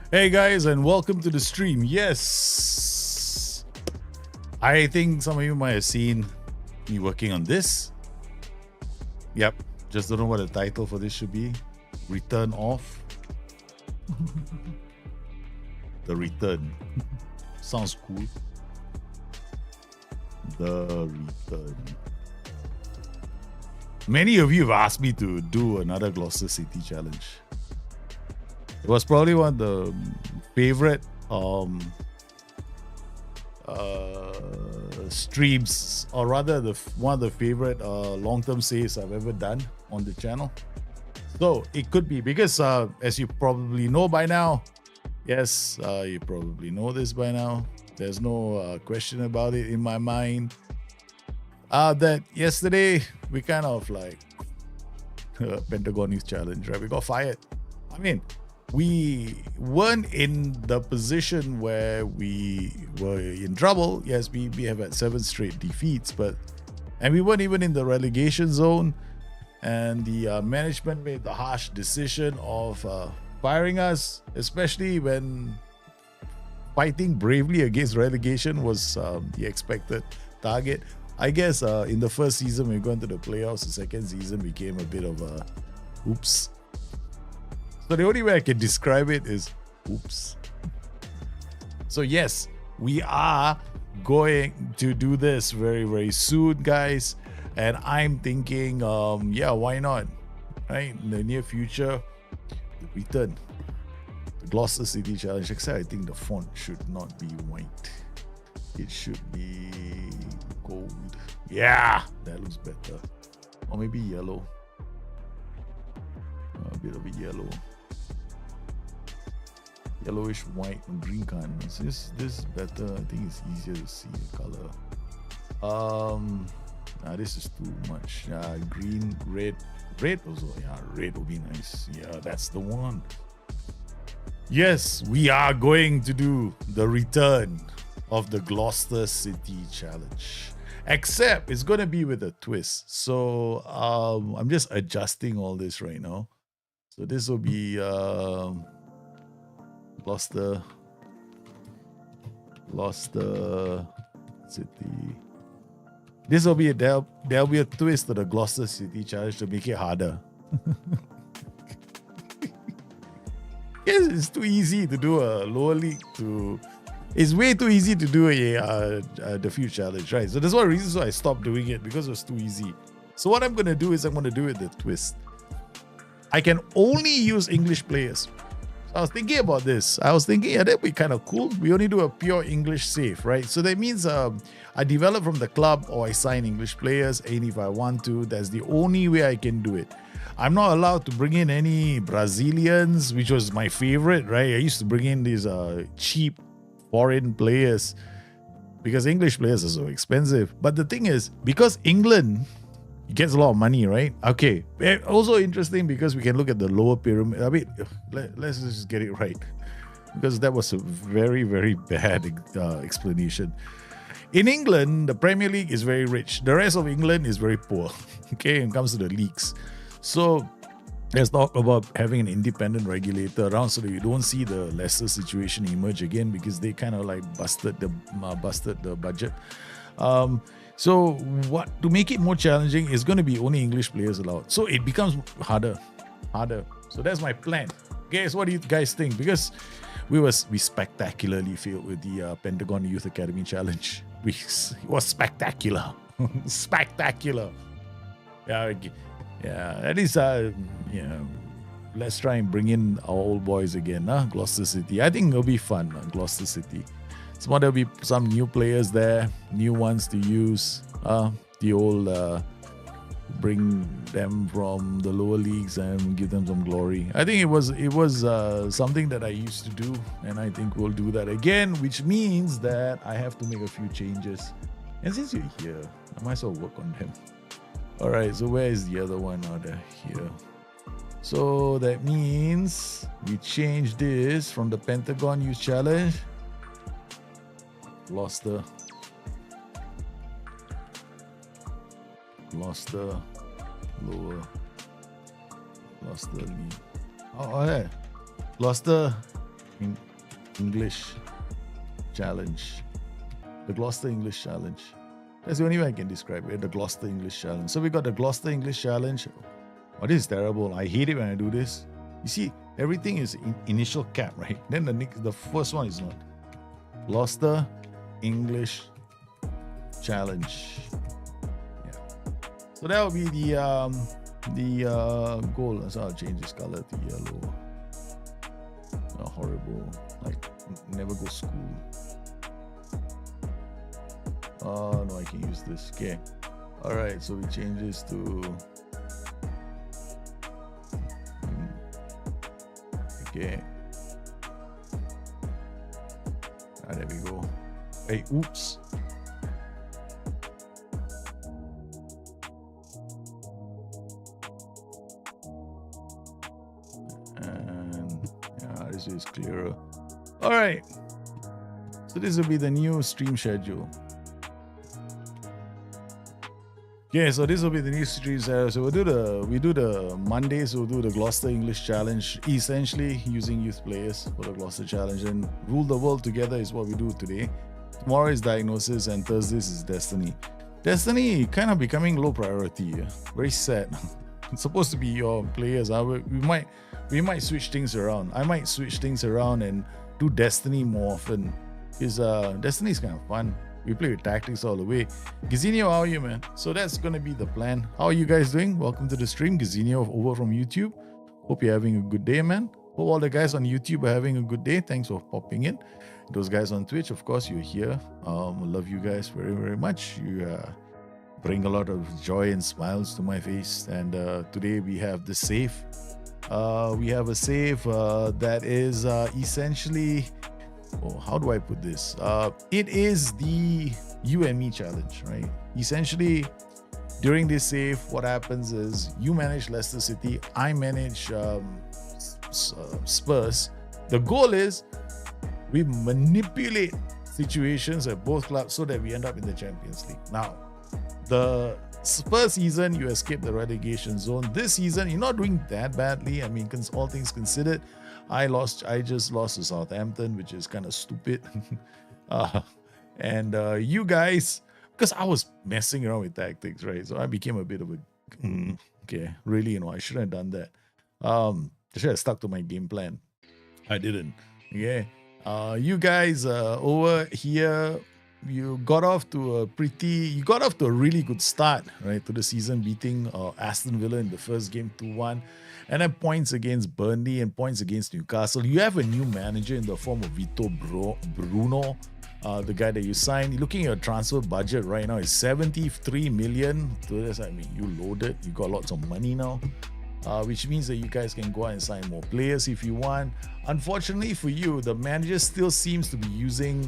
Hey guys, and welcome to the stream. Yes, I think some of you might have seen me working on this. Yep, just don't know what the title for this should be. Return off. The return. Sounds cool. The return. Many of you have asked me to do another Gloucester City challenge. It was probably one of the favorite streams, or rather one of the favorite long-term saves I've ever done on the channel. So it could be because as you probably know by now, yes, you probably know this by now, there's no question about it in my mind, that yesterday we kind of like Pentagon Youth Challenge, right? We got fired. I mean, we weren't in the position where we were in trouble. Yes, we have had 7 straight defeats, and we weren't even in the relegation zone. And the management made the harsh decision of firing us, especially when fighting bravely against relegation was the expected target. I guess in the first season, we went to the playoffs. The second season became a bit of a oops. So the only way I can describe it is oops. So yes, we are going to do this very, very soon, guys. And I'm thinking, yeah, why not? Right? In the near future, the return. The Gloucester City Challenge. Except I think the font should not be white. It should be gold. Yeah, that looks better. Or maybe yellow. A bit of a yellow. Yellowish white and green kind. This is better. I think it's easier to see the color. This is too much. Green, red also. Yeah, red will be nice. Yeah, that's the one. Yes, we are going to do the return of the Gloucester City Challenge. Except it's going to be with a twist. So I'm just adjusting all this right now. So this will be Gloucester City. This will be there'll be a twist to the Gloucester City Challenge to make it harder. Yes, it's too easy to do a lower league to. It's way too easy to do the Fuse Challenge, right? So that's one reason why I stopped doing it, because it was too easy. So what I'm gonna do is I'm gonna do it the twist. I can only use English players. I was thinking about this. I was thinking, yeah, that'd be kind of cool. We only do a pure English save, right? So that means I develop from the club or I sign English players, and if I want to, that's the only way I can do it. I'm not allowed to bring in any Brazilians, which was my favorite, right? I used to bring in these cheap foreign players because English players are so expensive. But the thing is, because England gets a lot of money, right? Okay. Also interesting because we can look at the lower pyramid. I mean, let's just get it right, because that was a very, very bad explanation. In England, the Premier League is very rich. The rest of England is very poor. Okay, when it comes to the leagues. So let's talk about having an independent regulator around so that you don't see the Leicester situation emerge again, because they kind of like busted the budget. So what to make it more challenging is going to be only English players allowed. So it becomes harder. So that's my plan. Okay, so what do you guys think? Because we spectacularly failed with the Pentagon Youth Academy Challenge. It was spectacular. Spectacular. Yeah, at least let's try and bring in our old boys again, Gloucester City. I think it'll be fun, Gloucester City. So there'll be some new players there, new ones to use. The old bring them from the lower leagues and give them some glory. I think it was something that I used to do, and I think we'll do that again, which means that I have to make a few changes. And since you're here, I might as well work on them. All right, so where is the other one? They're here. So that means we change this from the Pentagon Youth Challenge. Gloucester lower, Gloucester league. Oh yeah, Gloucester English Challenge. The Gloucester English Challenge. That's the only way I can describe it, the Gloucester English Challenge. So we got the Gloucester English Challenge. Oh, this is terrible. I hate it when I do this. You see, everything is in initial cap, right? Then the first one is not. Gloucester English Challenge. Yeah. So that will be the goal. So I'll change this color to yellow. Horrible. Like never go school. Oh no, I can use this. Okay. Alright, so we change this to okay. There we go. Hey, oops. And yeah, this is clearer. All right. So this will be the new stream schedule. Okay, so this will be the new stream schedule. So we do the Mondays. We'll do the Gloucester English Challenge, essentially using youth players for the Gloucester Challenge, and rule the world together is what we do today. Tomorrow is diagnosis, and Thursdays is destiny. Destiny kind of becoming low priority. Very sad. It's supposed to be your players. We might switch things around. I might switch things around and do destiny more often. Because destiny is kind of fun. We play with tactics all the way. Gazinio, how are you, man? So that's going to be the plan. How are you guys doing? Welcome to the stream. Gazinio over from YouTube. Hope you're having a good day, man. Hope all the guys on YouTube are having a good day. Thanks for popping in. Those guys on Twitch, of course, you're here. I love you guys very, very much. You bring a lot of joy and smiles to my face. And today we have the save. We have a save that is essentially... Oh, how do I put this? It is the you and me challenge, right? Essentially, during this save, what happens is you manage Leicester City, I manage Spurs. The goal is we manipulate situations at both clubs so that we end up in the Champions League. Now, the Spurs season, you escape the relegation zone. This season, you're not doing that badly. I mean, all things considered. I just lost to Southampton, which is kind of stupid. And you guys, because I was messing around with tactics, right? So I became a bit of a, okay, really, I shouldn't have done that. I should have stuck to my game plan. I didn't. Okay. You guys over here, you got off to a really good start, right? To the season, beating Aston Villa in the first game 2-1. And then points against Burnley and points against Newcastle. You have a new manager in the form of Vitor Bruno, the guy that you signed. Looking at your transfer budget right now is 73 million. So that's, I mean, you loaded. You got lots of money now, which means that you guys can go out and sign more players if you want. Unfortunately for you, the manager still seems to be using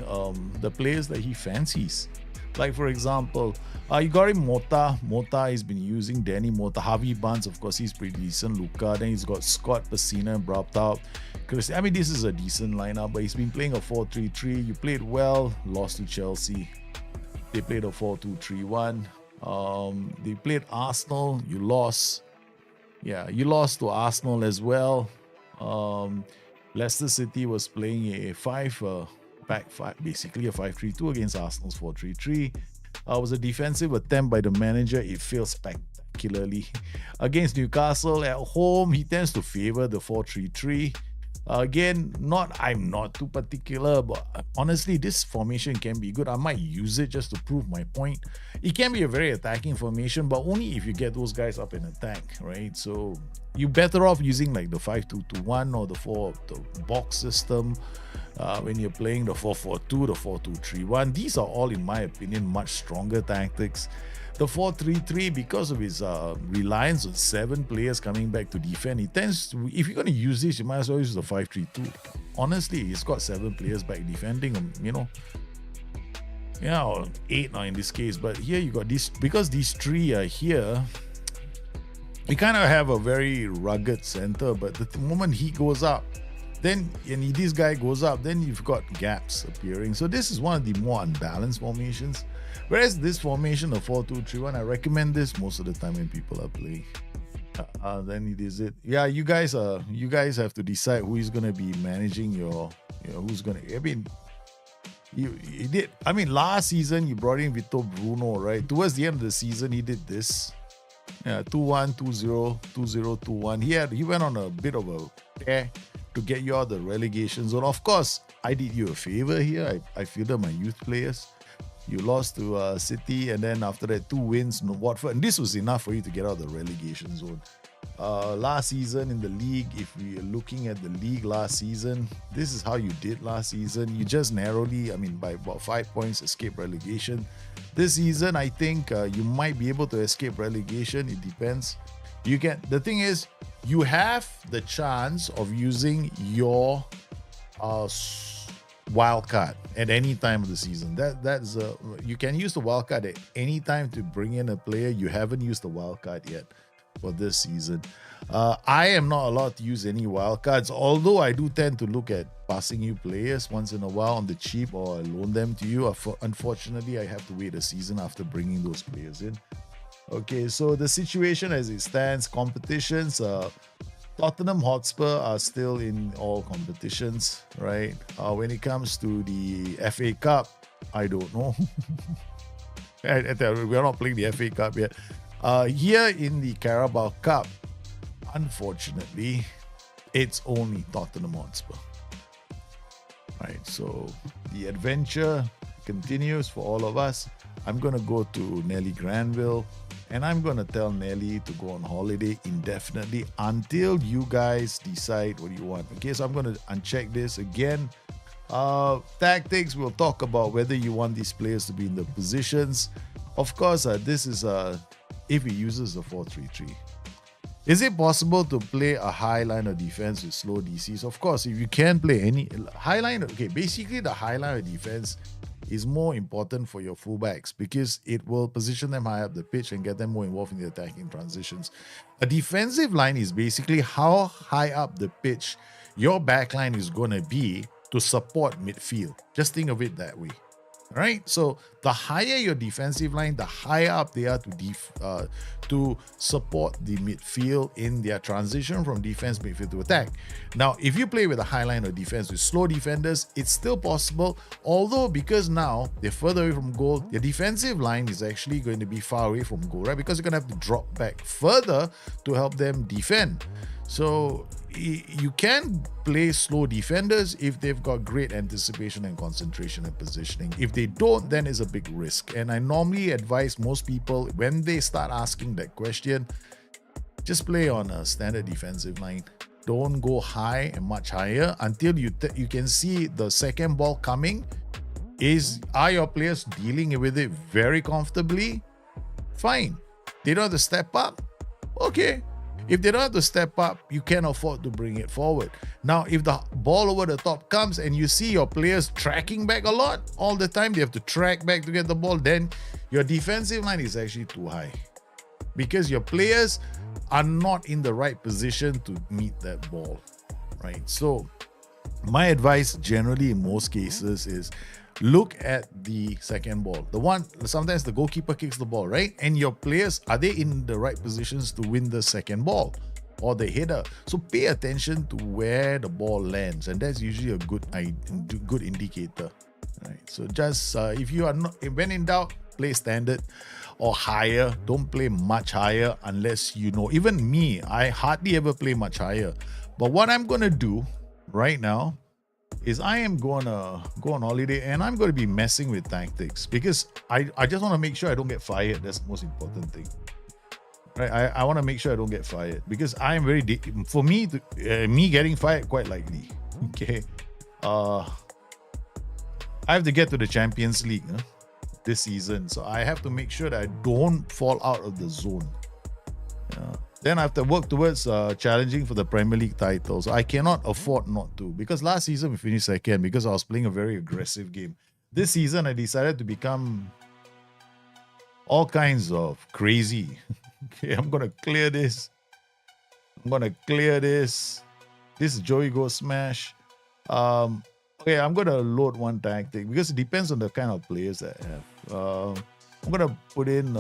the players that he fancies. Like, for example, you got him Mota. Mota has been using Danny Mota. Harvey Barnes, of course, he's pretty decent. Luka. Then he's got Scott, Pacina, and Brabtaup. I mean, this is a decent lineup, but he's been playing a 4-3-3. You played well, lost to Chelsea. They played a 4-2-3-1. They played Arsenal. You lost. Yeah, you lost to Arsenal as well. Leicester City was playing a 5 basically a 5-3-2 against Arsenal's 4-3-3. It was a defensive attempt by the manager. It failed spectacularly. Against Newcastle at home, he tends to favor the 4-3-3. Again, I'm not too particular, but honestly, this formation can be good. I might use it just to prove my point. It can be a very attacking formation, but only if you get those guys up in attack, right? So you're better off using like the 5-2-2-1 or the box system when you're playing the 4-4-2, the 4-2-3-1. These are all, in my opinion, much stronger tactics. The 4-3-3, because of his reliance on 7 players coming back to defend, he tends to, if you're going to use this, you might as well use the 5-3-2. Honestly, he's got 7 players back defending him, or 8 now in this case. But here you got this, because these 3 are here, we kind of have a very rugged center, but the moment he goes up, then this guy goes up, then you've got gaps appearing. So this is one of the more unbalanced formations. Whereas this formation of 4-2-3-1, I recommend this most of the time when people are playing. Then it is it. Yeah, you guys have to decide who is gonna be managing your, who's gonna. I mean, you did. I mean, last season you brought in Vitor Bruno, right? Towards the end of the season, he did this. Yeah, 2-1, 2-0, 2-0, 2-1. He went on a bit of a tear to get you out of the relegation zone. Of course, I did you a favor here. I fielded my youth players. You lost to City, and then after that, 2 wins, no Watford. And this was enough for you to get out of the relegation zone. Last season in the league, if we are looking at the league last season, this is how you did last season. You just narrowly, I mean, by about 5 points, escape relegation. This season, I think you might be able to escape relegation. It depends. The thing is, you have the chance of using your wild card at any time of the season. That's you can use the wild card at any time to bring in a player. You haven't used the wild card yet for this season. I am not allowed to use any wild cards, although I do tend to look at passing you players once in a while on the cheap, or I loan them to you. Unfortunately, I have to wait a season after bringing those players in. Okay, so the situation as it stands, competitions, Tottenham Hotspur are still in all competitions, right? When it comes to the FA Cup, I don't know. We're not playing the FA Cup yet. Here in the Carabao Cup, unfortunately, it's only Tottenham Hotspur. Right, so the adventure continues for all of us. I'm going to go to Nelly Granville, and I'm going to tell Nelly to go on holiday indefinitely until you guys decide what you want. Okay, so I'm going to uncheck this again. Tactics, we'll talk about whether you want these players to be in the positions. Of course, this is if he uses the 4-3-3. Is it possible to play a high line of defense with slow DCs? Of course, if you can play any high line, okay, basically the high line of defense is more important for your fullbacks because it will position them high up the pitch and get them more involved in the attacking transitions. A defensive line is basically how high up the pitch your back line is going to be to support midfield. Just think of it that way. Right, so the higher your defensive line, the higher up they are to support the midfield in their transition from defense midfield to attack. Now, if you play with a high line of defense with slow defenders, it's still possible. Although because now they're further away from goal, your defensive line is actually going to be far away from goal, right? Because you're going to have to drop back further to help them defend. So you can play slow defenders if they've got great anticipation and concentration and positioning. If they don't, then it's a big risk. And I normally advise most people when they start asking that question, just play on a standard defensive line. Don't go high and much higher until you can see the second ball coming. Are your players dealing with it very comfortably? Fine. They don't have to step up? Okay. If they don't have to step up, you can afford to bring it forward. Now, if the ball over the top comes and you see your players tracking back a lot, all the time they have to track back to get the ball, then your defensive line is actually too high because your players are not in the right position to meet that ball, right? So my advice generally in most cases is look at the second ball. Sometimes the goalkeeper kicks the ball, right? And your players, are they in the right positions to win the second ball or the header? So pay attention to where the ball lands, and that's usually a good indicator, right? So just if you are not, when in doubt, play standard or higher. Don't play much higher unless you know. Even me, I hardly ever play much higher. But what I'm gonna do right now is I am going to go on holiday and I'm going to be messing with tactics because I just want to make sure I don't get fired. That's the most important thing. Right? I want to make sure I don't get fired because I am for me, me getting fired, quite likely. Okay. I have to get to the Champions League this season. So I have to make sure that I don't fall out of the zone. Then I have to work towards challenging for the Premier League title. So I cannot afford not to. Because last season we finished second because I was playing a very aggressive game. This season I decided to become all kinds of crazy. Okay, I'm going to clear this. This is Joey Go Smash. Okay, I'm going to load one tactic because it depends on the kind of players that I have. I'm going to put in...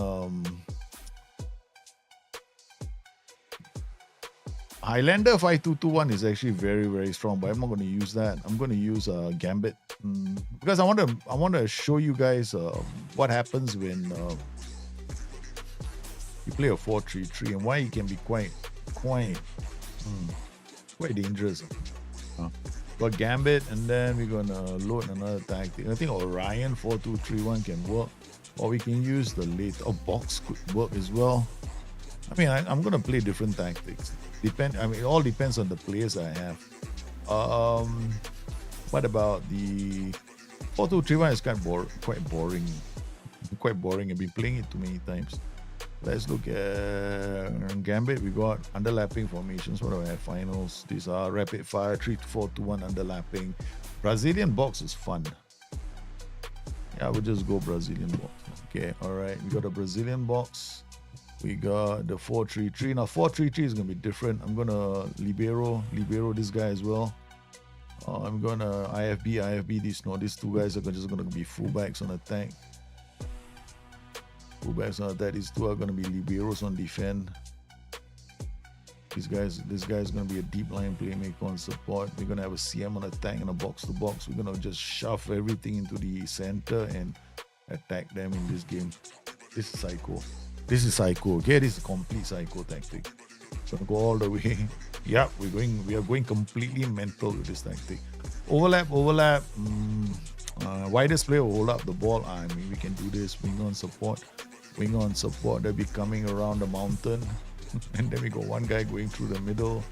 Highlander 5221 is actually very, very strong, but I'm not going to use that. I'm going to use Gambit because I want to show you guys what happens when you play a 4-3-3 and why it can be quite dangerous. Got Gambit, and then we're gonna load another tactic. I think Orion 4-2-3-1 can work, or we can use the late. Box could work as well. I mean, I'm gonna play different tactics. It all depends on the players I have. What about the 4-2-3-1? Is quite boring. Quite boring. I've been playing it too many times. Let's look at Gambit. We got underlapping formations. What do I have? Finals. These are rapid fire 3-4-2-1 underlapping. Brazilian box is fun. Yeah, we'll just go Brazilian box. Okay, all right. We got a Brazilian box. We got the 4-3-3. Now 4-3-3 is gonna be different. I'm gonna libero this guy as well. I'm gonna IFB. These two guys are just gonna be fullbacks on attack. Fullbacks on attack. These two are gonna be liberos on defend. This guy's gonna be a deep line playmaker on support. We're gonna have a CM on attack and a box to box. We're gonna just shove everything into the center and attack them in this game. This is psycho. Okay, this is complete psycho tactic. Gonna go all the way. Yep, we are going completely mental with this tactic. Overlap. Widest player will hold up the ball. I mean, we can do this. Wing on support. They'll be coming around the mountain. And then we got one guy going through the middle.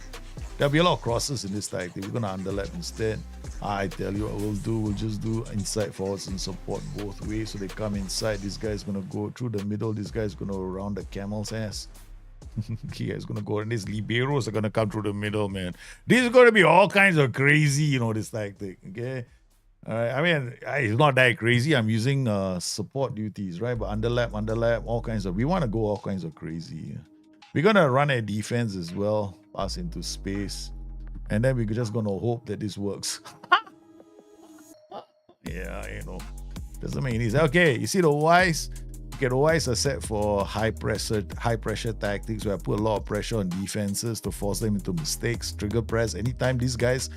There'll be a lot of crosses in this tactic. We're gonna underlap instead. I tell you what we'll do. We'll just do inside forwards and support both ways. So they come inside. This guy's gonna go through the middle. This guy's gonna go around the camel's ass. He is gonna go, and these liberos are gonna come through the middle, man. This is gonna be all kinds of crazy, this tactic. Okay. All right. I mean, it's not that crazy. I'm using support duties, right? But underlap, all kinds of. We want to go all kinds of crazy. We're gonna run a defense as well, pass into space, and then we're just gonna hope that this works. Yeah, doesn't make any sense. Okay, you see the Ys. Okay, the Ys are set for high pressure tactics where I put a lot of pressure on defenses to force them into mistakes. Trigger press. Anytime these guys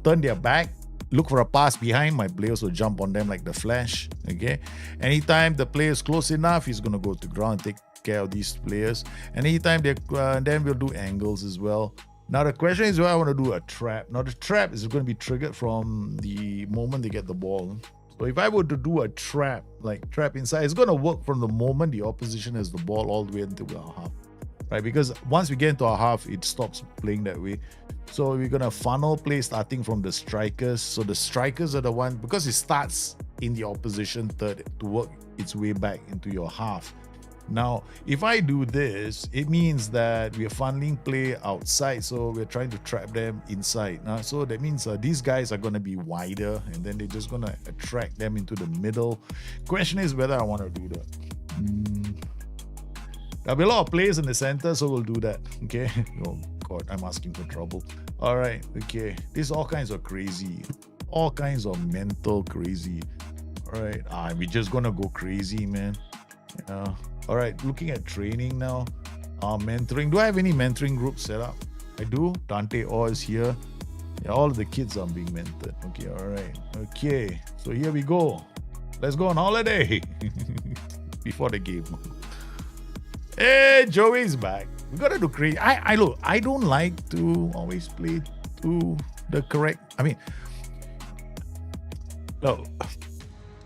turn their back, look for a pass behind, my players will jump on them like the Flash. Okay. Anytime the player is close enough, he's gonna go to ground and take care of these players. And anytime then we'll do angles as well. Now the question is, do I want to do a trap? Now the trap is going to be triggered from the moment they get the ball. So if I were to do a trap, like trap inside, it's going to work from the moment the opposition has the ball all the way until our half, right? Because once we get into our half, it stops playing that way. So we're going to funnel play starting from the strikers. So the strikers are the one, because it starts in the opposition third to work its way back into your half. Now, if I do this, it means that we are funneling play outside, so we're trying to trap them inside. So that means these guys are going to be wider, and then they're just going to attract them into the middle. Question is whether I want to do that. There'll be a lot of players in the center, so we'll do that. Okay. Oh God, I'm asking for trouble. All right. Okay. This is all kinds of crazy, all kinds of mental crazy. All right. We're just gonna go crazy, man. Yeah. All right, looking at training now. Mentoring. Do I have any mentoring groups set up? I do. Dante O is here. Yeah, all the kids are being mentored. Okay, all right. Okay, so here we go. Let's go on holiday. Before the game. Hey, Joey's back. We gotta do crazy. Look, I don't like to always play to the correct. I mean, no.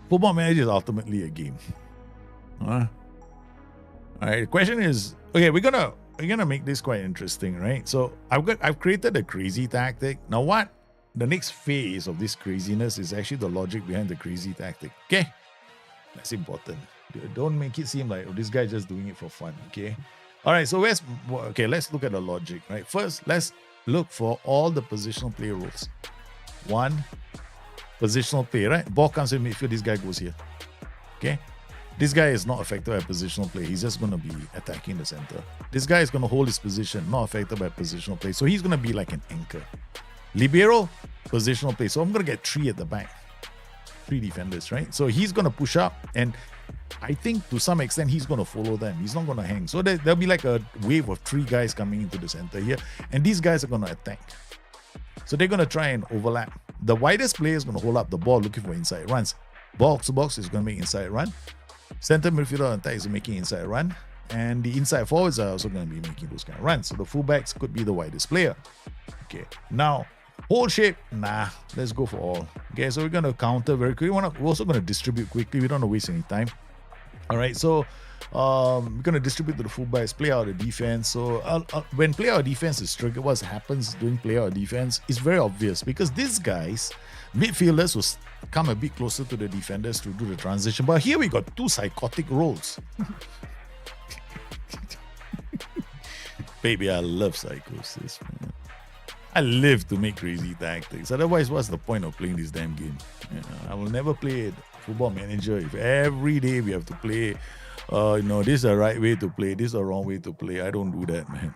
Football Manager is ultimately a game. All right, the question is, okay, we're gonna make this quite interesting, right? So I've created a crazy tactic. Now what the next phase of this craziness is actually the logic behind the crazy tactic. Okay, that's important. Don't make it seem like this guy's just doing it for fun. Okay, all right, so let's look at the logic, right? First, let's look for all the positional play rules. One, positional play, right? Ball comes in midfield, this guy goes here. Okay. This guy is not affected by positional play. He's just going to be attacking the center. This guy is going to hold his position, not affected by positional play. So he's going to be like an anchor. Libero, positional play. So I'm going to get 3 at the back. 3 defenders, right? So he's going to push up. And I think to some extent he's going to follow them. He's not going to hang. So there'll be like a wave of 3 guys coming into the center here, and these guys are going to attack. So they're going to try and overlap. The widest player is going to hold up the ball looking for inside runs. Box to box is going to make inside run. Center midfielder on attack is making inside run. And the inside forwards are also going to be making those kind of runs. So the fullbacks could be the widest player. Okay, now whole shape, nah, let's go for all. Okay, so we're going to counter very quickly. We're also going to distribute quickly. We don't want to waste any time. All right, so we're going to distribute to the fullbacks, play out the defense. So when play out defense is triggered, what happens during play out defense is very obvious because these guys, midfielders, will come a bit closer to the defenders to do the transition. But here we got 2 psychotic roles. Baby, I love psychosis, man. I live to make crazy tactics. Otherwise, what's the point of playing this damn game? I will never play Football Manager if every day we have to play, this is the right way to play, this is the wrong way to play. I don't do that, man.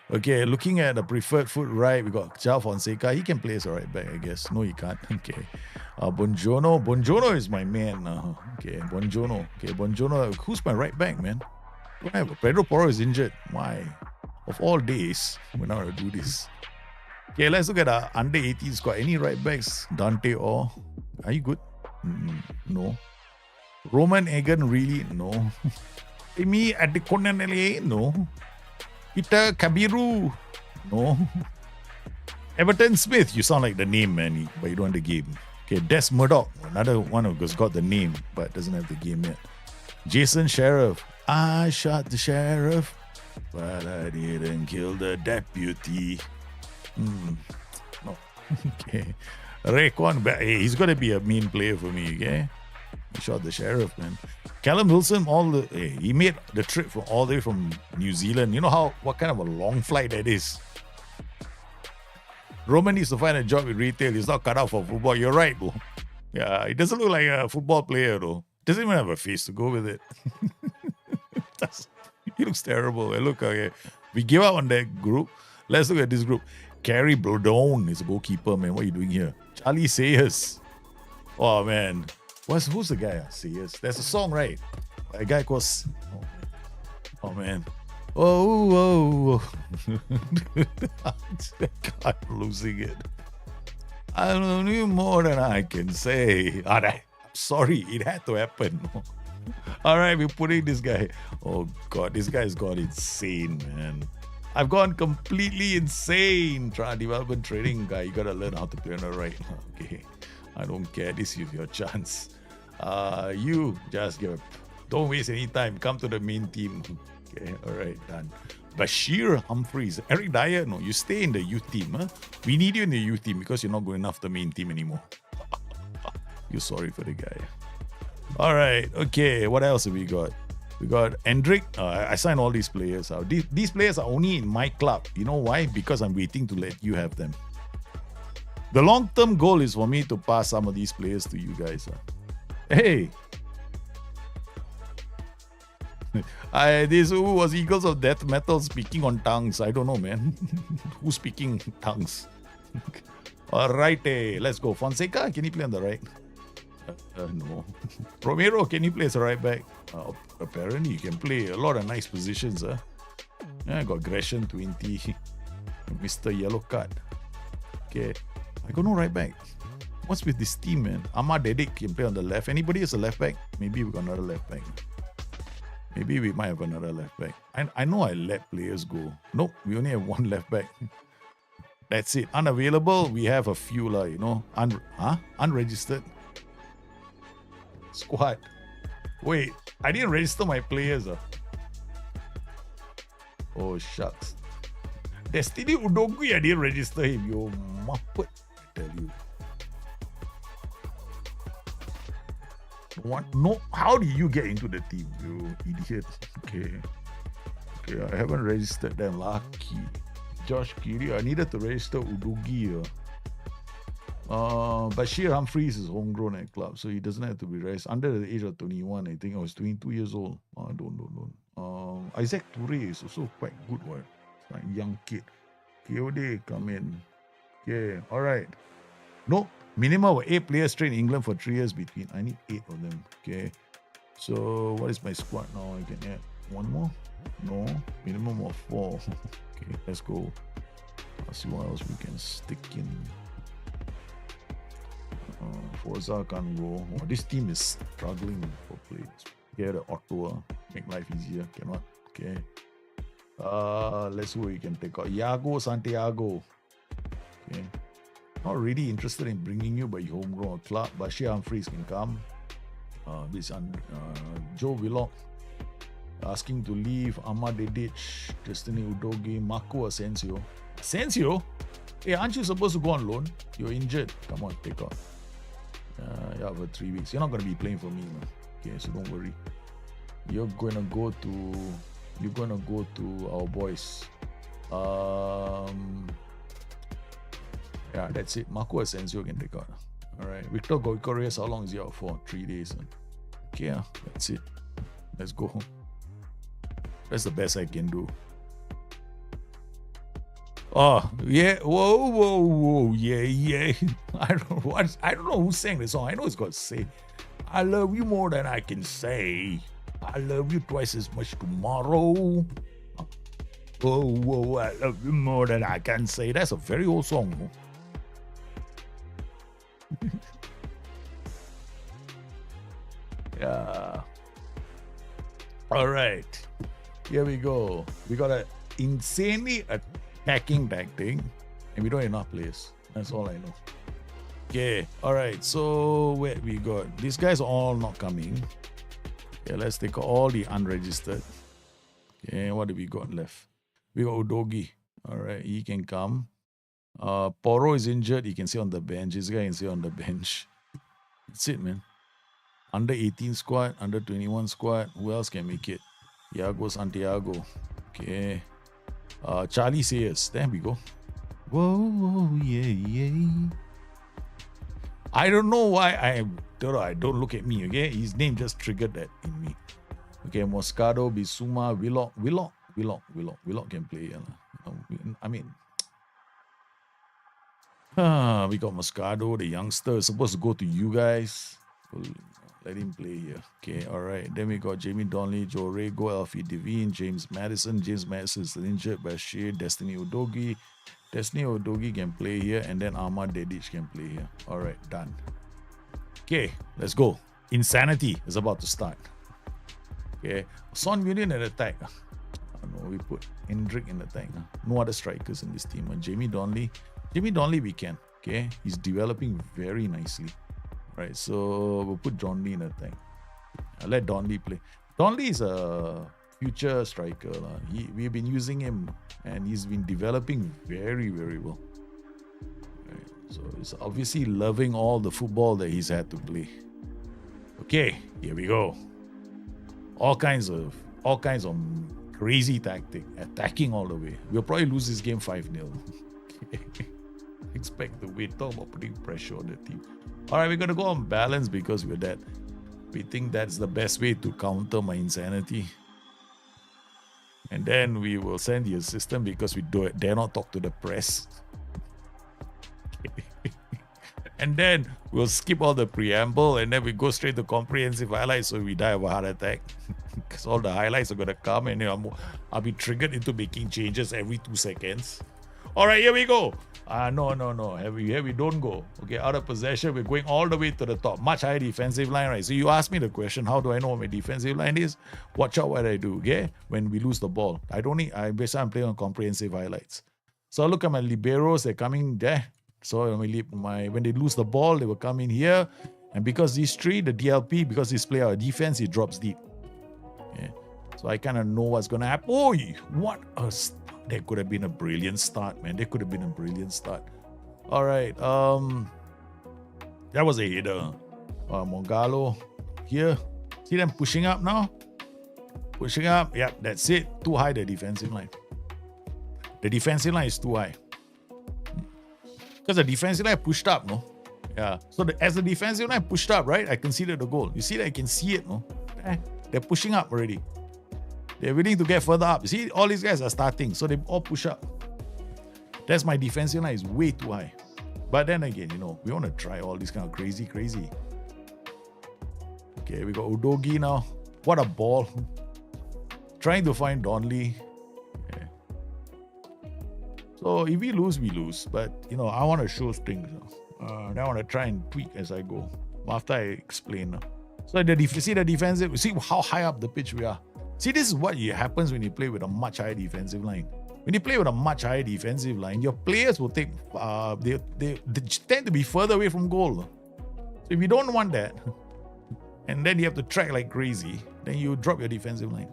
Okay, looking at the preferred foot right, we got João Fonseca. He can play as a right back, I guess. No, he can't. Okay. Bonjono. Bonjono is my man. Okay, Bonjono. Okay, Bonjono. Who's my right back, man? Don't have Pedro Porro is injured. Why? Of all days, we're not going to do this. Okay, let's look at our under 18 squad. Any right backs? Dante or? Are you good? No. Roman Egan, really? No. Emi Adekonanele? No. Peter Kabiru? No. Everton Smith, you sound like the name, man, but you don't have the game. Okay, Des Murdoch, another one who's got the name, but doesn't have the game yet. Jason Sheriff. I shot the sheriff, but I didn't kill the deputy. No. Okay. Raycon, hey, he's going to be a mean player for me, okay? He shot the sheriff, man. Callum Wilson, he made the trip from all the way from New Zealand. You know what kind of a long flight that is? Roman needs to find a job in retail. He's not cut out for football. You're right, bro. Yeah, he doesn't look like a football player, though. Doesn't even have a face to go with it. He looks terrible. Look, okay. We give up on that group. Let's look at this group. Carrie Brodone is a goalkeeper, man. What are you doing here? Charlie Sayers. Oh, man. Who's the guy? Sayers. There's a song, right? A guy called... Oh, man. Oh. I'm losing it. I don't know more than I can say. I'm sorry. It had to happen. All right, we're putting this guy. Oh, God. This guy's gone insane, man. I've gone completely insane. Development training guy. You gotta learn how to play on the right. Okay. I don't care. This is your chance. You just don't waste any time. Come to the main team. Okay. All right. Done. Bashir Humphreys. Eric Dyer. No, you stay in the youth team. Huh? We need you in the youth team because you're not going enough the main team anymore. You're sorry for the guy. All right. Okay. What else have we got? We got Hendrik. I signed all these players out. These players are only in my club. You know why? Because I'm waiting to let you have them. The long-term goal is for me to pass some of these players to you guys. Hey! This who was Eagles of Death Metal speaking on tongues? I don't know, man. Who's speaking tongues? All right, let's go. Fonseca, can you play on the right? No. Romero, can you play as a right back? Apparently, you can play a lot of nice positions. I got Gresham 20. Mr. Yellow Card. Okay. I got no right back. What's with this team, man? Ahmad Dedik can play on the left. Anybody has a left back? Maybe we got another left back. Maybe we might have another left back. I know I let players go. Nope, we only have one left back. That's it. Unavailable, we have a few, unregistered. Squad. Wait, I didn't register my players. Oh, shucks. Destiny Udogui, I didn't register him. You muppet, I tell you. What? No, how do you get into the team, you idiot? Okay, I haven't registered them. Lucky. Josh Kiri, I needed to register Udugi. Bashir Humphreys is homegrown at club, so he doesn't have to be registered. Under the age of 21, I think I was 22 years old. Don't. Isaac Toure is also quite good one. Like young kid. KOD, come in. Okay, all right. No, minimum of 8 players trained in England for 3 years between. I need 8 of them. Okay. So what is my squad now? I can add one more? No, minimum of 4. Okay, let's go. Let's see what else we can stick in. Forza can't go. Oh, this team is struggling for players. Get the auto, make life easier. Cannot. Okay. Let's see what we can take out. Iago Santiago. Okay. Not really interested in bringing you, but you homegrown club. Bashir Humphreys can come. Joe Willock asking to leave. Ahmad Dedic, Destiny Udogi, Marco Asensio. Asensio? Hey, aren't you supposed to go on loan? You're injured. Come on, take out. Yeah, for 3 weeks. You're not going to be playing for me, man. Okay, so don't worry. You're gonna go to our boys. Yeah, that's it. Marco Asensio can take out. Alright. Victor Goycoreas, how long is he out for? 3 days. Okay, yeah, that's it. Let's go home. That's the best I can do. Oh, yeah. Whoa. Yeah. I don't know who sang the song. I know it's got to say, I love you more than I can say. I love you twice as much tomorrow. Whoa, I love you more than I can say. That's a very old song. Yeah. All right. Here we go. We got an insanely attacking tactic, and we don't have enough players. That's all I know. Okay. All right. So where we got? These guys are all not coming. Okay, let's take all the unregistered. Okay, what do we got left? We got Udogi. All right, he can come. Poro is injured. He can sit on the bench. This guy can sit on the bench. That's it, man. Under 18 squad, under 21 squad. Who else can make it? Iago Santiago. Okay. Charlie Sayers. There we go. Whoa, yeah. I don't know why don't look at me, okay? His name just triggered that in me. Okay, Moscado, Bisuma, Willock can play. I mean, we got Moscado, the youngster, supposed to go to you guys. Let him play here. Okay, all right. Then we got Jamie Donnelly, Joe Rego, Alfie Devine, James Madison. James Madison is injured, Bashir, Destiny Udogi. Destiny Udogi can play here, and then Ahmad Dedic can play here. All right, done. Okay, let's go. Insanity is about to start. Okay, Son Union at attack. No, we put Hendrick in attack. No other strikers in this team. And Jamie Donnelly we can. Okay, he's developing very nicely. Right, so we'll put Donnelly in attack. I'll let Donnelly play. Donnelly is a future striker. We've been using him, and he's been developing very, very well. Right, so he's obviously loving all the football that he's had to play. Okay, here we go. All kinds of crazy tactic, attacking all the way. We'll probably lose this game 5-0. Expect the way. Talk about putting pressure on the team. All right, we're going to go on balance because we think that's the best way to counter my insanity. And then we will send the assistant because we dare not talk to the press. And then we'll skip all the preamble and then we go straight to comprehensive highlights so we die of a heart attack. Because all the highlights are going to come and I'll be triggered into making changes every 2 seconds. All right, here we go. No. Here we don't go. Okay, out of possession, we're going all the way to the top. Much higher defensive line, right? So you asked me the question, how do I know what my defensive line is? Watch out what I do, okay? When we lose the ball. I'm playing on comprehensive highlights. So look at my liberos, they're coming there. So when they lose the ball, they will come in here. And because these three, the DLP, because this player defense, he drops deep. Okay. So I kind of know what's going to happen. Oh, what a start. That could have been a brilliant start, man. That could have been a brilliant start. All right. That was a header. Mongalo here. See them pushing up now? Pushing up. Yep, that's it. Too high, the defensive line. The defensive line is too high. Because the defensive line pushed up, no? Yeah. So as the defensive line pushed up, right? I considered the goal. You see that? I can see it, no? They're pushing up already. They're willing to get further up. You see, all these guys are starting, so they all push up. That's my defensive line is way too high. But then again, we want to try all this kind of crazy. Okay, we got Udogi now. What a ball. Trying to find Donley. Okay. So if we lose, we lose. But, I want to show things. Then I want to try and tweak as I go. After I explain. So see the defensive, see how high up the pitch we are. See, this is what happens when you play with a much higher defensive line. When you play with a much higher defensive line, your players will take, they tend to be further away from goal. So if you don't want that, and then you have to track like crazy, then you drop your defensive line.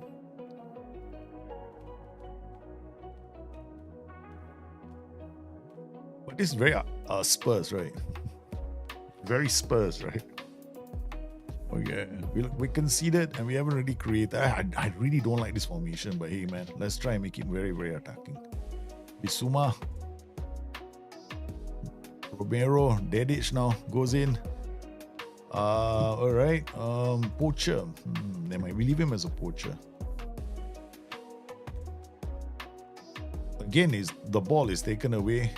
But this is very Spurs, right? Very Spurs, right? Oh yeah, we conceded and we haven't really created. I really don't like this formation, but hey man, let's try and make it very, very attacking. Bissouma, Romero, Dedic now goes in. All right, poacher. They might leave him as a poacher. Again, the ball is taken away.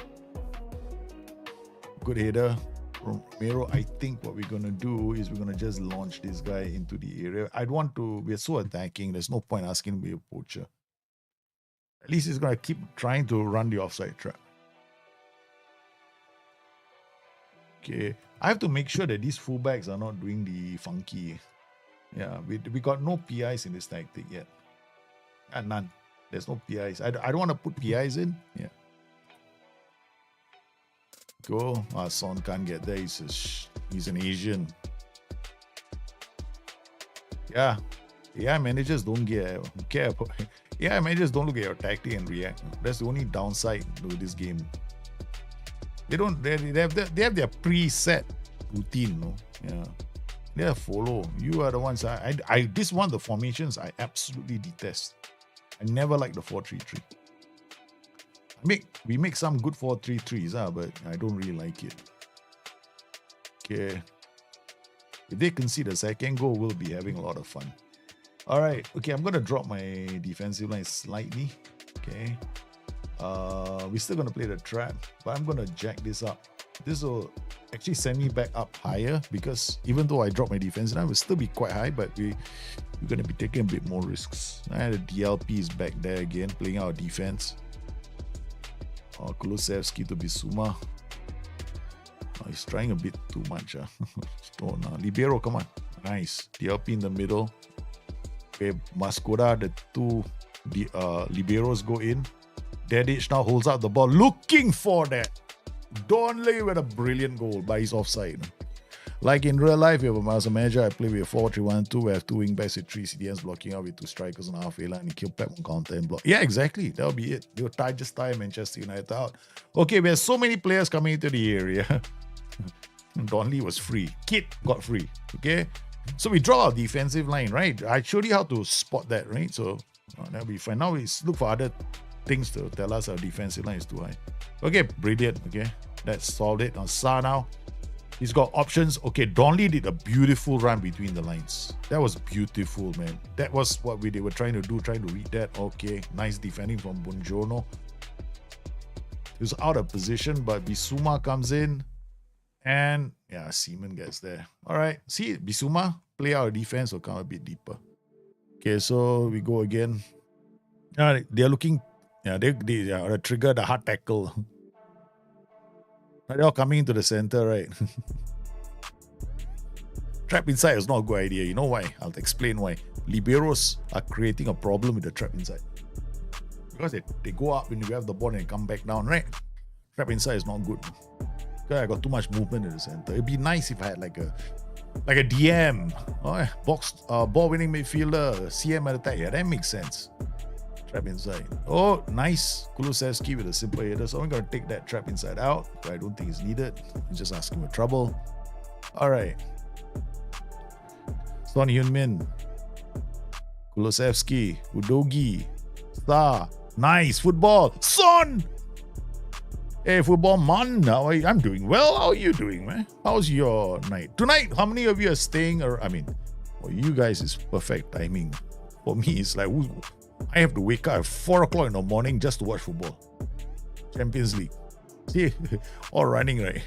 Good header. Romero, I think what we're going to do is we're going to just launch this guy into the area. We're so attacking, there's no point asking him to be a poacher. At least he's going to keep trying to run the offside trap. Okay, I have to make sure that these fullbacks are not doing the funky. Yeah, we got no PIs in this tactic yet. None. There's no PIs. I don't want to put PIs in. Yeah. Go. Son can't get there. He's an Asian. Yeah. AI managers don't care about it. AI managers don't look at your tactic and react. That's the only downside to this game. They have their preset routine, no? Yeah. They follow. You are the ones this one of the formations I absolutely detest. I never like the 4-3-3. We make some good 4-3-3s, but I don't really like it. Okay. If they concede a second goal, we'll be having a lot of fun. All right. Okay, I'm going to drop my defensive line slightly. Okay. We're still going to play the trap, but I'm going to jack this up. This will actually send me back up higher because even though I drop my defensive line, will still be quite high, but we're going to be taking a bit more risks. The DLP is back there again, playing our defense. Kulusevski to Bissouma. He's trying a bit too much. Libero, come on. Nice. DLP in the middle. Okay, Mascoda, the two Liberos go in. Dedic now holds out the ball, looking for that. Donley with a brilliant goal, but he's offside. Like in real life, as a manager, I play with a 4-3-1-2. We have two wing backs with 3 CDMs blocking out with 2 strikers on halfway line and he kill Pep on counter and block. Yeah, exactly. That'll be it. They'll just tie Manchester United out. Okay, we have so many players coming into the area. Donley was free. Kid got free. Okay, so we draw our defensive line, right? I showed you how to spot that, right? So that'll be fine. Now we look for other things to tell us our defensive line is too high. Okay, brilliant. Okay, that's solved it. On Sa now. He's got options. Okay, Donley did a beautiful run between the lines. That was beautiful, man. That was what they were trying to do, trying to read that. Okay, nice defending from Buongiorno. He was out of position, but Bissouma comes in. And, yeah, Seaman gets there. All right, see, Bissouma, play our defense will come a bit deeper. Okay, so we go again. They're looking, they trigger the hard tackle. They're all coming into the center, right? Trap inside is not a good idea. You know why? I'll explain why. Liberos are creating a problem with the trap inside. Because they go up when you have the ball and come back down, right? Trap inside is not good. Because I got too much movement in the center. It'd be nice if I had like a DM. Ball winning midfielder, CM at attack. Yeah, that makes sense. Trap inside. Oh, nice. Kulusevski with a simple header. So I'm going to take that trap inside out. But I don't think it's needed. I'm just asking for trouble. All right. Son Heung-min. Kulusevski. Udogi. Star. Nice. Football. Son! Hey, football man. How are you? I'm doing well. How are you doing, man? How's your night? Tonight, how many of you are staying? For you guys, it's perfect timing. For me, it's like, I have to wake up at 4 o'clock in the morning just to watch football. Champions League. See, all running, right?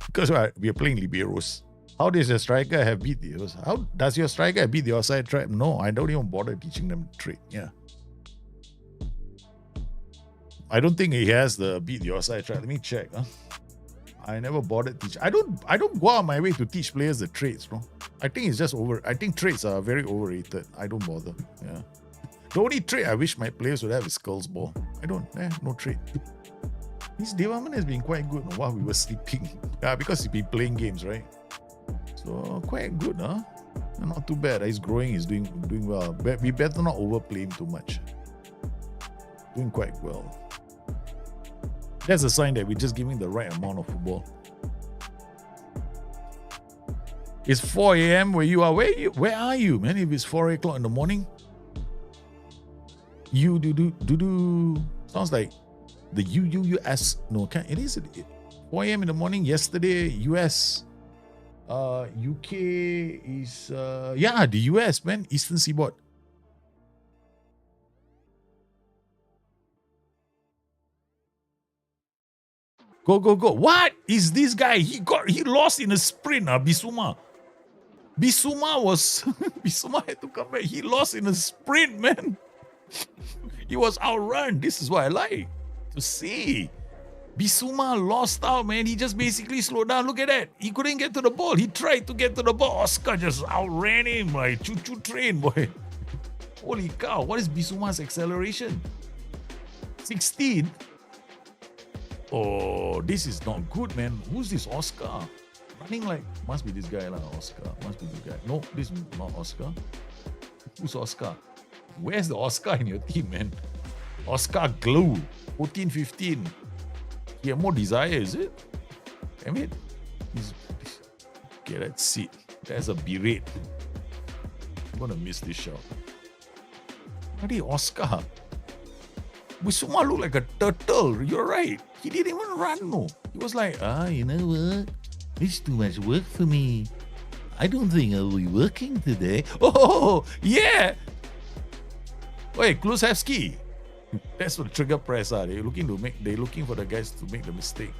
Because we are playing Liberos. How does your striker have beat the How does your striker beat the offside trap? No, I don't even bother teaching them trade. Yeah. I don't think he has the beat the offside trap. Let me check. I never bothered teach. I don't go out my way to teach players the trades, bro. I think it's just over. I think trades are very overrated. I don't bother. Yeah. The only trade I wish my players would have is Skulls Ball. I don't. No trade. His development has been quite good while we were sleeping. Yeah, because he's been playing games, right? So quite good, huh? Not too bad. He's growing. He's doing well. We better not overplay him too much. Doing quite well. That's a sign that we're just giving the right amount of football. It's 4 a.m. where you are. Where are you, man? If it's 4 o'clock in the morning, you do. Sounds like the US. No, it is 4 a.m. in the morning. Yesterday, US, UK is the US, man. Eastern Seaboard. Go. What is this guy? He lost in a sprint, Bissouma. Bissouma had to come back. He lost in a sprint, man. He was outrun. This is what I like to see. Bissouma lost out, man. He just basically slowed down. Look at that. He couldn't get to the ball. He tried to get to the ball. Oscar just outran him like choo-choo train, boy. Holy cow. What is Bissouma's acceleration? 16? Oh, this is not good, man. Who's this Oscar? Running like, must be this guy, Oscar. Must be this guy. No, this is not Oscar. Who's Oscar? Where's the Oscar in your team, man? Oscar Glue, 14, 15. He had more desire, is it? Damn it. Okay, let's see. There's a berate. I'm gonna miss this shot. Bloody Oscar. Bissouma looked like a turtle. You're right. He didn't even run, no. He was like, you know what? It's too much work for me. I don't think I'll be working today. Oh, yeah. Wait, Kulusevski. That's what trigger press are. They're looking for the guys to make the mistake.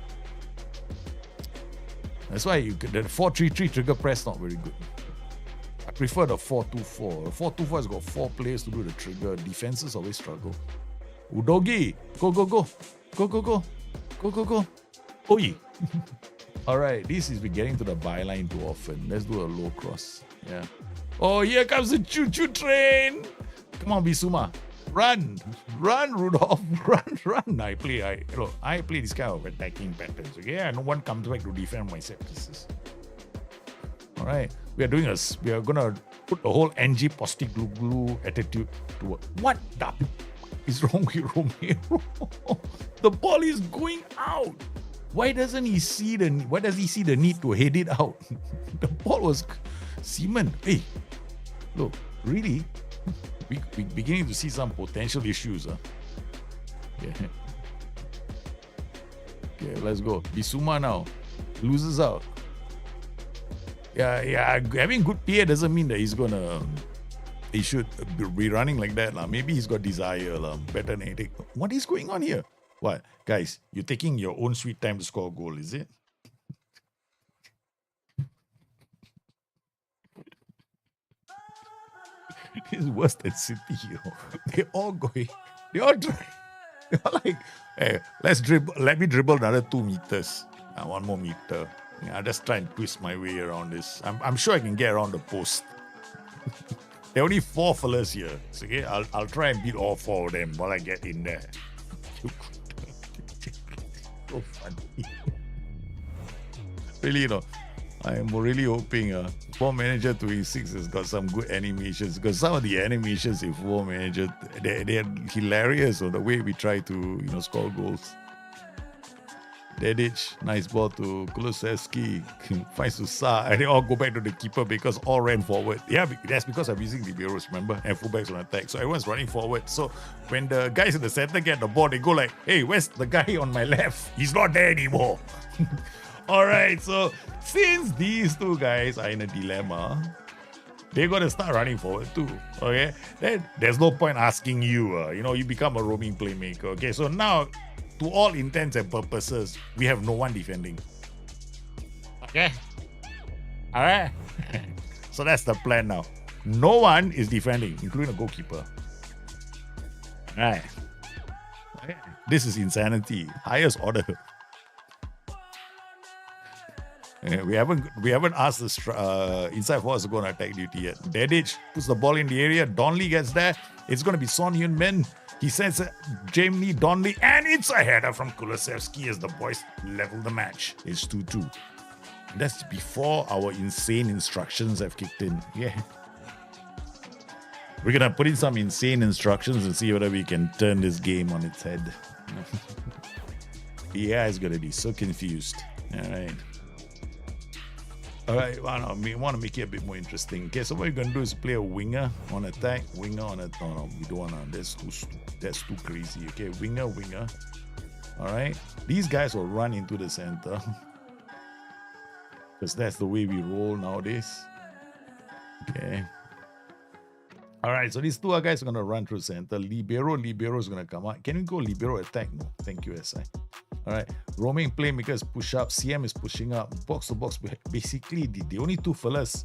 That's why the 4-3-3 trigger press not very good. I prefer the 4-2-4. The 4-2-4 has got 4 players to do the trigger. Defenses always struggle. Udogi, go. Oi. All right, this is getting to the byline too often. Let's do a low cross. Yeah. Oh, here comes the choo-choo train. Come on, Bissouma. Run, Rudolph. Run. I play this kind of attacking patterns. Okay, no one comes back to defend my set pieces. All right, we are gonna put the whole NG Postecoglou attitude to work. What the is wrong with Romero? The ball is going out. Why doesn't he see why does he see the need to head it out? The ball was cement. Hey, look, really? We beginning to see some potential issues. Yeah. Okay, let's go. Bissouma now loses out. Yeah. Having good PA doesn't mean that he should be running like that. Maybe he's got desire. Better than anything. What is going on here? What? Guys, you're taking your own sweet time to score a goal, is it? It's worse than City. They're all trying. They're like, hey, let me dribble another 2 meters. 1 more meter. I'll just try and twist my way around this. I'm sure I can get around the post. There are only 4 fellas here. So, okay, I'll try and beat all 4 of them while I get in there. So funny. Really, I'm really hoping Football Manager 26 has got some good animations, because some of the animations in Football Manager, they're hilarious on the way we try to score goals. Dedic, nice ball to Kulusevski, finds Susah, and they all go back to the keeper because all ran forward. Yeah, that's because I'm using liberos, remember? And fullbacks on attack, so everyone's running forward. So when the guys in the center get the ball, they go like, hey, where's the guy on my left? He's not there anymore. All right, so since these 2 guys are in a dilemma, they're going to start running forward too, okay? Then there's no point asking you, you become a roaming playmaker, okay? So now, to all intents and purposes, we have no one defending. Okay? All right. So that's the plan now. No one is defending, including the goalkeeper. All right. Okay. This is insanity. Highest order. We haven't asked the inside forward to go on attack duty yet. Dedic puts the ball in the area. Donley gets there. It's going to be Son Heung-min. He sends Jamie Donley, and it's a header from Kulusevski as the boys level the match. It's 2-2. That's before our insane instructions have kicked in. Yeah. We're going to put in some insane instructions and see whether we can turn this game on its head. Yeah, it's going to be so confused. All right. All right, we want to make it a bit more interesting. Okay, so what we're going to do is play a winger on attack, winger on attack. No, we don't want to. That's too crazy. Okay, winger. All right, these guys will run into the center because that's the way we roll nowadays. Okay. All right, so these two guys are going to run through center. Libero is going to come out. Can we go libero attack? No, thank you, SI. All right, roaming playmakers push up. CM is pushing up. Box to box. Basically, the only two fellas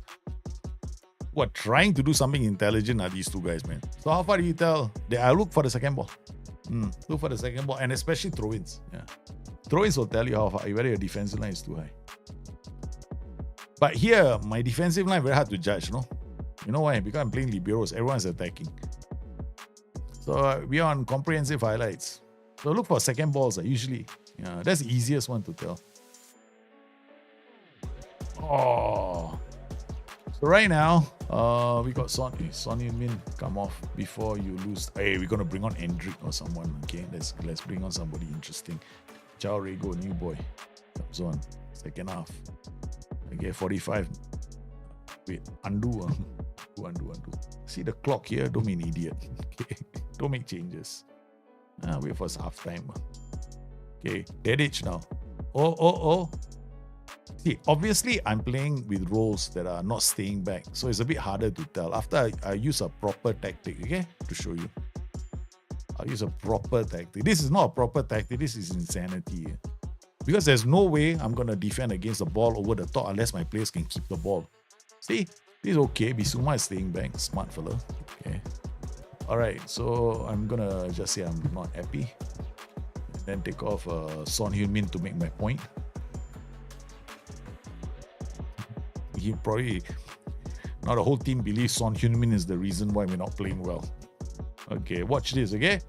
who are trying to do something intelligent are these two guys, man. So how far do you tell? I look for the second ball. Look for the second ball, and especially throw-ins. Yeah, throw-ins will tell you how far, whether your defensive line is too high. But here, my defensive line very hard to judge, no? You know why? Because I'm playing liberos. Everyone's attacking. So we are on comprehensive highlights. So look for second balls, usually. Yeah, that's the easiest one to tell. Oh. So right now, we got Son Heung-min come off before you lose. Hey, we're going to bring on Hendrik or someone. Okay, let's bring on somebody interesting. Chao Rego, new boy. Comes on. Second half. Okay, 45. Wait, undo. Undo. See the clock here? Don't be an idiot. Okay, don't make changes. Wait for half time. Okay, Dedic now. Oh. See, obviously I'm playing with roles that are not staying back, so it's a bit harder to tell. After I use a proper tactic, okay, to show you. I'll use a proper tactic. This is not a proper tactic, this is insanity. Because there's no way I'm going to defend against the ball over the top unless my players can keep the ball. See, this is okay. Bissouma is staying back. Smart fella. Okay. Alright, so I'm going to just say I'm not happy. Then take off Son Heung-min to make my point. He probably, now the whole team believes Son Heung-min is the reason why we're not playing well. Okay, watch this, okay?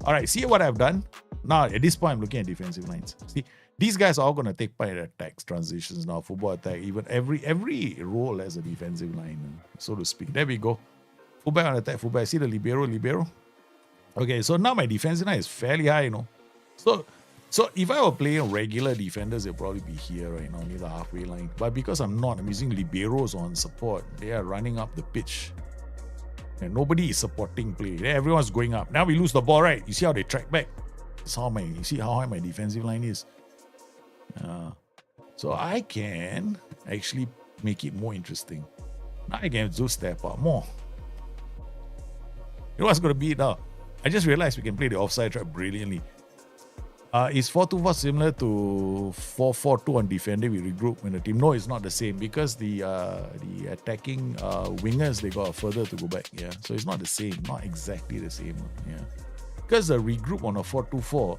Alright, see what I've done? Now, at this point, I'm looking at defensive lines. See, these guys are all going to take part in attacks, transitions now, football attack. Even every role has a defensive line, so to speak. There we go. Fullback on attack, fullback. See the libero. Okay, so now my defensive line is fairly high, So if I were playing regular defenders, they'll probably be here right now, near the halfway line. But because I'm not, I'm using liberos on support. They are running up the pitch. And nobody is supporting play. Everyone's going up. Now we lose the ball, right? You see how they track back? You see how high my defensive line is? So I can actually make it more interesting. Now I can just step up more. You know what's going to be now? I just realized we can play the offside trap brilliantly. Is 4-2-4 similar to 4-4-2 on defender? We regroup when the team. No, it's not the same because the attacking wingers, they got further to go back. Yeah, so it's not the same, not exactly the same. Yeah, because the regroup on a 4-2-4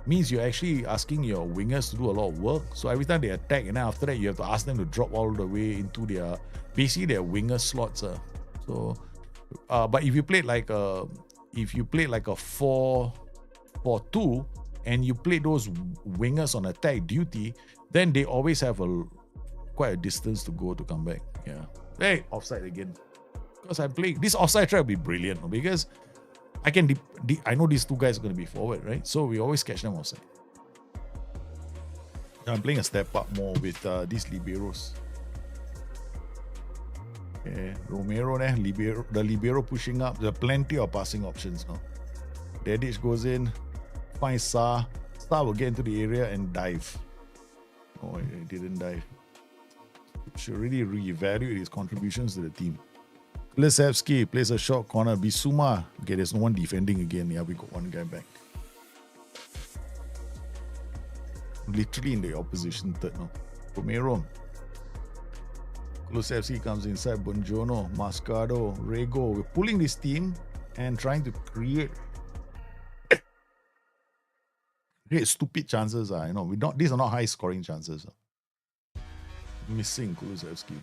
means you're actually asking your wingers to do a lot of work. So every time they attack, and then after that you have to ask them to drop all the way into their winger slots. So, but if you play like a 4-4-2. And you play those wingers on attack duty, then they always have quite a distance to go to come back. Yeah. Hey, offside again. Because I'm playing this offside trap will be brilliant because I can I know these two guys are going to be forward, right? So we always catch them offside. I'm playing a step up more with these liberos. Okay, Romero there, the libero pushing up. There are plenty of passing options now. Dedic goes in. Find Star will get into the area and dive. Oh, he didn't dive. Should really reevaluate his contributions to the team. Kulusevski plays a short corner. Bissouma. Okay, there's no one defending again. Yeah, we got one guy back. Literally in the opposition third now. Romero. Kulusevski comes inside, Bonjono, Mascado, Rego. We're pulling this team and trying to create stupid chances. These are not high scoring chances. Missing Kulusevski.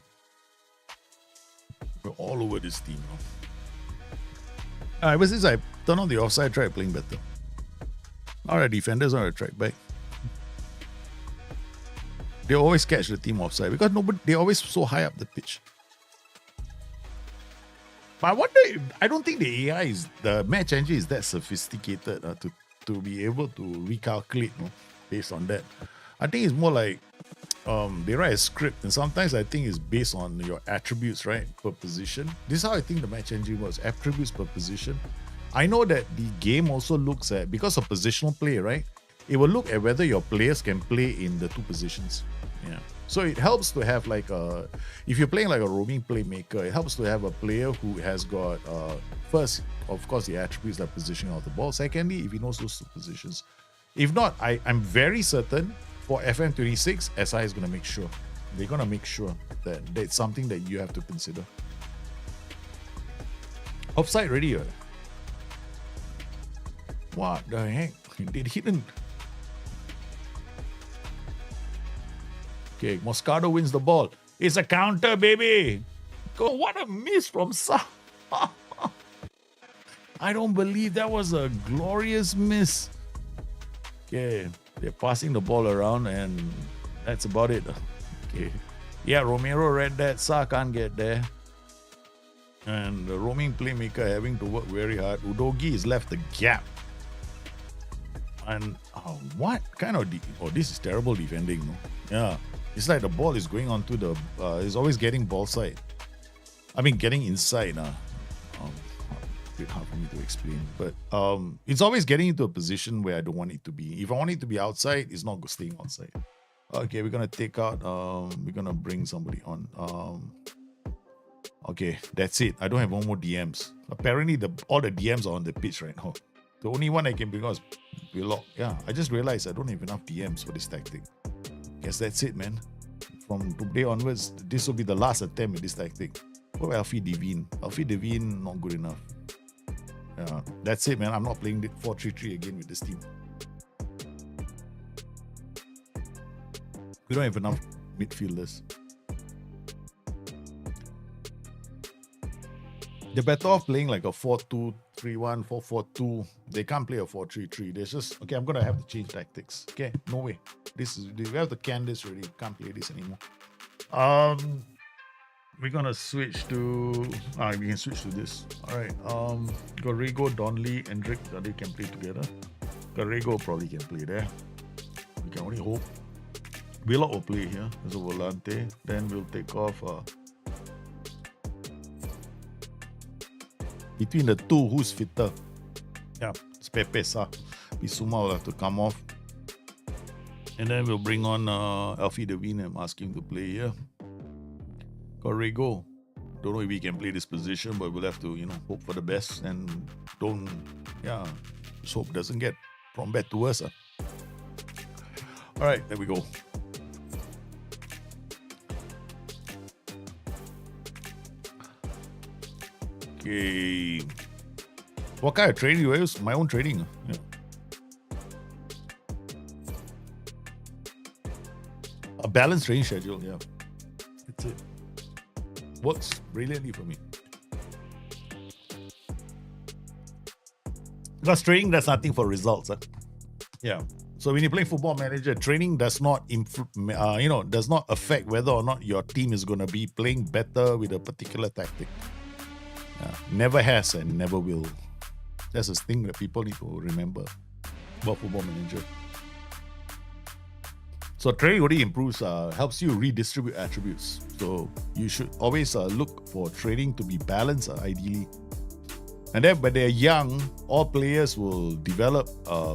We're all over this team. Ever since I turned on the offside, tried playing better. Our defenders are a track back. They always catch the team offside because they're always so high up the pitch. But I wonder, I don't think the AI the match engine is that sophisticated to be able to recalculate based on that. I think it's more like they write a script, and sometimes I think it's based on your attributes, right, per position. This is how I think the match engine works, attributes per position. I know that the game also looks at, because of positional play, right, it will look at whether your players can play in the two positions. Yeah. So it helps to have like if you're playing like a roaming playmaker, it helps to have a player who has got, first, of course, the attributes like positioning of the ball. Secondly, if he knows those two positions. If not, I'm very certain for FM26, SI is going to make sure. They're going to make sure that it's something that you have to consider. Offside ready, right? What the heck? They didn't. Okay, Moscato wins the ball. It's a counter, baby. Go! What a miss from Sa. I don't believe that was a glorious miss. Okay, they're passing the ball around, and that's about it. Okay, yeah, Romero read that. Sa can't get there. And the roaming playmaker having to work very hard. Udogi is left the gap. And what kind of this is terrible defending, no? Yeah, it's like the ball is going onto the it's always getting ball side. I mean, getting inside. A bit hard for me to explain, but it's always getting into a position where I don't want it to be. If I want it to be outside, it's not staying outside. Okay, we're gonna take out. We're gonna bring somebody on. Okay, that's it. I don't have one more DMs. Apparently, all the DMs are on the pitch right now. The only one I can bring out is Willock. Yeah, I just realized I don't have enough DMs for this tactic. Guess that's it, man. From today onwards, this will be the last attempt with this tactic. Oh, Alfie Devine. Alfie Devine, not good enough. Yeah, that's it, man. I'm not playing 4-3-3 again with this team. We don't have enough midfielders. They're better off playing like a 4-2-3-1, 4-4-2. They can't play a 4-3-3. They're just, okay, I'm going to have to change tactics. Okay, no way. We have to can this already. Can't play this anymore. We're going to switch to, we can switch to this. All right. Garrigo, Donley, Hendrick, they can play together. Garrigo probably can play there. We can only hope. Willock will play here as a volante. Then we'll take off between the two, who's fitter? Yeah, it's Pepe Sa. Bissouma will have to come off. And then we'll bring on Alfie Devine and ask him to play here. Corrigo. Don't know if he can play this position, but we'll have to, hope for the best and just hope it doesn't get from bad to worse. All right, there we go. Okay. What kind of training do I use? My own training. Yeah. A balanced training schedule, yeah. That's it. Works brilliantly for me. Because training does nothing for results. Yeah. So when you're playing Football Manager, training does not does not affect whether or not your team is going to be playing better with a particular tactic. Never has and never will. That's a thing that people need to remember about Football Manager. So training already improves, helps you redistribute attributes. So you should always look for training to be balanced, ideally. And then when they're young, all players will develop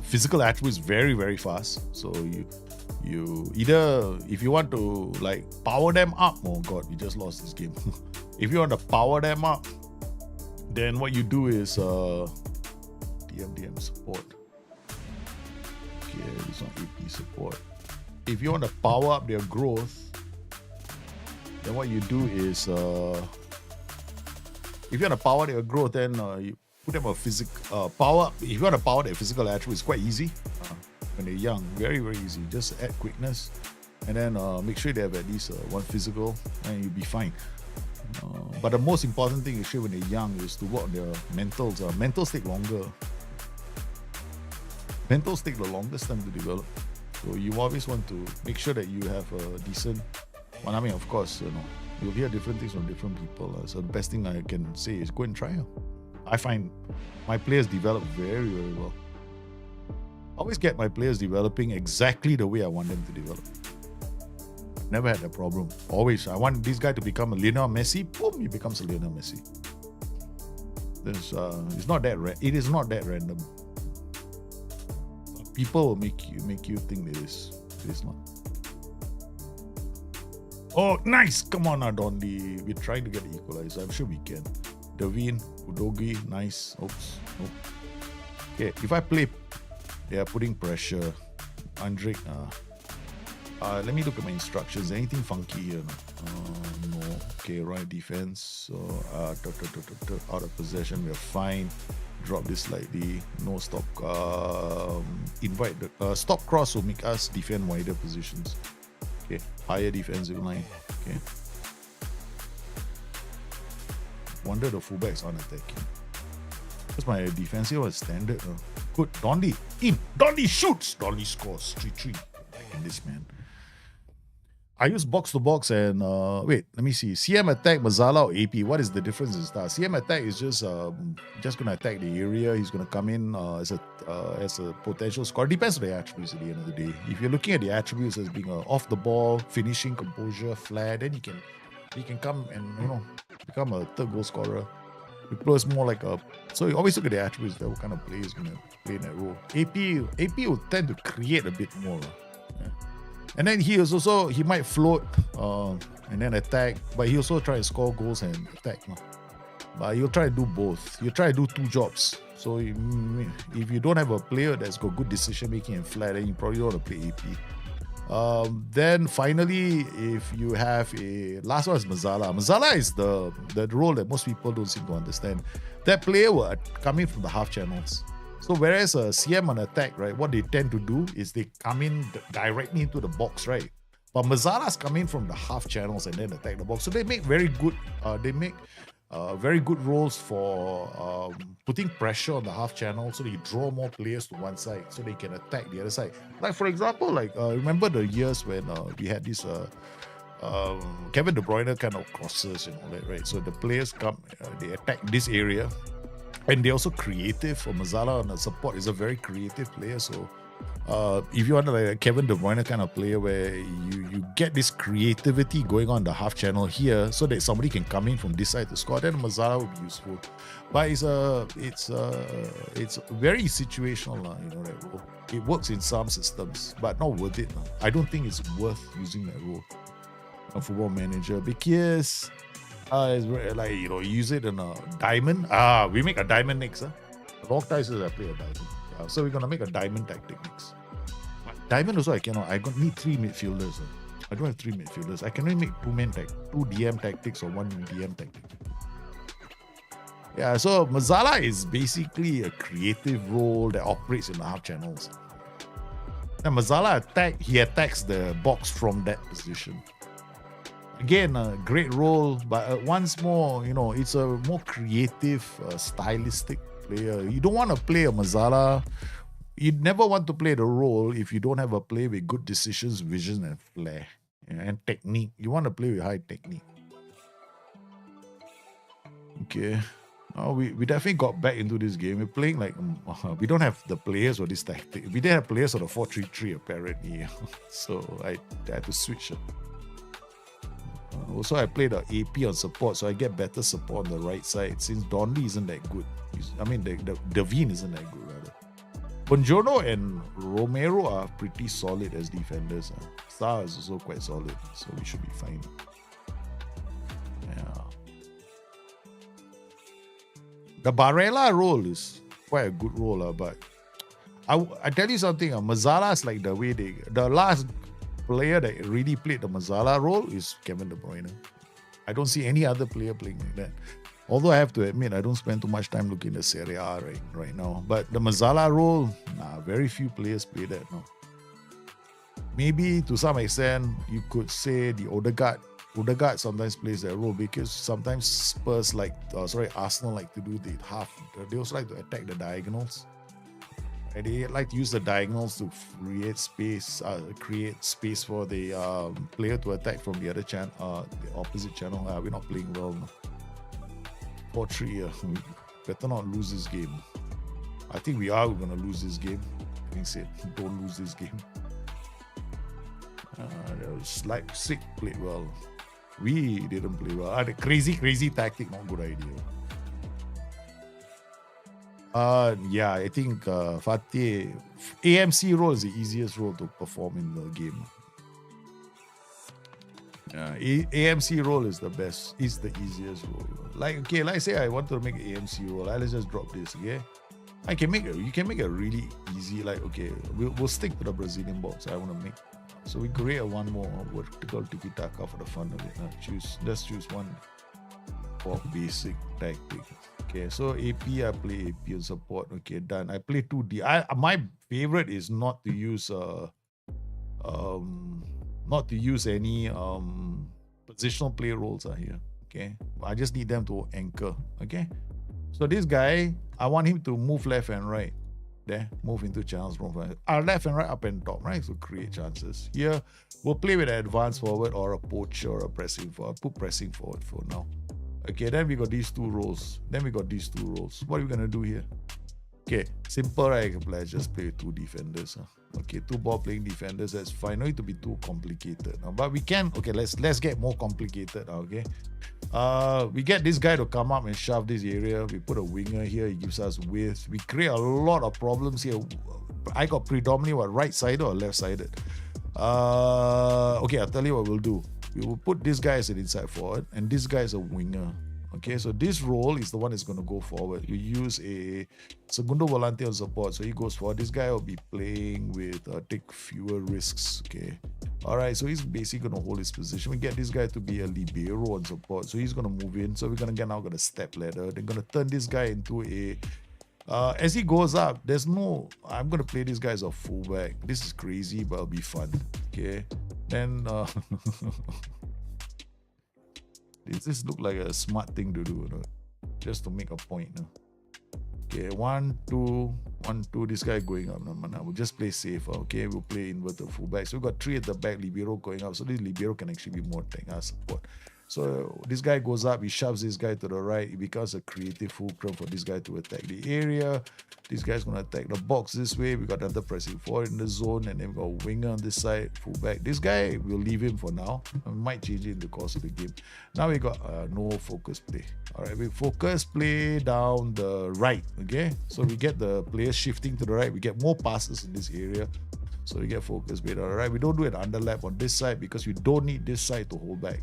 physical attributes very, very fast. So you either, if you want to like power them up, oh God, we just lost this game. If you want to power them up, then what you do is DM support. Okay, it's not AP support. If you want to power up their growth, then what you do is, if you want to power their growth, then you put them a power. If you want to power their physical attribute, it's quite easy. When they're young, very, very easy. Just add quickness, and then make sure they have at least one physical, and you'll be fine. But the most important thing is when they're young is to work on their mentals. Mentals take longer. Mentals take the longest time to develop. So you always want to make sure that you have a decent. Well, I mean, of course, you'll hear different things from different people. So the best thing I can say is go and try. I find my players develop very, very well. I always get my players developing exactly the way I want them to develop. Never had a problem. Always, I want this guy to become a Lionel Messi. Boom, he becomes a Lionel Messi. It's not that it is not that random. People will make you think it is. It is not. Oh, nice! Come on, Dondi. We're trying to get the equalizer. I'm sure we can. Davin, Udogi, nice. Oops. Nope. Okay, if I play, they are putting pressure. Andrik, let me look at my instructions. Anything funky here? No. Okay, right defense. So, out of possession, we're fine. Drop this slightly. No stop. Invite the stop cross will make us defend wider positions. Okay, higher defensive line. Okay. Wonder the fullbacks aren't attacking. Because my defensive was standard. Good. Dondi in. Dondi shoots. Dondi scores. 3-3. In this, man. I use box to box and wait, let me see. CM attack, Mazala or AP. What is the difference in style? CM attack is just gonna attack the area. He's gonna come in as a potential scorer. Depends on the attributes at the end of the day. If you're looking at the attributes as being off the ball, finishing, composure, flair, then he can come and become a third goal scorer. It plays more like a. So you always look at the attributes that what kind of player is gonna play in that role. AP will tend to create a bit more. Yeah. And then he might float and then attack, but he also try to score goals and attack. But he'll try to do both. He'll try to do two jobs. So if you don't have a player that's got good decision making and flair, then you probably don't want to play AP. Then finally, if you have last one is Mazala. Mazala is the role that most people don't seem to understand. That player will come in from the half channels. So whereas a CM on attack, right, what they tend to do is they come in directly into the box, right? But Mazala's come in from the half channels and then attack the box. So they make very good roles for putting pressure on the half channel, so they draw more players to one side so they can attack the other side. Like for example, remember the years when we had this Kevin De Bruyne kind of crosses and all that, right? So the players come, they attack this area. And they're also creative. For Mazala on the support is a very creative player. So if you want like a Kevin De Bruyne kind of player where you get this creativity going on the half channel here so that somebody can come in from this side to score, then Mazala would be useful. But it's very situational, that role. It works in some systems, but not worth it. I don't think it's worth using that role on Football Manager because it's like, use it in a diamond. We make a diamond next. Long time since I play a diamond. So we're going to make a diamond tactic next. Diamond also I cannot. I need 3 midfielders. I don't have 3 midfielders. I can only make 2 DM tactics or 1 DM tactic. Yeah, so Mazala is basically a creative role that operates in the half channels. And Mazala attacks the box from that position. Again, a great role, but once more, it's a more creative, stylistic player. You don't want to play a Mazala. You'd never want to play the role if you don't have a player with good decisions, vision, and flair, and technique. You want to play with high technique. Okay. We definitely got back into this game. We're playing like, we don't have the players for this tactic. We didn't have players for the 4-3-3 apparently. So I had to switch. Also, I played the AP on support, so I get better support on the right side since Donley isn't that good. The Davin isn't that good, rather. Bonjourno and Romero are pretty solid as defenders. Star is also quite solid, so we should be fine. Yeah. The Barella role is quite a good role, but I tell you something, Mazala is like the way the last player that really played the Mazzala role is Kevin De Bruyne. I don't see any other player playing like that. Although I have to admit, I don't spend too much time looking at Serie A right now. But the Mazzala role, very few players play that now. Maybe to some extent, you could say the Odegaard sometimes plays that role because sometimes Arsenal like to do the half. They also like to attack the diagonals. And they like to use the diagonals to create space for the player to attack from the other channel, the opposite channel. We're not playing well now. 4-3. We better not lose this game. I think we are going to lose this game. Having said, don't lose this game. Leipzig played well. We didn't play well. The crazy tactic, not good idea. I think Fatih AMC role is the easiest role to perform in the game. AMC role is the best, is the easiest role. Like say I want to make an AMC role. Let's just drop this, okay? You can make a really easy, we'll stick to the Brazilian box I want to make. So we create one more vertical tiki-taka for the fun of it. Let's choose one for basic tactic. Okay, so AP, I play AP and support. Okay, done. I play 2D. My favorite is not to use any positional play roles here. Okay, I just need them to anchor. Okay, so this guy, I want him to move left and right. There, move into channels from left and right, up and top, right? So create chances. Here, we'll play with an advanced forward or a poacher or a pressing forward. Put pressing forward for now. Okay, then we got these two roles. What are we gonna do here? Okay, simple, right? Let's just play two defenders. Okay, two ball playing defenders. That's fine. No need to be too complicated. But we can. Okay, let's get more complicated. Okay, we get this guy to come up and shove this area. We put a winger here. He gives us width. We create a lot of problems here. I got predominantly right-sided or left-sided. Okay, I'll tell you what we'll do. We will put this guy as an inside forward and this guy as a winger. Okay, so this role is the one that's going to go forward. You use a segundo volante on support, so he goes forward. This guy will be playing with take fewer risks. Okay, all right. So he's basically going to hold his position. We get this guy to be a libero on support, so he's going to move in. So we're going to now got a step ladder. They're going to turn this guy into a. As he goes up, I'm going to play this guy as a fullback. This is crazy, but it'll be fun. Okay, then. Does this look like a smart thing to do? Just to make a point. Okay, 1, 2, 1, 2. This guy going up. We'll just play safe. Okay, we'll play inverted fullback. So we've got 3 at the back, libero going up. So this libero can actually be more attack support. So this guy goes up, he shoves this guy to the right. It becomes a creative fulcrum for this guy to attack the area. This guy's going to attack the box this way. We got another pressing forward in the zone, and then we got a winger on this side, fullback. This guy, we'll leave him for now. We might change it in the course of the game. Now we got no focus play. All right, we focus play down the right. Okay, so we get the players shifting to the right. We get more passes in this area. So we get focus play. All right, we don't do an underlap on this side because we don't need this side to hold back.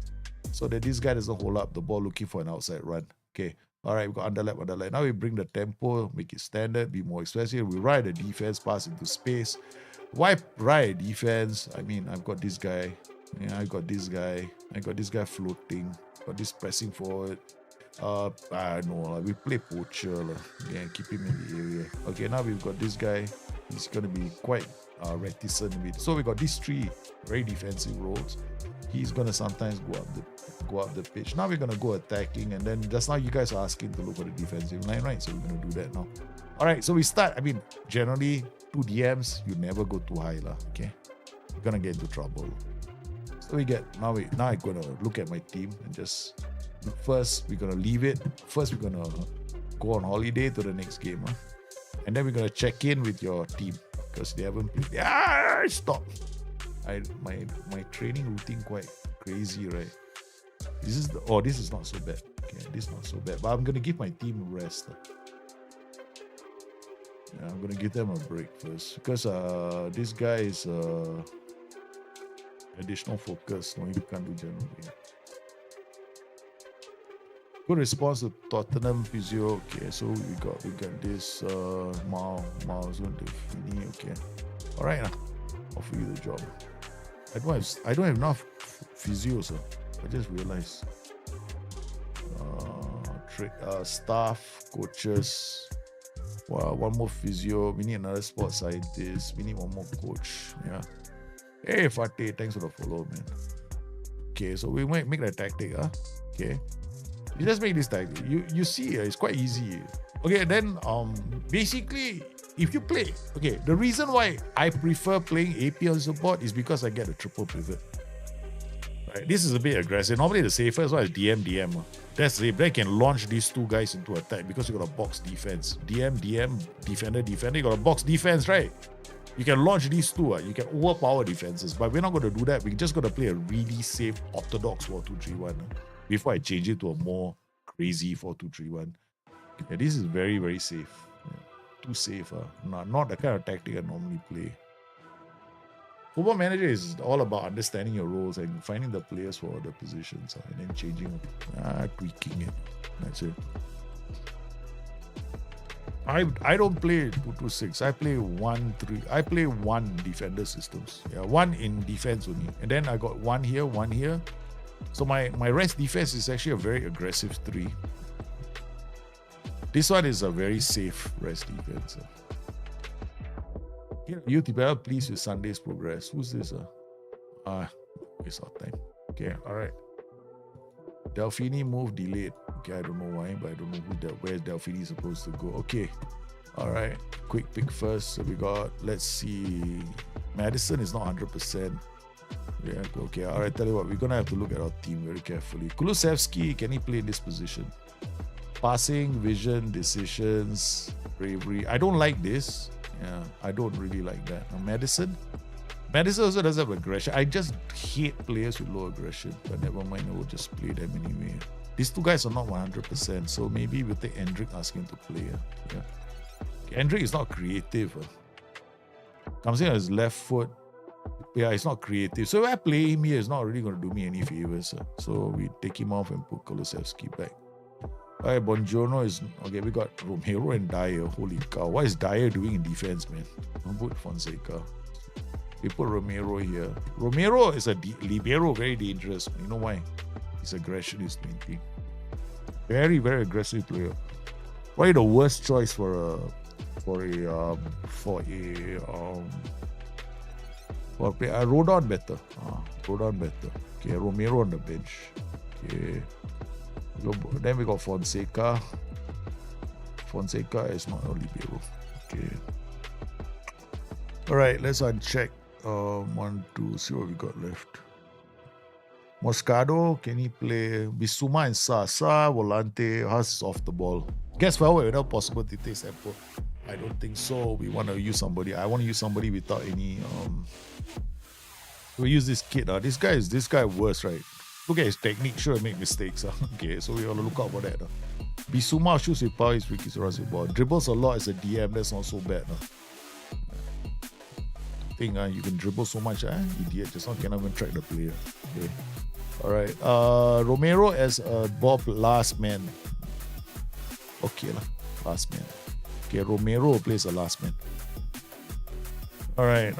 So that this guy doesn't hold up the ball looking for an outside run. Okay. All right, we got underlap. Now we bring the tempo, make it standard, be more expressive. We ride the defense, pass into space. Why ride defense? I mean, I've got this guy. Yeah, I got this guy. I got this guy floating. Got this pressing forward. I know. We play poacher. Yeah, keep him in the area. Okay, now we've got this guy. He's going to be quite reticent with. So we got these 3 very defensive roles. He's gonna sometimes go up the pitch. Now we're gonna go attacking, and then just now you guys are asking to look at the defensive line, right? So we're gonna do that now. All right, so we start. I mean, generally 2 DMs, you never go too high, okay? You're gonna get into trouble. So we get now I'm gonna look at my team and just first we're gonna leave it. First we're gonna go on holiday to the next game, and then we're gonna check in with your team because they haven't played. Stop. My training routine quite crazy, right? This is not so bad. Okay, this is not so bad. But I'm gonna give my team a rest. Yeah, I'm gonna give them a break first because this guy is additional focus. No, you can't do general. Yeah. Good response to Tottenham physio. Okay, so we got this Miles going to Fini. Okay, all right. Offer you the job. I don't have enough physios. I just realized. Staff, coaches. Wow, one more physio. We need another sports scientist. We need one more coach. Yeah. Hey, Fateh, thanks for the follow, man. Okay, so we might make that tactic. Okay. You just make this tactic. You see, it's quite easy. Okay, then basically, if you play, okay, the reason why I prefer playing AP on support is because I get a triple pivot. Right, this is a bit aggressive. Normally the safest one is DM. That's safe. They can launch these two guys into attack because you got a box defense. DM, defender. You got a box defense, right? You can launch these two. You can overpower defenses, but we're not going to do that. We're just going to play a really safe orthodox 4-2-3-1 before I change it to a more crazy 4-2-3-1. Yeah, this is very, very safe. Yeah, too safe. Not the kind of tactic I normally play. Football Manager is all about understanding your roles and finding the players for the positions and then changing, tweaking it. That's it. I don't play 2-2-6. I play 1-3. I play one defender systems. Yeah, one in defense only. And then I got one here. So my rest defense is actually a very aggressive 3. This one is a very safe rest defense. You better please with Sunday's progress. Who's this? Waste our time. Okay, all right. Delfini move delayed. Okay, I don't know why, but I don't know where Delfini is supposed to go. Okay, all right. Quick pick first. So we got, let's see. Madison is not 100%. Yeah, okay. All right, tell you what, we're going to have to look at our team very carefully. Kulusevski, can he play in this position? Passing, vision, decisions, bravery. I don't like this. Yeah, I don't really like that. Now, Madison also does have aggression. I just hate players with low aggression, but never mind, I will just play them anyway. These two guys are not 100%, so maybe we'll take Hendrik, ask him to play. Yeah. Hendrik is not creative. Comes in on his left foot. Yeah, it's not creative. So if I play him here, it's not really going to do me any favors. So we take him off and put Kulusevski back. All right, Bongiorno is... Okay, we got Romero and Dyer. Holy cow. What is Dyer doing in defense, man? Don't put Fonseca. We put Romero here. Romero is a libero, very dangerous. You know why? His aggression is 20. Very, very aggressive player. Probably the worst choice for Rodon better. Rodon better. Okay, Romero on the bench. Okay. Then we got Fonseca. Fonseca is not a libero. Okay. Alright, let's uncheck. 1, 2, see what we got left. Moscado, can he play? Bissouma and Sa Volante. Haas is off the ball. Guess forward without possible to take sample. I don't think so. We want to use somebody. I want to use somebody without any. We use this kid. This guy worse, right? Look at his technique. Sure, make mistakes. Okay, so we want to look out for that. Bissouma shoots with power. His free kicks runs with ball. Dribbles a lot as a DM. That's not so bad. Think you can dribble so much. Idiot. Just not cannot even track the player. Okay. All right. Romero as a Bob last man. Okay lah. Last man. Okay, Romero plays a last man. All right.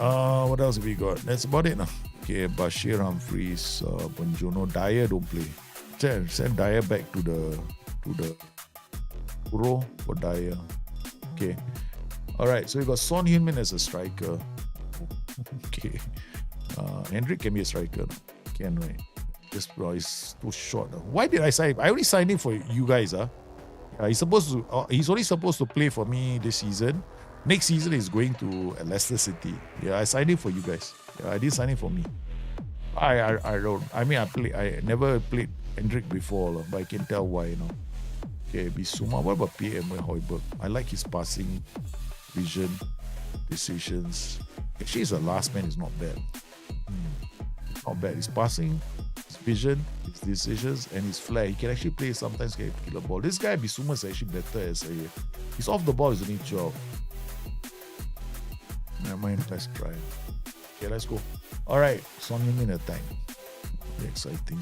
What else have we got? That's about it now. Okay, Bashir, Humphreys, Bonjono, Dyer don't play. Send Dyer back to the Kuro for Dyer. Okay. All right. So we got Son Heung-min as a striker. Okay. Hendrik can be a striker. Can, right? Just he's too short. Why did I sign him? I only signed him for you guys. He's only supposed to play for me this season. Next season he's going to Leicester City. Yeah, I signed him for you guys. Yeah, I didn't sign him for me. I don't. I mean, I never played Hendrik before, but I can tell why. Okay, Bissouma. What about PM Højbjerg? I like his passing, vision, decisions. Actually, his last man is not bad. Not bad. His passing, his vision, his decisions, and his flair. He can actually play sometimes can kill a ball. This guy Bissouma is actually better as a. He's off the ball is only 12. Never mind, let's try. Okay, let's go. Alright, Son Heung-min attack. Very exciting.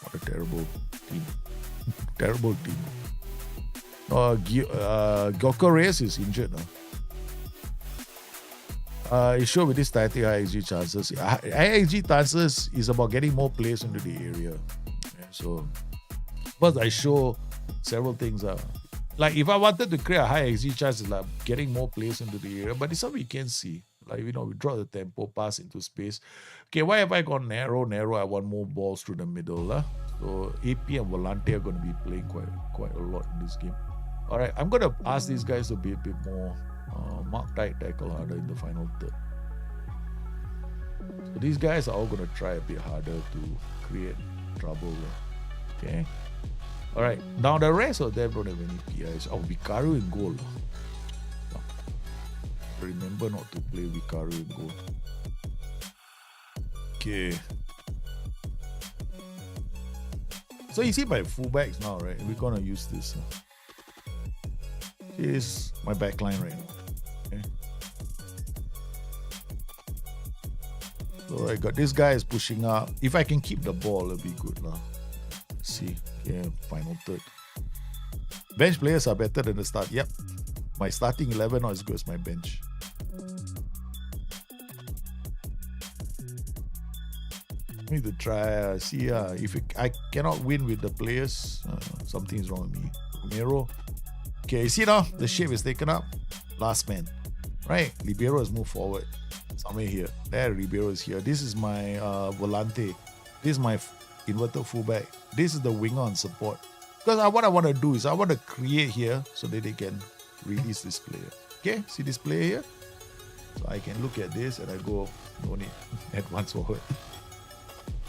What a terrible team. Terrible team. Gyökeres is injured. It showed with this static high XG chances. High XG chances is about getting more players into the area. Yeah, so, but I show several things. Like if I wanted to create a high XG chance, it's like getting more players into the area. But it's something you can see. Like, we draw the tempo, pass into space. Okay, why have I gone narrow? I want more balls through the middle. So AP and Volante are going to be playing quite a lot in this game. All right, I'm going to ask these guys to be a bit more mark tight, tackle harder in the final third. So these guys are all going to try a bit harder to create trouble. Okay. All right. Now the rest of them don't have any PIs. Oh, Vicario in goal. Remember not to play Vicario in goal. Okay. So you see my fullbacks now, right? We're gonna use this. This is my backline right now. Okay. So I got this guy is pushing up. If I can keep the ball, it'll be good now. Let's see. Yeah, final third. Bench players are better than the start. Yep. My starting 11 not as good as my bench. Need to try see if I cannot win with the players, something is wrong with me. Romero. Okay, you see now the shape is taken up. Last man, right? Libero has moved forward somewhere here. There, Ribeiro is here. This is my Volante. This is my inverted fullback. This is the winger on support. Because what I want to do is I want to create here so that they can release this player. Okay, see this player here? So I can look at this and I go, no need, advance forward.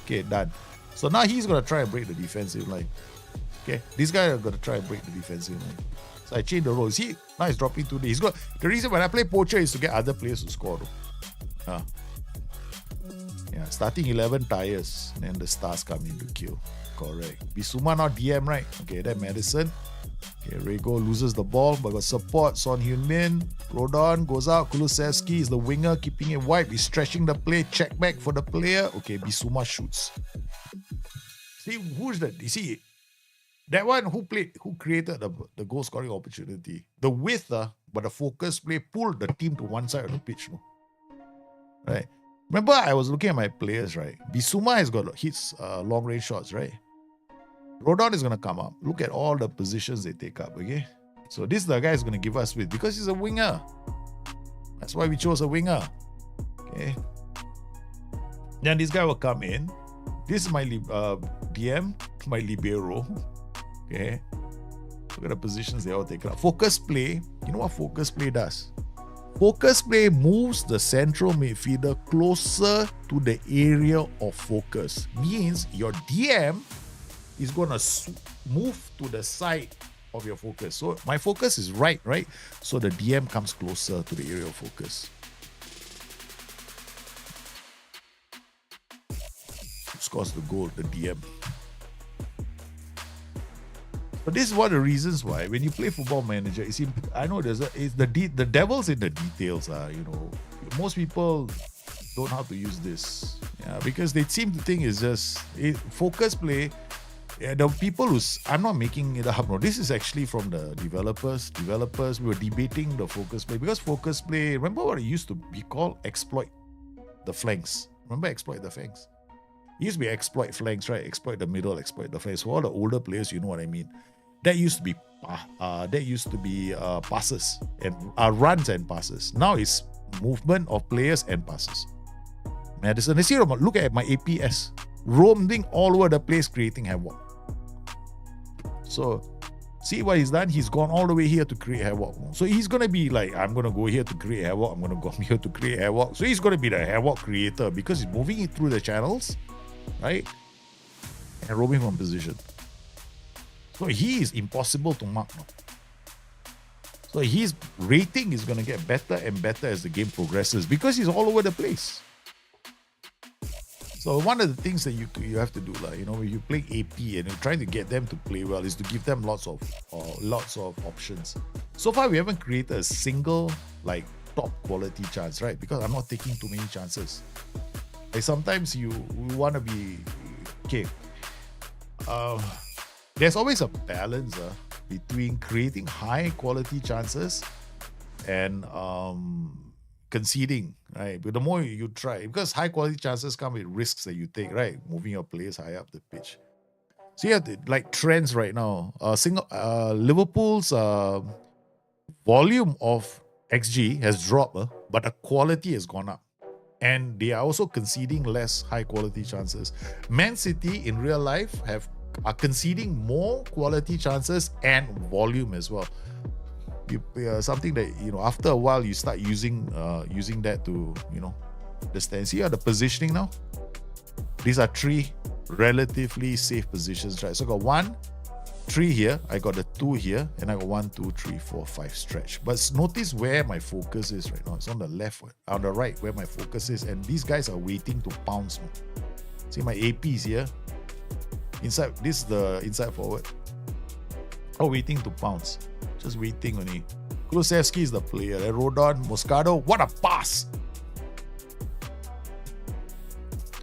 Okay, done. So now he's going to try and break the defensive line. Okay, these guys are going to try and break the defensive line. So I change the role. See, now he's dropping to the. The reason when I play poacher is to get other players to score. Yeah, starting 11 tires, then the stars come in to kill. Correct. Bissouma now DM, right? Okay, then Madison. Okay, Rego loses the ball, but got support. Son Heung-min. Rodon goes out. Kulusevski is the winger, keeping it wide. He's stretching the play. Check back for the player. Okay, Bissouma shoots. See, who's that? You see, that one who created the goal scoring opportunity. The width, but the focus play pulled the team to one side of the pitch. No? Right? Remember, I was looking at my players, right? Bissouma has got hits long range shots, right? Rodon is going to come up. Look at all the positions they take up, okay? So this is the guy who's going to give us width because he's a winger. That's why we chose a winger. Okay. Then this guy will come in. This is my DM, my libero. Okay. Look at the positions they all take up. Focus play. You know what focus play does? Focus play moves the central midfielder closer to the area of focus. Means your DM is going to move to the side of your focus. So my focus is right? So the DM comes closer to the area of focus. Who scores the goal? The DM. But this is one of the reasons why when you play Football Manager, I know the devil's in the details. Most people don't know how to use this. Yeah, because they seem to think it's just focus play. Yeah, the people I'm not making it up. No, this is actually from the developers. We were debating the focus play because focus play. Remember what it used to be called? Exploit the flanks. Remember exploit the flanks? It used to be exploit flanks, right? Exploit the middle, exploit the flanks. For all the older players, you know what I mean. That used to be passes and runs and passes. Now it's movement of players and passes. Madison, look at my APS. Roaming all over the place, creating havoc. So, see what he's done? He's gone all the way here to create havoc. So he's going to be like, I'm going to go here to create havoc. I'm going to go here to create havoc. So he's going to be the havoc creator because he's moving it through the channels, right? And roaming from position. So he is impossible to mark now. So his rating is going to get better and better as the game progresses because he's all over the place. So one of the things that you have to do, when you play AP and you're trying to get them to play well, is to give them lots of options. So far, we haven't created a single top quality chance, right? Because I'm not taking too many chances. Sometimes we want to be okay. There's always a balance between creating high quality chances and conceding, right? But the more you try, because high quality chances come with risks that you take, right? Moving your players high up the pitch. So yeah, like trends right now. Liverpool's volume of XG has dropped, but the quality has gone up. And they are also conceding less high quality chances. Man City in real life are conceding more quality chances and volume as well. Something that after a while you start using that to understand. See the positioning now. These are three relatively safe positions, right? So I got 1, 3 here, I got a 2 here, and I got 1, 2, 3, 4, 5 stretch. But notice where my focus is right now. It's on the left, on the right, where my focus is, and these guys are waiting to pounce. See my APs here. Inside, this is the inside forward. Oh, waiting to pounce. Just waiting only. Kulusevski is the player. Rodon, Moscardo, what a pass!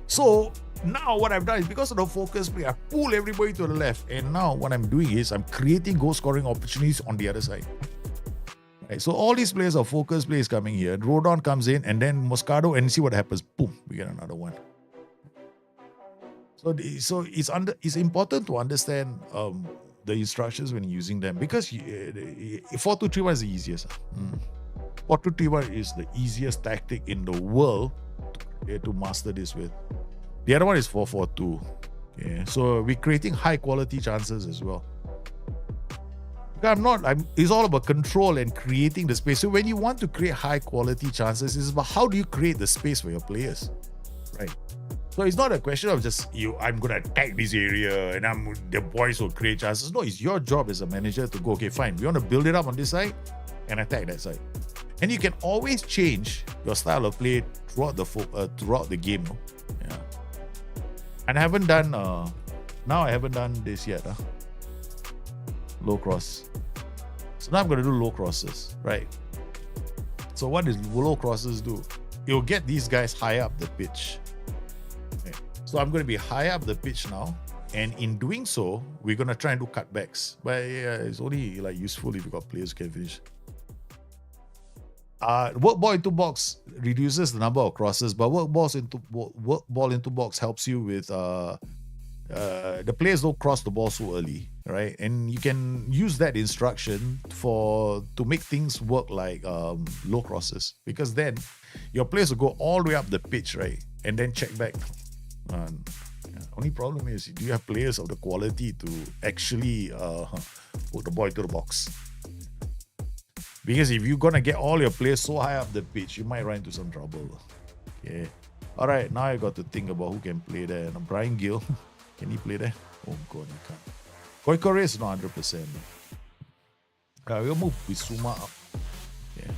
So now what I've done is, because of the focus play, I pull everybody to the left. And now what I'm doing is I'm creating goal scoring opportunities on the other side. Right, so all these players are focus plays coming here. Rodon comes in, and then Moscardo, and see what happens. Boom, we get another one. So it's important to understand the instructions when using them, because 4-2-3-1 is the easiest. 4-2-3-1 is the easiest tactic in the world to master this with. The other one is 4-4-2. Okay, so we're creating high quality chances as well. It's all about control and creating the space. So when you want to create high quality chances, it's about how do you create the space for your players, right? So it's not a question of just I'm going to attack this area and the boys will create chances. No, it's your job as a manager to go, okay, fine, we want to build it up on this side and attack that side. And you can always change your style of play throughout the game. No? Yeah. And I haven't done this yet. Low cross. So now I'm going to do low crosses, right? So what does low crosses do? It'll get these guys high up the pitch. Okay. So I'm going to be high up the pitch now. And in doing so, we're going to try and do cutbacks. But it's only useful if you got players who can finish. Work ball into box reduces the number of crosses, but work ball into box helps you with the players don't cross the ball so early, right? And you can use that instruction to make things work like low crosses, because then your players will go all the way up the pitch, right? And then check back. Only problem is, do you have players of the quality to actually put the ball into the box? Because if you're going to get all your players so high up the pitch, you might run into some trouble. Okay. All right, now I got to think about who can play there. Now, Brian Gill, can he play there? Oh, God, he can't. Koi Correa is not 100%. We'll move Bissouma up. Okay.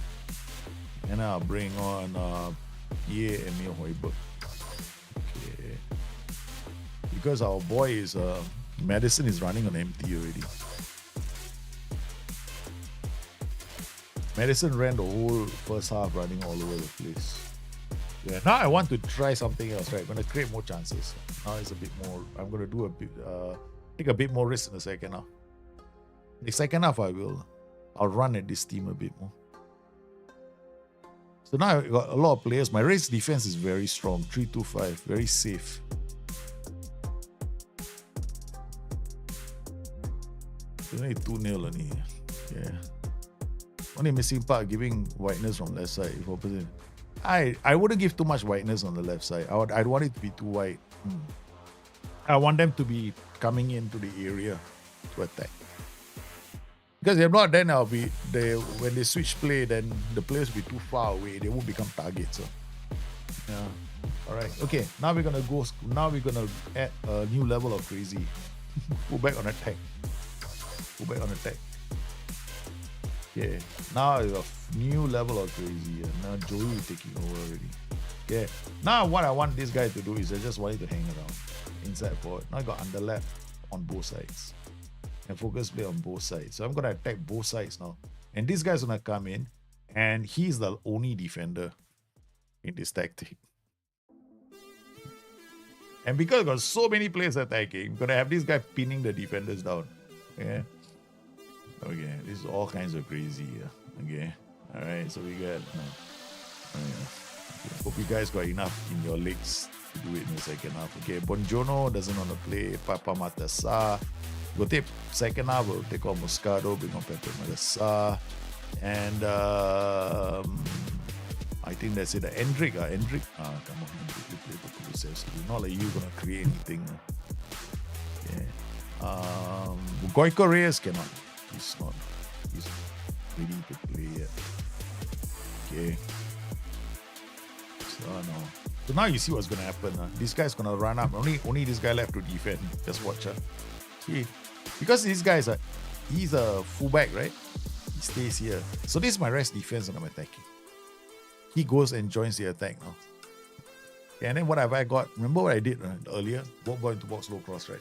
And I'll bring on Pierre-Emile Højbjerg. Okay. Because our boy is, Madison is running on empty already. Madison ran the whole first half running all over the place. Yeah, now I want to try something else, right? I'm going to create more chances. Now it's a bit more, I'm going to do take a bit more risk in the second half. The second half I'll run at this team a bit more. So now I've got a lot of players. My race defense is very strong, 3-2-5, very safe. It's only 2-0 only. Yeah. Only missing part giving whiteness from left side. I wouldn't give too much whiteness on the left side. I'd want it to be too white. I want them to be coming into the area to attack. Because if not, then when they switch play, then the players will be too far away. They won't become targets. So. Yeah. All right. Okay. Now we're gonna add a new level of crazy. Go back on attack. Okay, now it's a new level of crazy. Now Joey is taking over already. Okay, now what I want this guy to do is I just want it to hang around inside forward. Now I got underlap on both sides and focus play on both sides. So I'm gonna attack both sides now. And this guy's gonna come in, and he's the only defender in this tactic. And because I've got so many players attacking, I'm gonna have this guy pinning the defenders down. Okay. Okay, this is all kinds of crazy. Okay, all right. So we got Okay. Hope you guys got enough in your legs to do it in the second half. Okay, Bonjono doesn't want to play. Papa Matassa. We'll take second half, we'll take on Moscato, bring on Pepe Matassa. And I think that's it. Endrick, come on, Endrick, you play for Kulusevski. Not like you're gonna create anything. Yeah. Goico Reyes cannot. He's not. He's ready to play yet. Okay. So no. So now you see what's gonna happen. This guy's gonna run up. Only this guy left to defend. Just watch. See, because these guys are, he's a fullback, right? He stays here. So this is my rest defense and I'm attacking. He goes and joins the attack now. Okay, and then what have I got? Remember what I did earlier? Walk ball into box, low cross, right?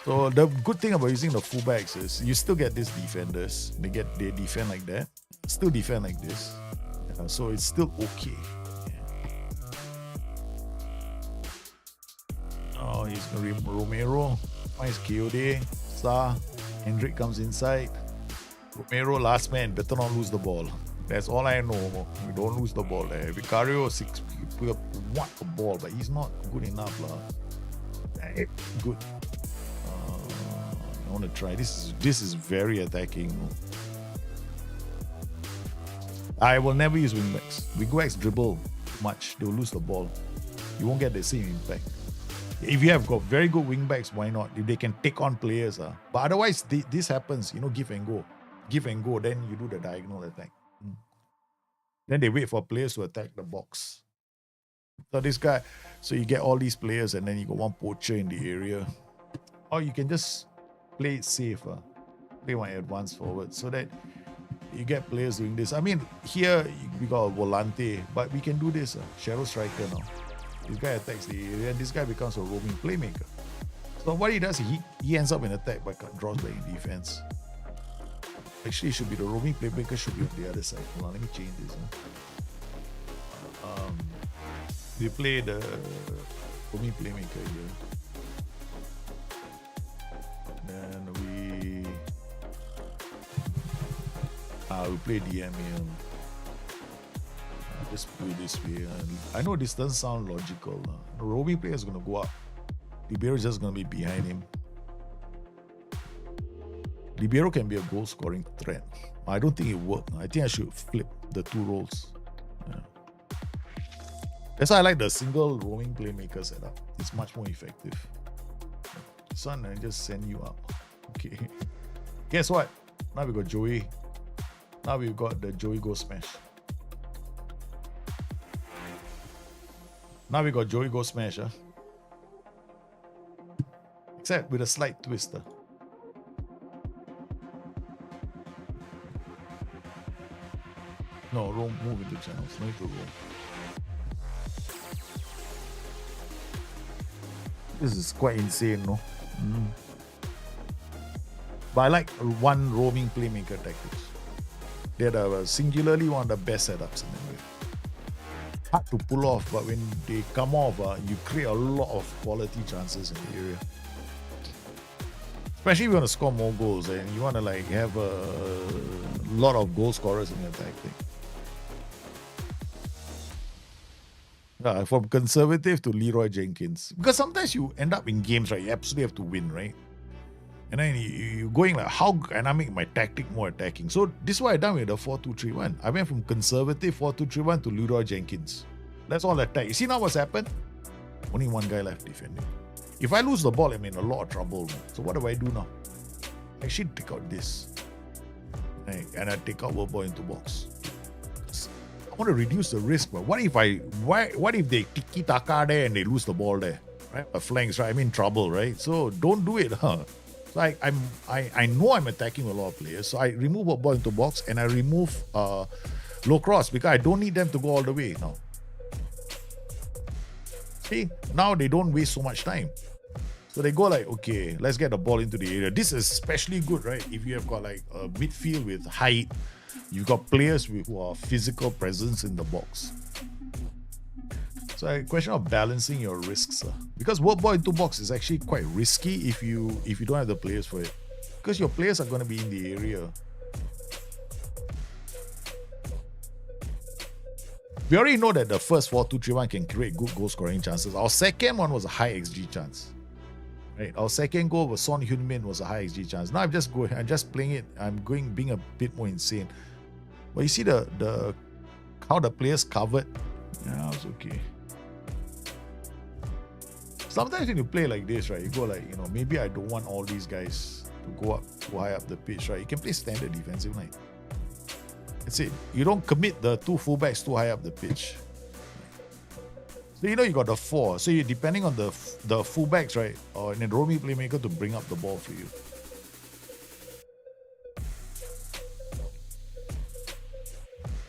So the good thing about using the fullbacks is you still get these defenders. They defend like that. Still defend like this. So it's still okay. Oh, he's going to Romero. Nice KOD. Sa. Hendrick comes inside. Romero, last man. Better not lose the ball. That's all I know. We don't lose the ball there. Vicario, 6 people want the ball, but he's not good enough. Good. I want to try. This is very attacking. I will never use wingbacks. Wingbacks dribble much. They'll lose the ball. You won't get the same impact. If you have got very good wingbacks, why not? If they can take on players. But otherwise, this happens, give and go. Give and go, then you do the diagonal attack. Then they wait for players to attack the box. So this guy, so you get all these players and then you got one poacher in the area. Or you can just play it safe. Play one advanced forward so that you get players doing this. I mean, here we got a volante, but we can do this. Shadow striker now. This guy attacks the area and this guy becomes a roaming playmaker. So what he does, he ends up in attack but draws back in defense. Actually, it should be the roaming playmaker should be on the other side. Hold on, let me change this. We play the roaming playmaker here. Then we play DM here. Just play this way. I know this doesn't sound logical. The roaming player is going to go up. Libero is just going to be behind him. Libero can be a goal scoring threat. I don't think it worked. I think I should flip the two roles. Yeah. That's why I like the single roaming playmaker setup. It's much more effective. Son, I just send you up. Okay. Guess what? Now we got Joey. Now we've got the Joey Go Smash. Now we got Joey Go Smash. Except with a slight twister. No, roam, move into channels. No need to roam. This is quite insane, no? But I like one roaming playmaker tactics. They're singularly one of the best setups in the way. Hard to pull off, but when they come off, you create a lot of quality chances in the area. Especially if you want to score more goals and you want to have a lot of goal scorers in your tactic. From conservative to Leroy Jenkins. Because sometimes you end up in games, right? You absolutely have to win, right? And then you're going how can I make my tactic more attacking? So this is what I done with the 4-2-3-1. I went from conservative 4-2-3-1 to Leroy Jenkins. That's all attack. You see now what's happened? Only one guy left defending. If I lose the ball, I'm in a lot of trouble. So what do I do now? I should take out this. And I take out ball into box. I want to reduce the risk, but what if they tiki taka there and they lose the ball there? Right? The flanks, right? I'm in trouble, right? So don't do it, I know I'm attacking a lot of players, so I remove a ball into box and I remove low cross because I don't need them to go all the way now. See, now they don't waste so much time. So they go okay, let's get the ball into the area. This is especially good, right? If you have got a midfield with height, you've got players who are physical presence in the box. So a question of balancing your risks. Because work ball into box is actually quite risky if you don't have the players for it. Because your players are going to be in the area. We already know that the first 4-2-3-1 can create good goal scoring chances. Our second one was a high XG chance. Right? Our second goal was Son Heung-min was a high XG chance. Now I'm just playing it. I'm being a bit more insane. But you see the how the players covered. Yeah, it's okay. Sometimes when you play like this, right, you go like, maybe I don't want all these guys to go up too high up the pitch, right? You can play standard defensive line. That's it. You don't commit the two fullbacks too high up the pitch. So you got the four. So you're depending on the fullbacks, right? Or an roaming playmaker to bring up the ball for you.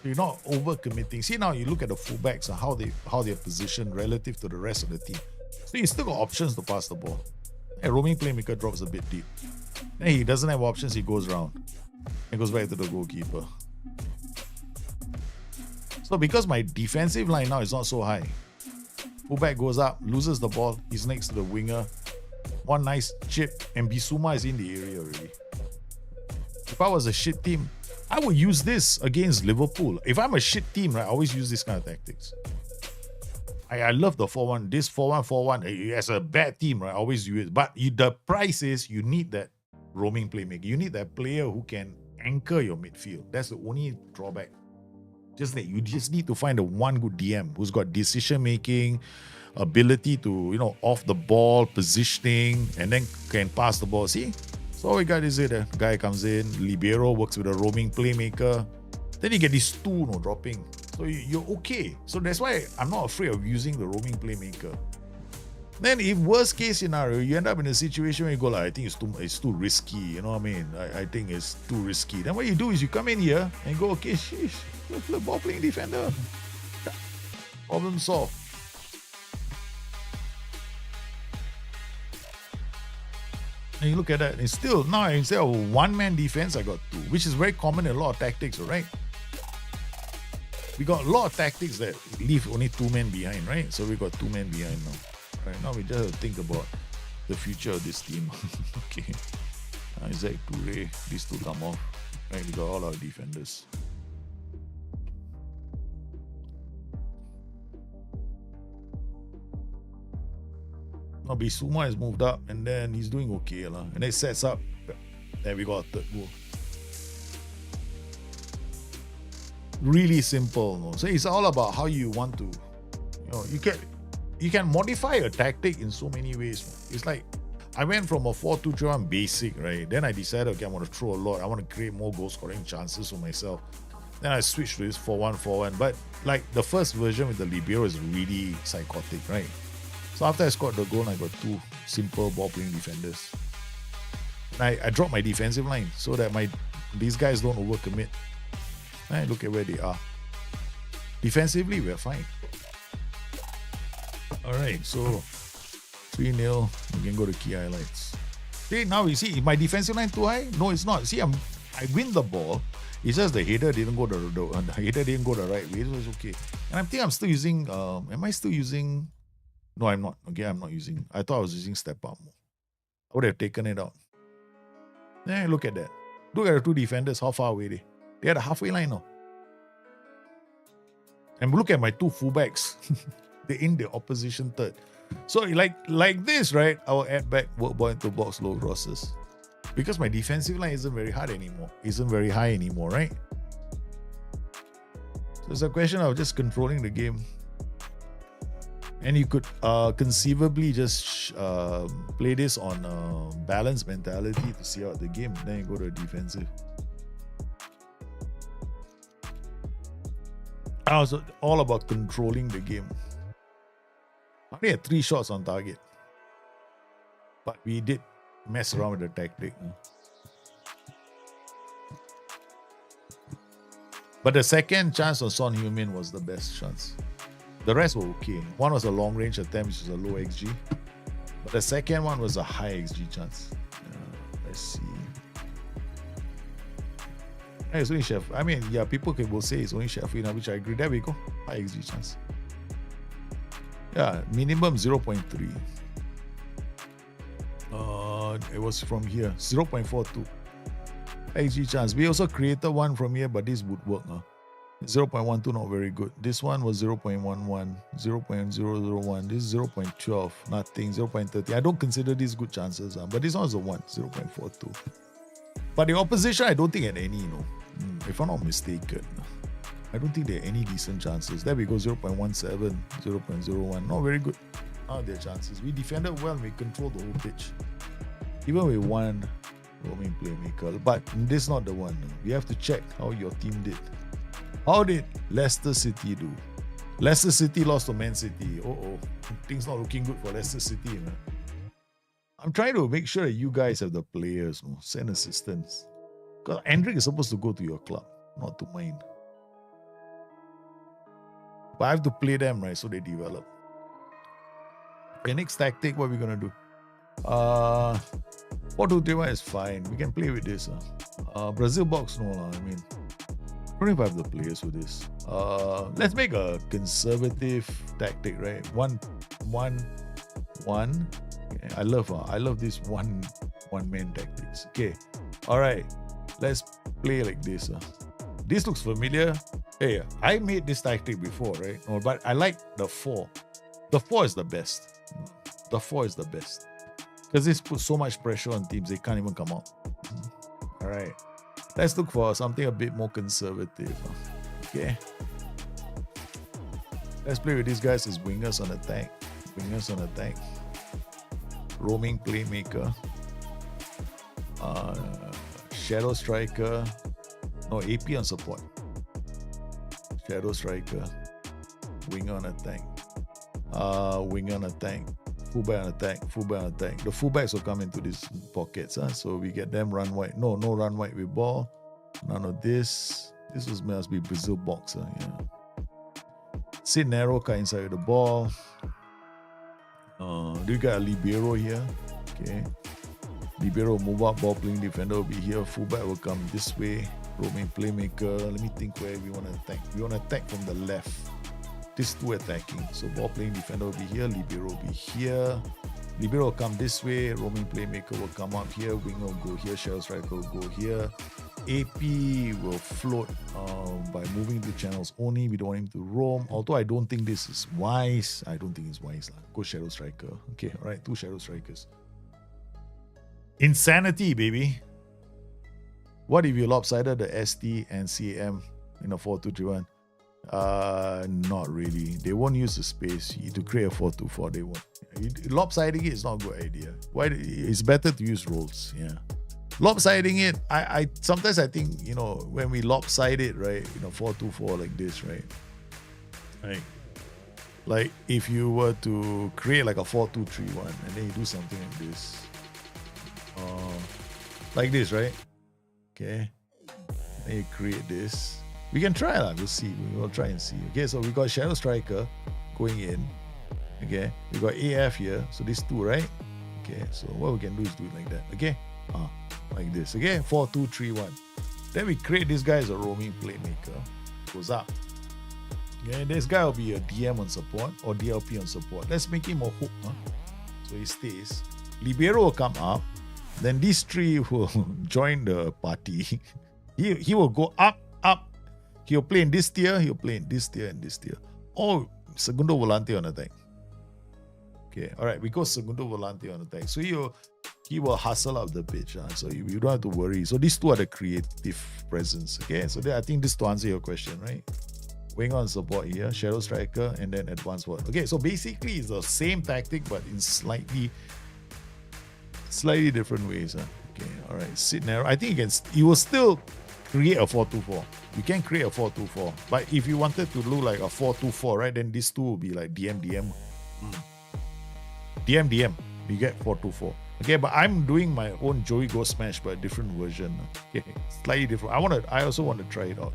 You're not over committing. See, now you look at the fullbacks and how they're positioned relative to the rest of the team. So you still got options to pass the ball. A roaming playmaker drops a bit deep. Then he doesn't have options, he goes round. It goes back to the goalkeeper. So because my defensive line now is not so high, fullback goes up, loses the ball, he's next to the winger. One nice chip, and Bissouma is in the area already. If I was a shit team, I would use this against Liverpool. If I'm a shit team, right, I always use this kind of tactics. I love the 4-1. This 4-1-4-1, as a bad team, right, I always use it. But the price is you need that roaming playmaker. You need that player who can anchor your midfield. That's the only drawback. You just need to find the one good DM who's got decision making, ability to, off the ball, positioning, and then can pass the ball. See? So all we got is it. A guy comes in, libero works with a roaming playmaker. Then you get these two dropping. So you're okay. So that's why I'm not afraid of using the roaming playmaker. Then if worst case scenario, you end up in a situation where you go like, I think it's too risky. You know what I mean? I think it's too risky. Then what you do is you come in here and go, okay, sheesh, look, ball playing defender. Problem solved. And you look at that, it's still, now instead of a one-man defense, I got two, which is very common in a lot of tactics, right? We got a lot of tactics that leave only two men behind, right? So we got two men behind now. Right now we just have to think about the future of this team. Okay. Isaac Toure, these two come off. Right, we got all our defenders. Now Bissouma has moved up and then he's doing okay. And it sets up. There we got a third goal. Really simple. So it's all about how you want to, you can modify a tactic in so many ways. It's like I went from a 4-2-3-1 basic, right? Then I decided, okay, I want to throw a lot. I want to create more goal scoring chances for myself. Then I switched to this 4-1-4-1. But like the first version with the libero is really psychotic, right? So after I scored the goal, I got two simple ball playing defenders. And I dropped my defensive line so that these guys don't overcommit. And look at where they are. Defensively, we're fine. Alright, so 3-0. We can go to key highlights. See, now you see, is my defensive line too high? No, it's not. See, I win the ball. It's just the header didn't go the header didn't go the right way. So it's okay. And I think I'm still using. Am I still using? No, I'm not. Okay, I'm not using. I thought I was using step up. I would have taken it out. Look at that. Look at the two defenders. How far away they? They're at the halfway line now. And look at my two fullbacks. They're in the opposition third. So like this, right? I will add back work ball into box low crosses. Because my defensive line isn't very hard anymore. Isn't very high anymore, right? So it's a question of just controlling the game. And you could conceivably just play this on balanced mentality to see out the game. Then you go to defensive. I was all about controlling the game. I only had 3 shots on target. But we did mess around with the tactic. But the second chance on Son Heung-min was the best chance. The rest were okay. One was a long range attempt, which was a low XG. But the second one was a high XG chance. Let's see. It's only Sheffield. I mean, yeah, people will say it's only Sheffield, which I agree. There we go. High XG chance. Yeah, minimum 0.3. It was from here. 0.42. XG chance. We also created one from here, but this would work. 0.12 not very good. This one was 0.11, 0.001. This is 0.12, nothing, 0.30. I don't consider these good chances, but this one is a 1, 0.42. But the opposition, I don't think had any, if I'm not mistaken. I don't think there are any decent chances. There we go, 0.17, 0.01. Not very good. Not their chances. We defended well, we controlled the whole pitch. Even with one roaming playmaker. But this is not the one. We have to check how your team did. How did Leicester City do? Leicester City lost to Man City. Things not looking good for Leicester City, man. I'm trying to make sure that you guys have the players, send assistants. Because Hendrik is supposed to go to your club, not to mine. But I have to play them, right, so they develop. Okay, next tactic, what are we going to do? 4-2-3-1 is fine. We can play with this. Brazil box, no. I mean, I don't know if I have the players for this. Let's make a conservative tactic, right? One. Okay, I love this one man tactics. Okay, all right. Let's play like this. This looks familiar. Hey, I made this tactic before, right? No, but I like the 4. The 4 is the best. The 4 is the best. Because this puts so much pressure on teams, they can't even come out. All right. Let's look for something a bit more conservative. Okay. Let's play with these guys as wingers on attack. Wingers on attack. Roaming playmaker. Shadow striker. No, AP on support. Shadow striker. Winger on attack. Winger on attack. Fullback on attack. Fullback on attack. The fullbacks will come into these pockets. So we get them run wide. No run wide with ball. None of this. This must be Brazil boxer. Yeah. Sit narrow, cut inside with the ball. Do you got a libero here? Okay. Libero will move up. Ball playing defender will be here. Fullback will come this way. Roaming playmaker. Let me think where we want to attack. We want to attack from the left. These two attacking. So ball playing defender will be here. Libero will be here. Libero will come this way. Roaming playmaker will come up here. Winger will go here. Shadow striker will go here. AP will float by moving to channels only. We don't want him to roam. Although I don't think this is wise. I don't think it's wise. Go shadow striker. Okay, all right. 2 shadow strikers. Insanity, baby. What if you lopsided the ST and CM in a 4-2-3-1? Not really. They won't use the space to create a 4-2-4. They won't. Lopsiding it is not a good idea. Why? It's better to use rolls. Yeah. Lopsiding it, I sometimes I think, when we lopside it, right, 4-2-4 like this, right? Like if you were to create like a 4-2-3-1 and then you do something like this. Like this, right? Okay. Then you create this. We can try lah. We'll see. We'll try and see. Okay, so we got shadow striker going in. Okay. We got AF here. So these 2, right? Okay. So what we can do is do it like that. Okay. Like this. Okay. 4-2-3-1. Then we create this guy as a roaming playmaker. Goes up. Okay. This guy will be a DM on support or DLP on support. Let's make him a hook. So he stays. Libero will come up. Then these 3 will join the party. He will go up. He'll play in this tier, he'll play in this tier and this tier. Or Segundo Volante on attack. Okay, alright, we go Segundo Volante on attack. So he will hustle up the pitch. So you don't have to worry. So these 2 are the creative presence. Okay, so I think this to answer your question, right? Wing on support here, shadow striker, and then advanced forward. Okay, so basically it's the same tactic but in slightly different ways. Okay, alright, sit narrow. I think you will still create a 4-2-4. You can create a 4-2-4. But if you wanted to look like a 4-2-4, right, then these 2 will be like DM. DM. You get 4-2-4. Okay, but I'm doing my own Joey Go Smash, but a different version. Okay, slightly different. I also want to try it out.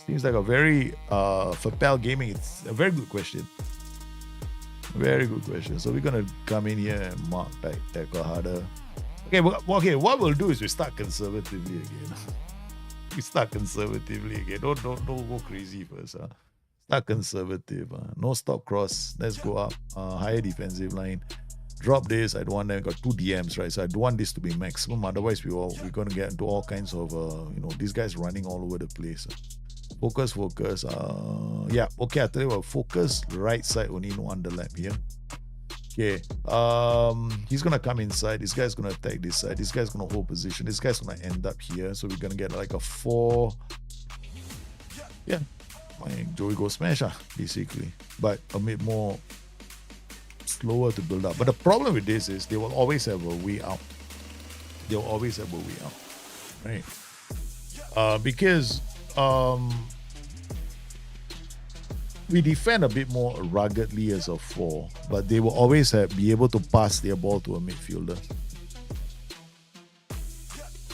Seems like a very for PAL Gaming, it's a very good question. Very good question. So we're gonna come in here and mark tackle harder. Okay, what we'll do is we start conservatively again. Don't go crazy first. Start conservative. No stop cross. Let's go up. Higher defensive line. Drop this. I don't want them. Got 2 DMs, right? So I don't want this to be maximum. Otherwise, we're going to get into all kinds of these guys running all over the place. Focus. Yeah, okay, I'll tell you what, focus right side only, no underlap here. Okay, he's gonna come inside. This guy's gonna attack this side. This guy's gonna hold position. This guy's gonna end up here. So we're gonna get like a 4. Yeah, my Joey go smash, basically. But a bit more slower to build up. But the problem with this is they will always have a way out. They'll always have a way out, right? Because we defend a bit more ruggedly as a 4, but they will always be able to pass their ball to a midfielder.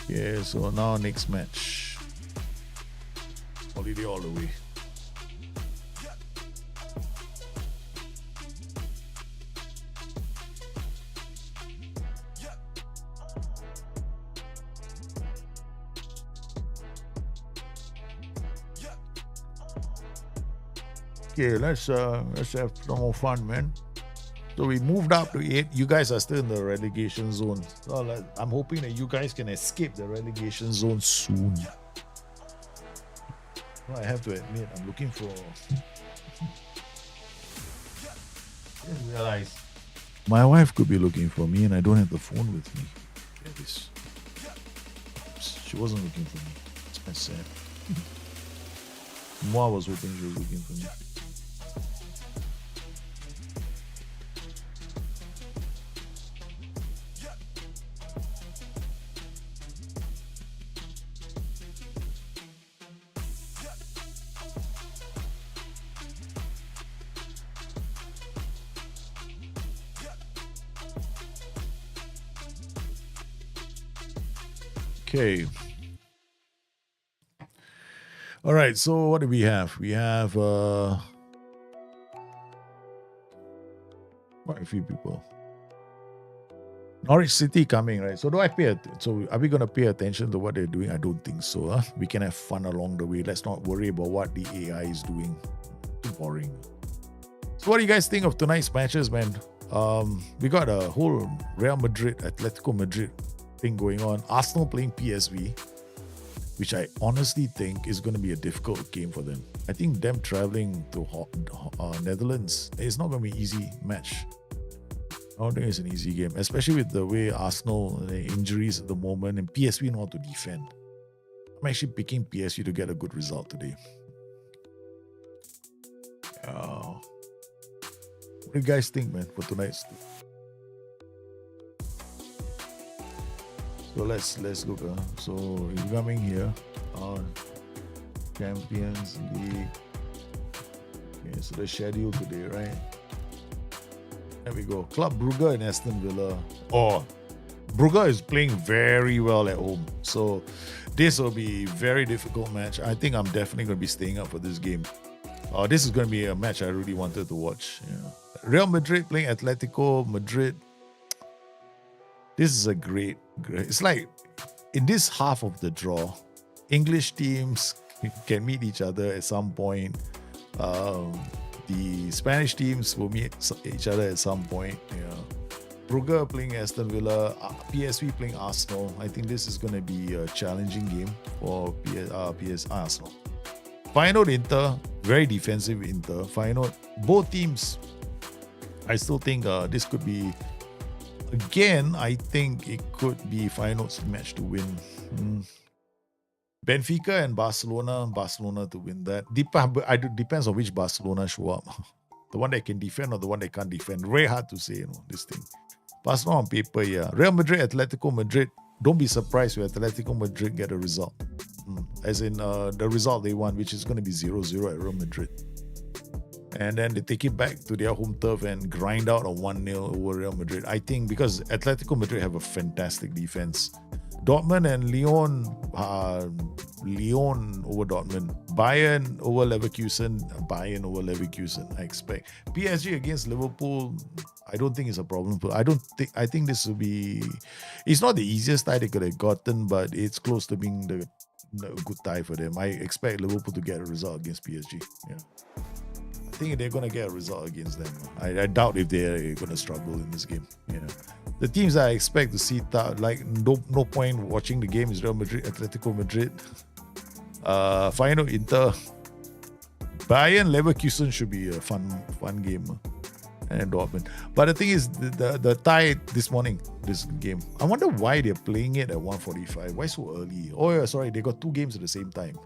Yeah, so now next match. Holiday all the way. Okay, let's have some more fun, man. So we moved up to 8. You guys are still in the relegation zone. So I'm hoping that you guys can escape the relegation zone soon. Well, I have to admit, I'm looking for. I didn't realize my wife could be looking for me, and I don't have the phone with me. Oops, she wasn't looking for me. It's quite sad. Moi was hoping she was looking for me. Okay. All right. So what do we have? We have quite a few people. Norwich City coming, right? So so are we going to pay attention to what they're doing? I don't think so. We can have fun along the way. Let's not worry about what the AI is doing. Too boring. So what do you guys think of tonight's matches, man? We got a whole Real Madrid, Atletico Madrid thing going on. Arsenal playing PSV, which I honestly think is going to be a difficult game for them. I think them traveling to Netherlands is not going to be an easy match. I don't think it's an easy game, especially with the way Arsenal injuries at the moment and PSV know how to defend. I'm actually picking PSV to get a good result today. What do you guys think, man, for tonight's? So let's look. So he's coming here on Champions League. Okay, so the schedule today, right? There we go. Club Brugge and Aston Villa. Oh, Brugge is playing very well at home. So this will be a very difficult match. I think I'm definitely going to be staying up for this game. This is going to be a match I really wanted to watch. Yeah. Real Madrid playing Atletico Madrid. This is a great. It's like in this half of the draw, English teams can meet each other at some point. The Spanish teams will meet each other at some point. Yeah. Brugge playing Aston Villa, PSV playing Arsenal. I think this is going to be a challenging game for Arsenal. Feyenoord Inter, very defensive Inter. Feyenoord, both teams, I still think this could be. Again, I think it could be Feyenoord's match to win. Benfica and Barcelona to win that. Depends on which Barcelona show up. The one that can defend or the one that can't defend. Very hard to say, this thing. Barcelona on paper, yeah. Real Madrid, Atletico Madrid. Don't be surprised if Atletico Madrid get a result. As in the result they want, which is going to be 0-0 at Real Madrid. And then they take it back to their home turf and grind out a 1-0 over Real Madrid. I think because Atletico Madrid have a fantastic defense. Dortmund and Lyon over Dortmund. Bayern over Leverkusen, I expect. PSG against Liverpool, I don't think it's a problem. I think this will be, it's not the easiest tie they could have gotten, but it's close to being the good tie for them. I expect Liverpool to get a result against PSG. Yeah. I think they're going to get a result against them. I doubt if they're going to struggle in this game. The teams I expect to see, no point watching the game is Real Madrid, Atletico Madrid, Feyenoord Inter. Bayern Leverkusen should be a fun game. And Dortmund. But the thing is, the tie this morning, this game, I wonder why they're playing it at 1:45. Why so early? Oh, yeah, sorry, they got two games at the same time.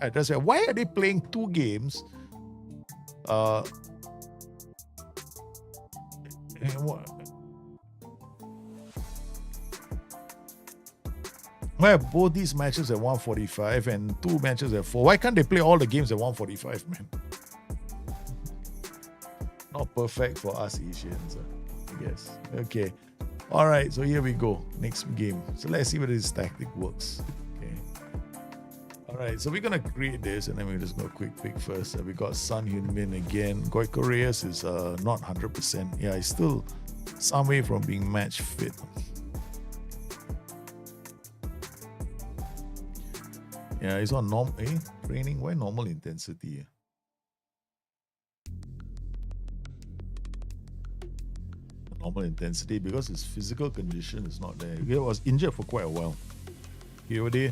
That's right. Why are they playing two games? Why are both these matches at 1:45 and two matches at 4? Why can't they play all the games at 1:45, man? Not perfect for us Asians, I guess. Okay. All right, so here we go. Next game. So let's see whether this tactic works. Okay. All right, so we're going to create this and then we're just going to quick pick first. We got Son Heung-min again. Goico Reyes is not 100%. Yeah, he's still some way from being match fit. Yeah, he's on training. Why normal intensity? Normal intensity because his physical condition is not there. He was injured for quite a while. Here they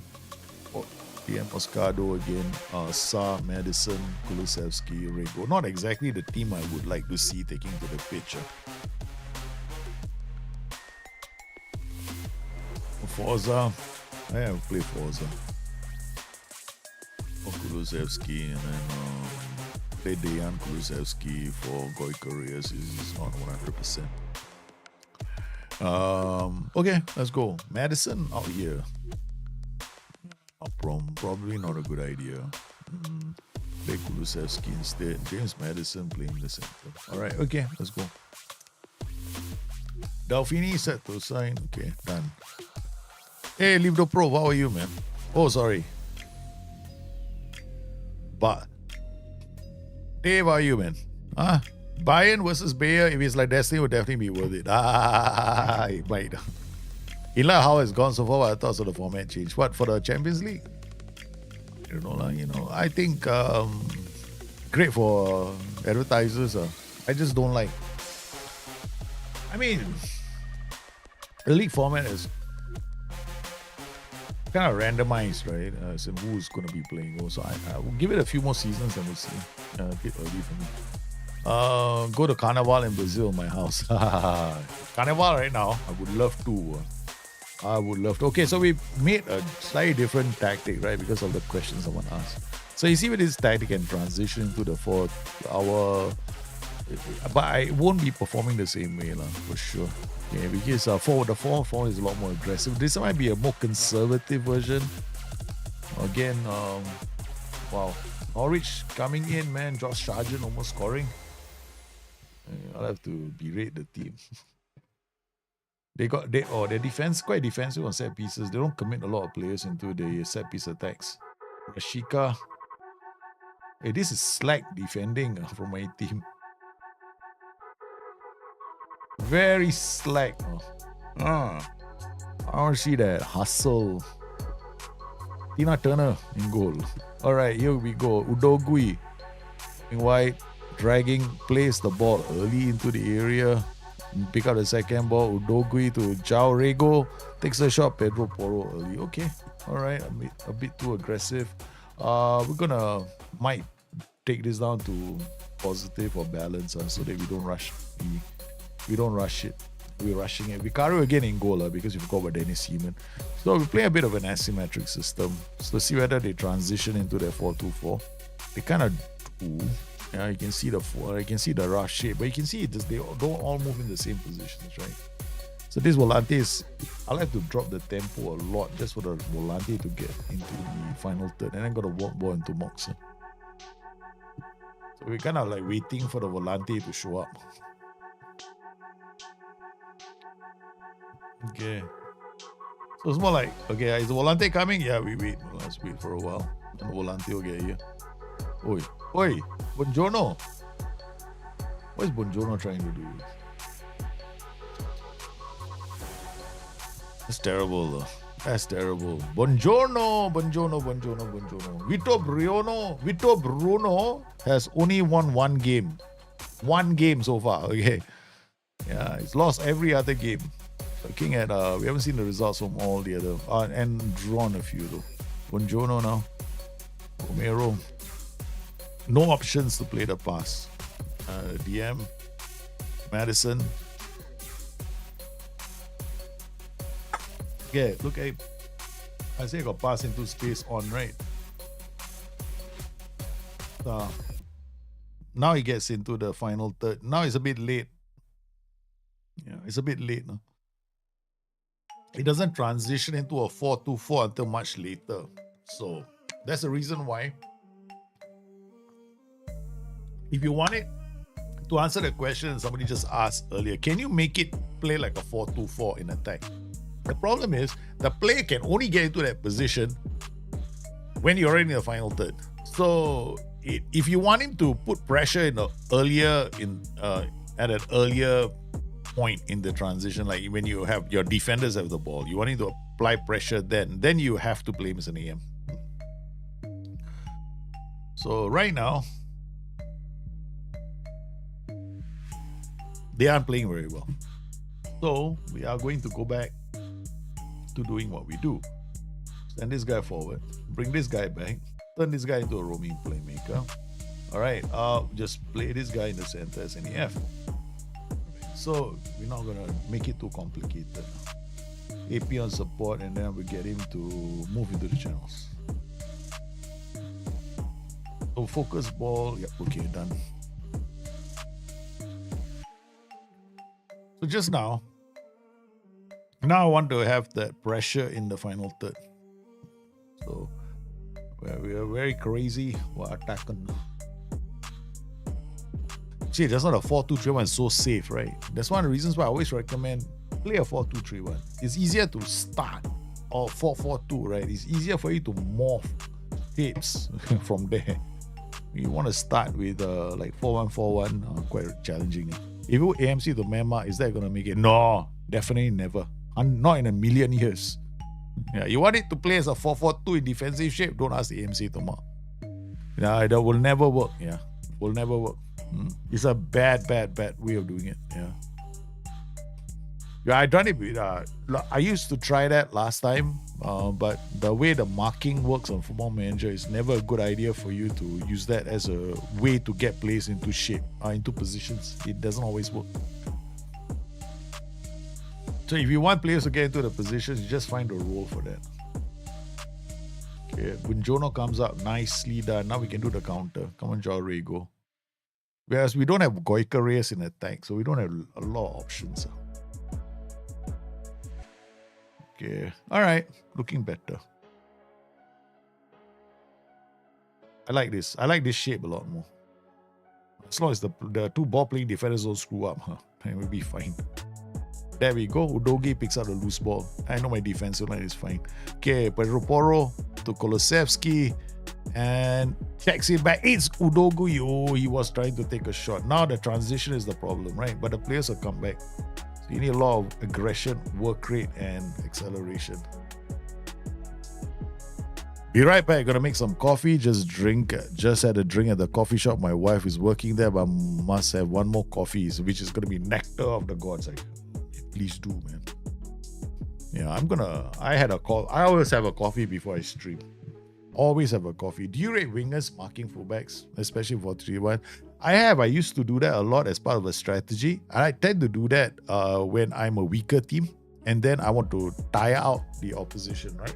PM Moscado again, Sa, Madison, Kulusevski, Rego. Not exactly the team I would like to see taking to the pitch. Forza, I have played Forza. For Kulusevski and then play Dejan Kulusevski for Goico Reyes is not 100%. Okay, let's go. Madison out here. Probably not a good idea. Play Kulusevski instead. James Madison playing the center. Alright, okay, let's go. Delfini set to sign. Okay, done. Hey, Leave the Pro, how are you, man? Oh, sorry. But Dave, how are you, man? Huh? Bayern versus Bayer, if it's like Destiny, would definitely be worth it. It might. You like how it's gone so far, but I thought so the format changed. What, for the Champions League? I don't know, I think great for advertisers. I just don't like. I mean, the league format is kind of randomized, right? So who's going to be playing? So I will give it a few more seasons and we'll see. A bit early for me. Go to Carnival in Brazil, my house. Carnival right now, I would love to. Okay, so we made a slightly different tactic, right? Because of the questions someone asked. So you see with this tactic and transition to the 4th hour, but I won't be performing the same way, for sure. Okay, because the 4 is a lot more aggressive. This might be a more conservative version. Again, wow. Norwich coming in, man. Josh Sargent almost scoring. I'll have to berate the team. Their defense quite defensive on set pieces. They don't commit a lot of players into the set piece attacks. Rashika. Hey, this is slack defending from my team. Very slack. I want to see that hustle. Tina Turner in goal. Alright, here we go. Udogui in white, dragging, plays the ball early into the area. Pick up the second ball. Udogui to João Rego. Takes a shot. Pedro Porro early. Okay. Alright, a bit too aggressive. Might take this down to positive or balance so that we don't rush. We don't rush it. We're rushing it. Vicario again in goal because you forgot about Dennis Seaman. So we play a bit of an asymmetric system. So see whether they transition into their 4-2-4. They kind of do. Yeah, you can see the rush shape, but you can see they don't all move in the same positions, right? So this volante is, I'll have to drop the tempo a lot just for the volante to get into the final third, and then got to walk ball into Moxon. So we're kind of like waiting for the volante to show up. Okay. So it's more like, okay, is the volante coming? Yeah, we wait. Let's wait for a while. And the volante will get here. Oi, Buongiorno. What is Buongiorno trying to do? That's terrible though. That's terrible. Buongiorno. Vitor Bruno has only won one game. One game so far, okay. Yeah, he's lost every other game. Looking at, we haven't seen the results from all the other, and drawn a few though. Buongiorno now. Romero. No options to play the pass. DM, Madison. Okay, look at, I say I got pass into space on, right? Now he gets into the final third. Now it's a bit late. Yeah, it's a bit late now. It doesn't transition into a 4-2-4 until much later. So that's the reason why. If you want it to answer the question somebody just asked earlier, can you make it play like a 4-2-4 in attack? The problem is the player can only get into that position when you're already in the final third. So if you want him to put pressure in the earlier at an earlier point in the transition, like when you have your defenders have the ball, you want him to apply pressure then you have to play him as an AM. So right now, they aren't playing very well. So we are going to go back to doing what we do. Send this guy forward, bring this guy back, turn this guy into a roaming playmaker. All right, just play this guy in the center as an EF. So we're not gonna make it too complicated. AP on support, and then we get him to move into the channels. So focus ball, yep, okay, done. So just now I want to have that pressure in the final third. So we are very crazy. We're attacking. See, that's not a 4-2-3-1. It's so safe, right? That's one of the reasons why I always recommend play a 4-2-3-1. It's easier to start, or 4-4-2, right? It's easier for you to morph tapes from there. You want to start with like 4-1-4-1, quite challenging. If you AMC to Myanmar, is that going to make it? No, definitely never. Not in a million years. Yeah, you want it to play as a 4-4-2 in defensive shape, don't ask the AMC to Myanmar. Yeah, that will never work. Yeah, will never work. It's a bad way of doing it. Yeah, I done it with. I used to try that last time, but the way the marking works on Football Manager is never a good idea for you to use that as a way to get players into shape, into positions. It doesn't always work. So if you want players to get into the positions, you just find a role for that. Okay, when Jono comes up, nicely done. Now we can do the counter. Come on, Jao go. Whereas we don't have Goika Reyes in attack, so we don't have a lot of options. Okay, all right, looking better. I like this. I like this shape a lot more. As long as the two ball playing defenders don't screw up, then we'll be fine. There we go. Udogi picks up the loose ball. I know my defensive line is fine. Okay, Pedro Porro to Kolosevsky. And checks it back. It's Udogu. Oh, he was trying to take a shot. Now the transition is the problem, right? But the players will come back. So you need a lot of aggression, work rate, and acceleration. Be right back. Gonna make some coffee. Just had a drink at the coffee shop. My wife is working there, but must have one more coffee, which is gonna be nectar of the gods. Please do, man. Yeah, I had a call. I always have a coffee before I stream. Always have a coffee. Do you rate wingers marking fullbacks, especially for 3-1? I used to do that a lot as part of a strategy. I tend to do that when I'm a weaker team and then I want to tire out the opposition, right?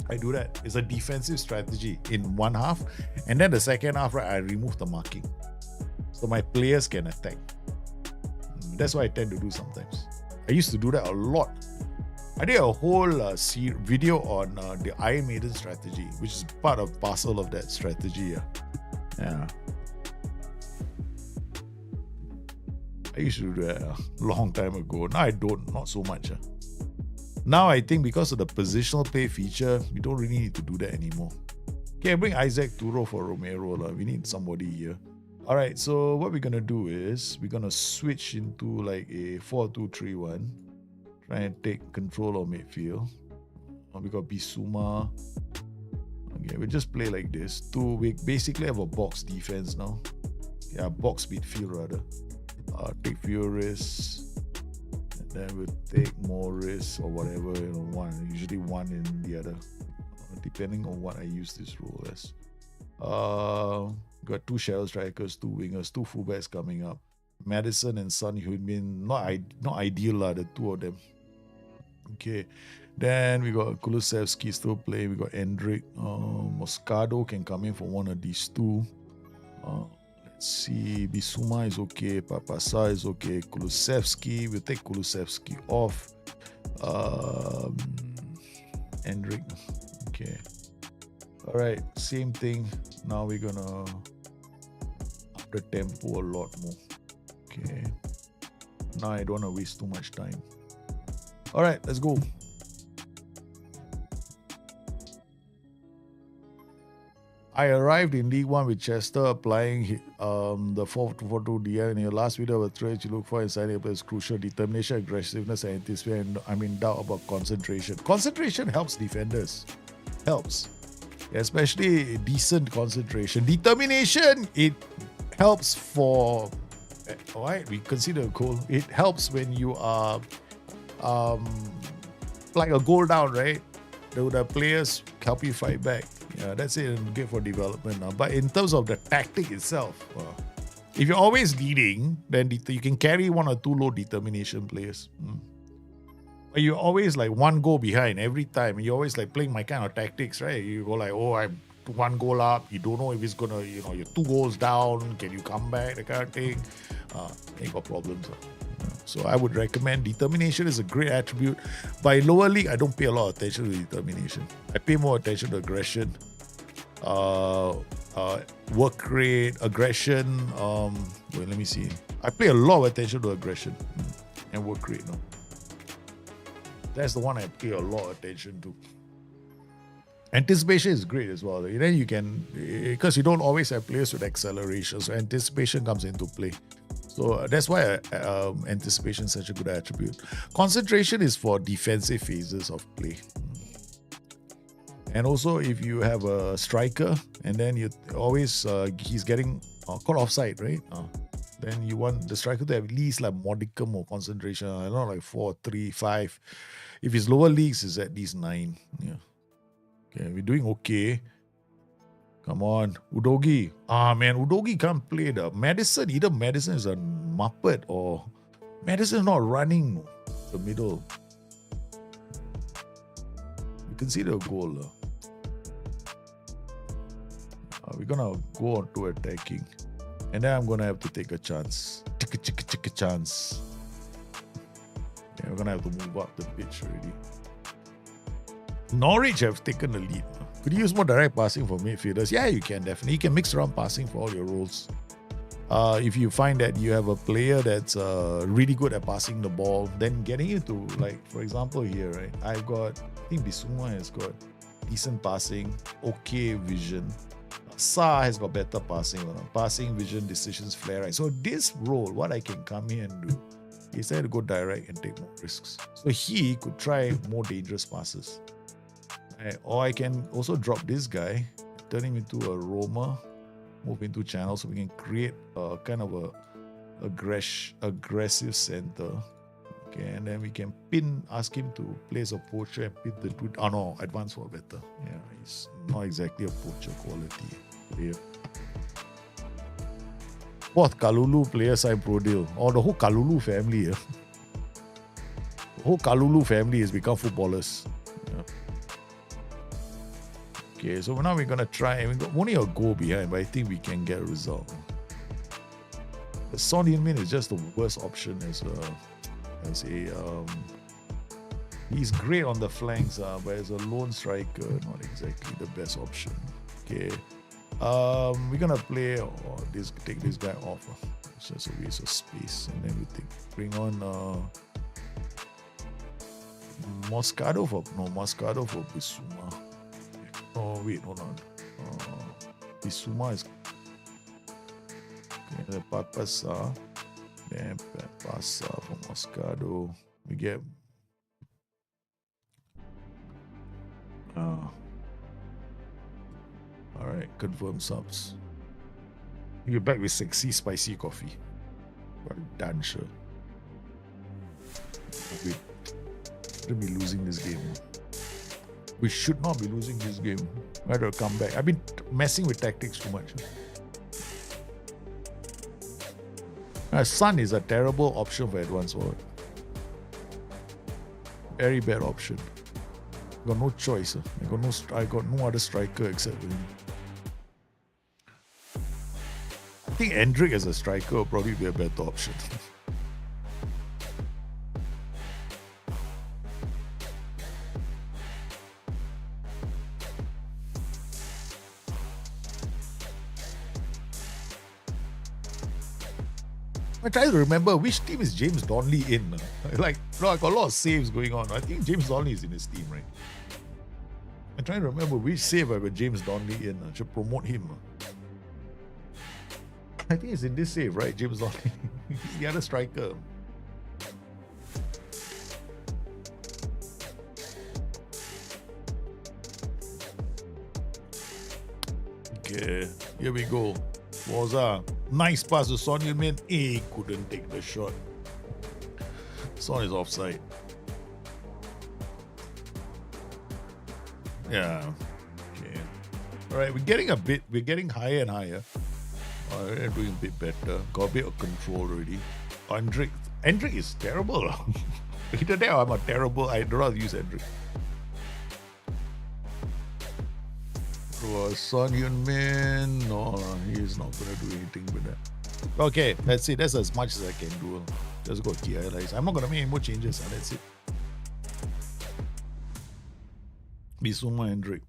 I do that. It's a defensive strategy in one half, and then the second half, right, I remove the marking so my players can attack. That's what I tend to do sometimes. I used to do that a lot. I did a whole video on the Iron Maiden strategy, which is part of parcel of that strategy. Yeah. I used to do that a long time ago. Now I don't, not so much. Now I think because of the positional play feature, we don't really need to do that anymore. Okay, bring Isaac Turo for Romero. We need somebody here. All right, so what we're going to do is we're going to switch into like a 4-2-3-1. Try and take control of midfield. We got Bissouma. Okay, we just play like this. We basically have a box defense now. Yeah, box midfield rather. Take Fioris. And then we'll take Morris or whatever, one. Usually one in the other. Depending on what I use this role as. Got 2 shadow strikers, 2 wingers, 2 fullbacks coming up. Madison and Son Heung-min, not ideal lah, the 2 of them. Okay, then we got Kulusevski still playing. We got Endrick. Moscado can come in for one of these 2. Let's see. Bissouma is okay. Papasa is okay. Kulusevski, we'll take Kulusevski off. Endrick. Okay. All right, same thing. Now we're gonna up the tempo a lot more. Okay. Now I don't want to waste too much time. All right, let's go. I arrived in League One with Chester applying the 4-4-2 DL. In your last video of the trades you look for in signing up is crucial: determination, aggressiveness, and anticipation. And I'm in doubt about concentration. Concentration helps defenders. Helps. Especially decent concentration. Determination, it helps for... Alright, we consider a goal. It helps when you are like a goal down, right? The players help you fight back. Yeah, that's it, and good for development now. But in terms of the tactic itself, if you're always leading, then you can carry 1 or 2 low determination players. But you're always like 1 goal behind every time. You're always like playing my kind of tactics, right? You go like, oh, I'm 1 goal up. You don't know if it's gonna, you're 2 goals down. Can you come back? That kind of thing. You got problems. So I would recommend determination is a great attribute. By lower league, I don't pay a lot of attention to determination. I pay more attention to aggression, work rate, aggression. Wait, let me see. I pay a lot of attention to aggression and work rate. No, that's the one I pay a lot of attention to. Anticipation is great as well. Then you can, because you don't always have players with acceleration, so anticipation comes into play. So that's why anticipation is such a good attribute. Concentration is for defensive phases of play. And also if you have a striker and then you always, he's getting caught offside, right? Then you want the striker to have at least like modicum of concentration, not like 4, 3, 5. If his lower leagues, is at least 9. Yeah. Okay, we're doing okay. Come on, Udogi. Man, Udogi can't play the Madison. Either Madison is a muppet or Madison is not running the middle. We consider a goal. We're gonna go on to attacking, and then I'm gonna have to take a chance. Take a chance. Yeah, we're gonna have to move up the pitch already. Norwich have taken the lead. Could you use more direct passing for midfielders? Yeah, you can definitely. You can mix around passing for all your roles. If you find that you have a player that's really good at passing the ball, then getting into, like, for example here, right? I think Bissouma has got decent passing, okay vision. Sa has got better passing vision, decisions, flare right. So this role, what I can come here and do is try to go direct and take more risks. So he could try more dangerous passes. Right? Or I can also drop this guy, turn him into a roamer, move into channel, so we can create a kind of a aggressive center. Okay, and then we can ask him to play as a poacher and pin the two. Oh no, advance for better. Yeah, he's not exactly a poacher quality player. What Kalulu player side pro deal? Or the whole Kalulu family. The whole Kalulu family has become footballers. Yeah. Okay, so now we're gonna try, and we got only a goal behind, but I think we can get a result. The Son Heung-min is just the worst option as he's great on the flanks, but as a lone striker, not exactly the best option. Okay, we're gonna play take this guy off. It's just a waste of space, and then we bring on Moscado for Bissouma. Oh wait, hold on. Bissouma is okay. The Papasa, then Papasa for Moscado. We get all right, confirm subs. You're back with sexy spicy coffee. Well done, sure. Wait, should be losing this game. We should not be losing this game. We have to come back. I've been messing with tactics too much. Sun is a terrible option for advanced forward. Very bad option. Got no choice. I got no other striker except him. I think Hendrik as a striker will probably be a better option. I'm trying to remember which team is James Donnelly in. Like, no, I got a lot of saves going on. I think James Donnelly is in his team, right? I'm trying to remember which save I got James Donnelly in. I should promote him. I think he's in this save, right? James Donnelly. He's the other striker. Okay, here we go. Waza. Nice pass to Son Heung-min. He couldn't take the shot. Son is offside. Yeah. Okay. Alright, we're getting higher and higher. We're doing a bit better. Got a bit of control already. Hendrik is terrible. Either that or I'm a terrible. I don't know how to use Hendrik. Son Heung-min. No, he's not going to do anything with that. Okay, that's it. That's as much as I can do. Just go key highlights. I'm not going to make any more changes. That's it. Bissouma Hendrik.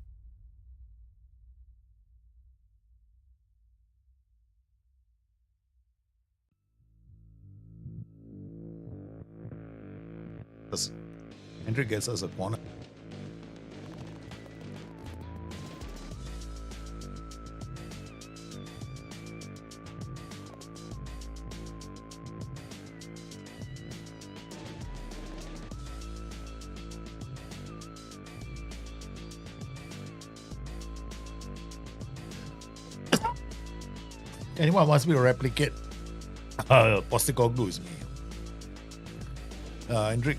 Hendrik gets us a corner. Anyone wants me to replicate Postecoglou is me. Hendrik.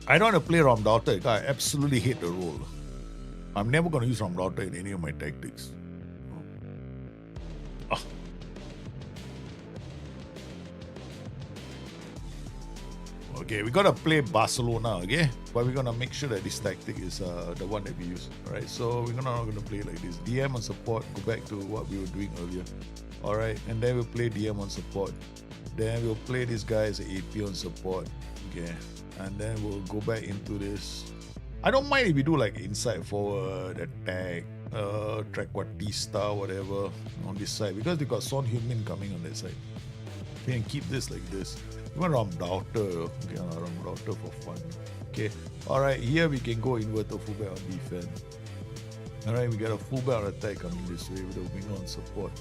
I don't want to play Ramdauter. I absolutely hate the role. I'm never going to use Ramdauter in any of my tactics. Oh. Okay, we got to play Barcelona, okay? But we're going to make sure that this tactic is the one that we use. Alright, so we're not going to play like this. DM on support, go back to what we were doing earlier. Alright, and then we'll play DM on support. Then we'll play this guy as an AP on support. Okay, and then we'll go back into this. I don't mind if we do like inside forward, attack, trequartista, whatever on this side, because we got Son Heung-min coming on that side. We can keep this like this. We want Ramdauter. Okay, Ramdauter for fun. Okay, alright, here we can go inverted fullback on defense. Alright, we got a fullback attack coming this way with a winger on support.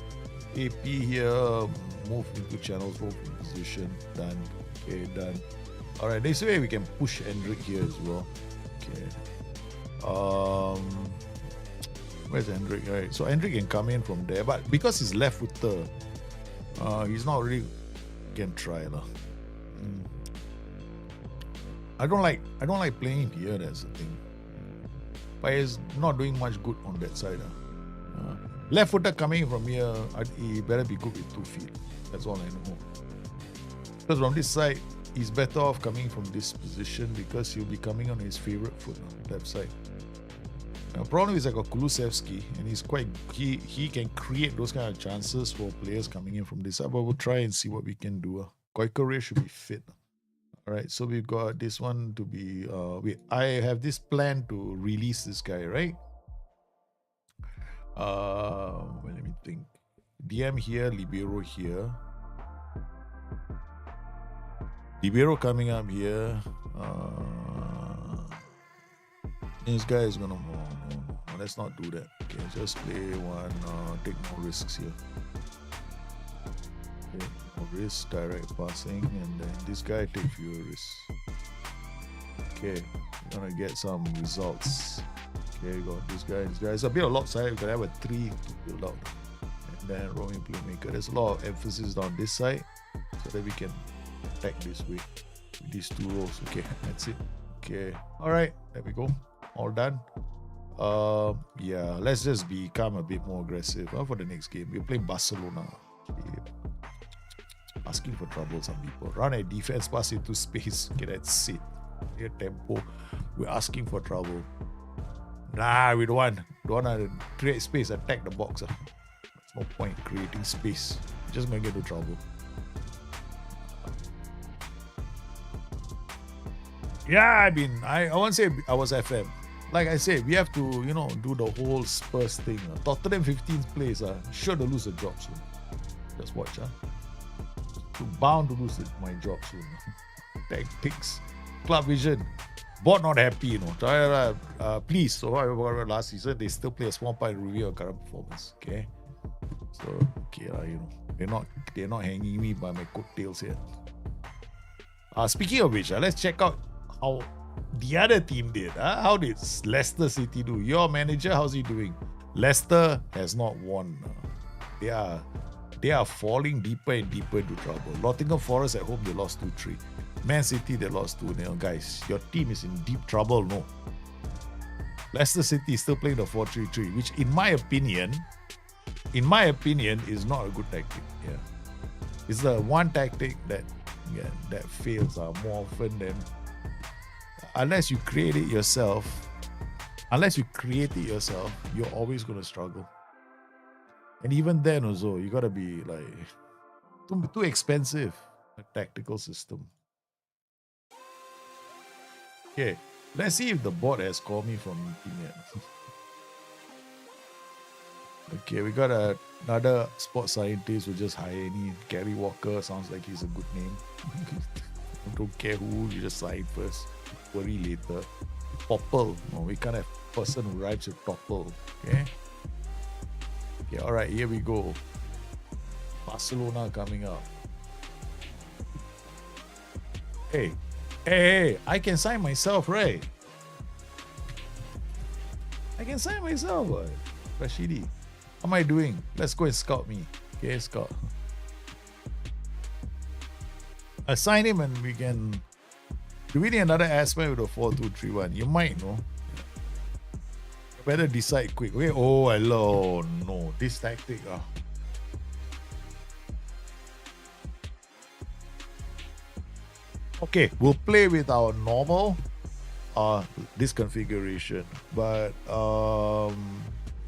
AP here, move into channels, move in position, done. Okay, done. Alright, this way we can push Hendrik here as well. Okay. Where's Hendrik? Alright, so Hendrik can come in from there, but because he's left footer, he's not really can try lah. I don't like playing here, that's the thing. But he's not doing much good on that side. Left footer coming from here, he better be good with 2 feet. That's all I know. Because from this side, he's better off coming from this position because he'll be coming on his favorite foot, left side. The problem is I got Kulusevski, and he's quite he can create those kind of chances for players coming in from this side. But we'll try and see what we can do. Koikore should be fit. Alright, so we've got this one to be I have this plan to release this guy, right? Let me think. DM here, Libero here. Libero coming up here. This guy is gonna no, let's not do that. Okay, just play one, take no risks here. Okay, no risk, direct passing, and then this guy take fewer risks. Okay, we're gonna get some results. Okay, we got this guy. This guy is a bit of lopsided. We can have a 3 to build out. And then roaming playmaker. There's a lot of emphasis down this side so that we can attack this way with these 2 rows. Okay, that's it. Okay, alright, there we go. All done. Yeah, let's just become a bit more aggressive for the next game. We're playing Barcelona. Okay. Asking for trouble, some people. Run a defense, pass into space. Okay, that's it. Clear tempo. We're asking for trouble. Nah, we don't want to create space, attack the box. There's no point creating space. You're just going to get into trouble. Yeah, I mean, I won't say I was FM. Like I said, we have to, do the whole Spurs thing. Tottenham 15th place. Sure to lose the job soon. Just watch. Bound to lose my job soon. Tactics. Club vision. Board not happy, please. So however, last season, they still play a small part in review of current performance. Okay. So, okay, they're not hanging me by my coattails here. Speaking of which, let's check out how the other team did. How did Leicester City do? Your manager, how's he doing? Leicester has not won. They are falling deeper and deeper into trouble. Nottingham Forest at home, they lost 2-3. Man City, they lost 2-0. Guys, your team is in deep trouble, no? Leicester City is still playing the 4-3-3, which in my opinion, is not a good tactic. Yeah. It's the one tactic that fails more often than unless you create it yourself, you're always going to struggle. And even then also, you got to be like too expensive, a tactical system. Okay, let's see if the bot has called me from meeting yet. Okay, we got another sports scientist who just hired any Gary Walker. Sounds like he's a good name. Don't care who, you just sign first. Worry later. Topple. No, we can't have a person who rhymes with topple. Okay? Okay, alright, here we go. Barcelona coming up. Hey, I can sign myself, right? I can sign myself, what? Rashidi. How am I doing? Let's go and scout me. Okay, scout. I sign him and we can. Do we need another aspect with a 4-2-3-1? You might, no? You better decide quick. Wait, hello. No, this tactic. Okay, we'll play with our normal this configuration. But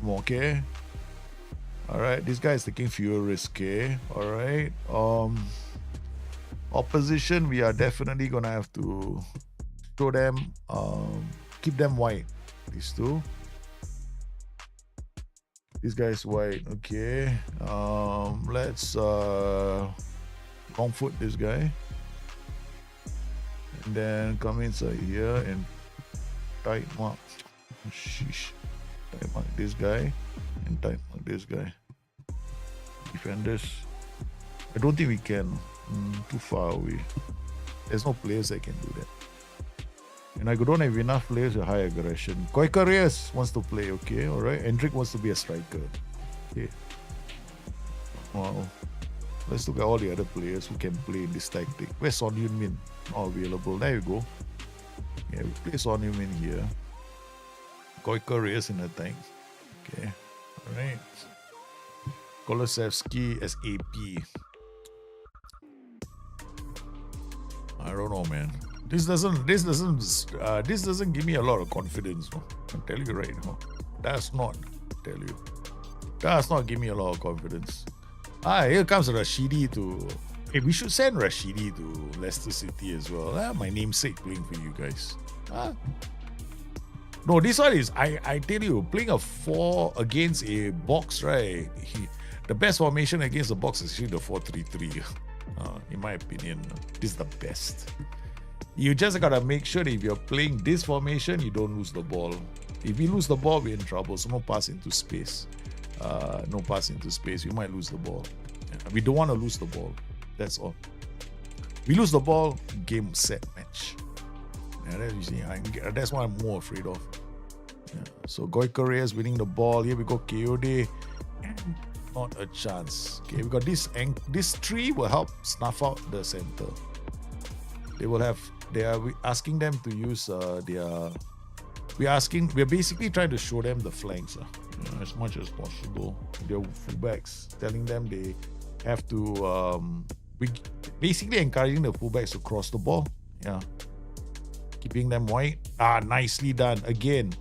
okay. Alright, this guy is taking fewer risks, okay? Alright. Opposition, we are definitely gonna have to throw them, keep them wide. These two. This guy is wide, okay. Let's wrong foot this guy. And then come inside here and tight mark. Sheesh. Tight mark this guy and tight mark this guy. Defenders. I don't think we can. Too far away. There's no players that can do that. And I don't have enough players with high aggression. Koika Reyes wants to play, okay, alright. Hendrik wants to be a striker. Okay. Wow. Let's look at all the other players who can play in this tactic. Where's Son Heung-min? Not available. There you go. Yeah, we play Son Heung-min here. Koika Reyes in the tank. Okay. Alright. Kolosevsky as AP. I don't know, man. This doesn't give me a lot of confidence. No? I tell you right now. Does not give me a lot of confidence. Here comes Rashidi to. Hey, we should send Rashidi to Leicester City as well. My namesake playing for you guys. No, this one is I tell you, playing a 4 against a box, right? The best formation against the box is actually the 4-3-3. In my opinion, this is the best. You just gotta make sure that if you're playing this formation, you don't lose the ball. If you lose the ball, we're in trouble. So no pass into space. You might lose the ball. We don't want to lose the ball. That's all. We lose the ball, game, set, match. That's what I'm more afraid of. So Koika Reyes winning the ball. Here we go, Kayode. Not a chance. Okay, we got this. This tree will help snuff out the center. They are asking them to use we're basically trying to show them the flanks as much as possible. Their fullbacks, telling them they have to We basically encouraging the fullbacks to cross the ball. Yeah. Keeping them wide. Nicely done. Again.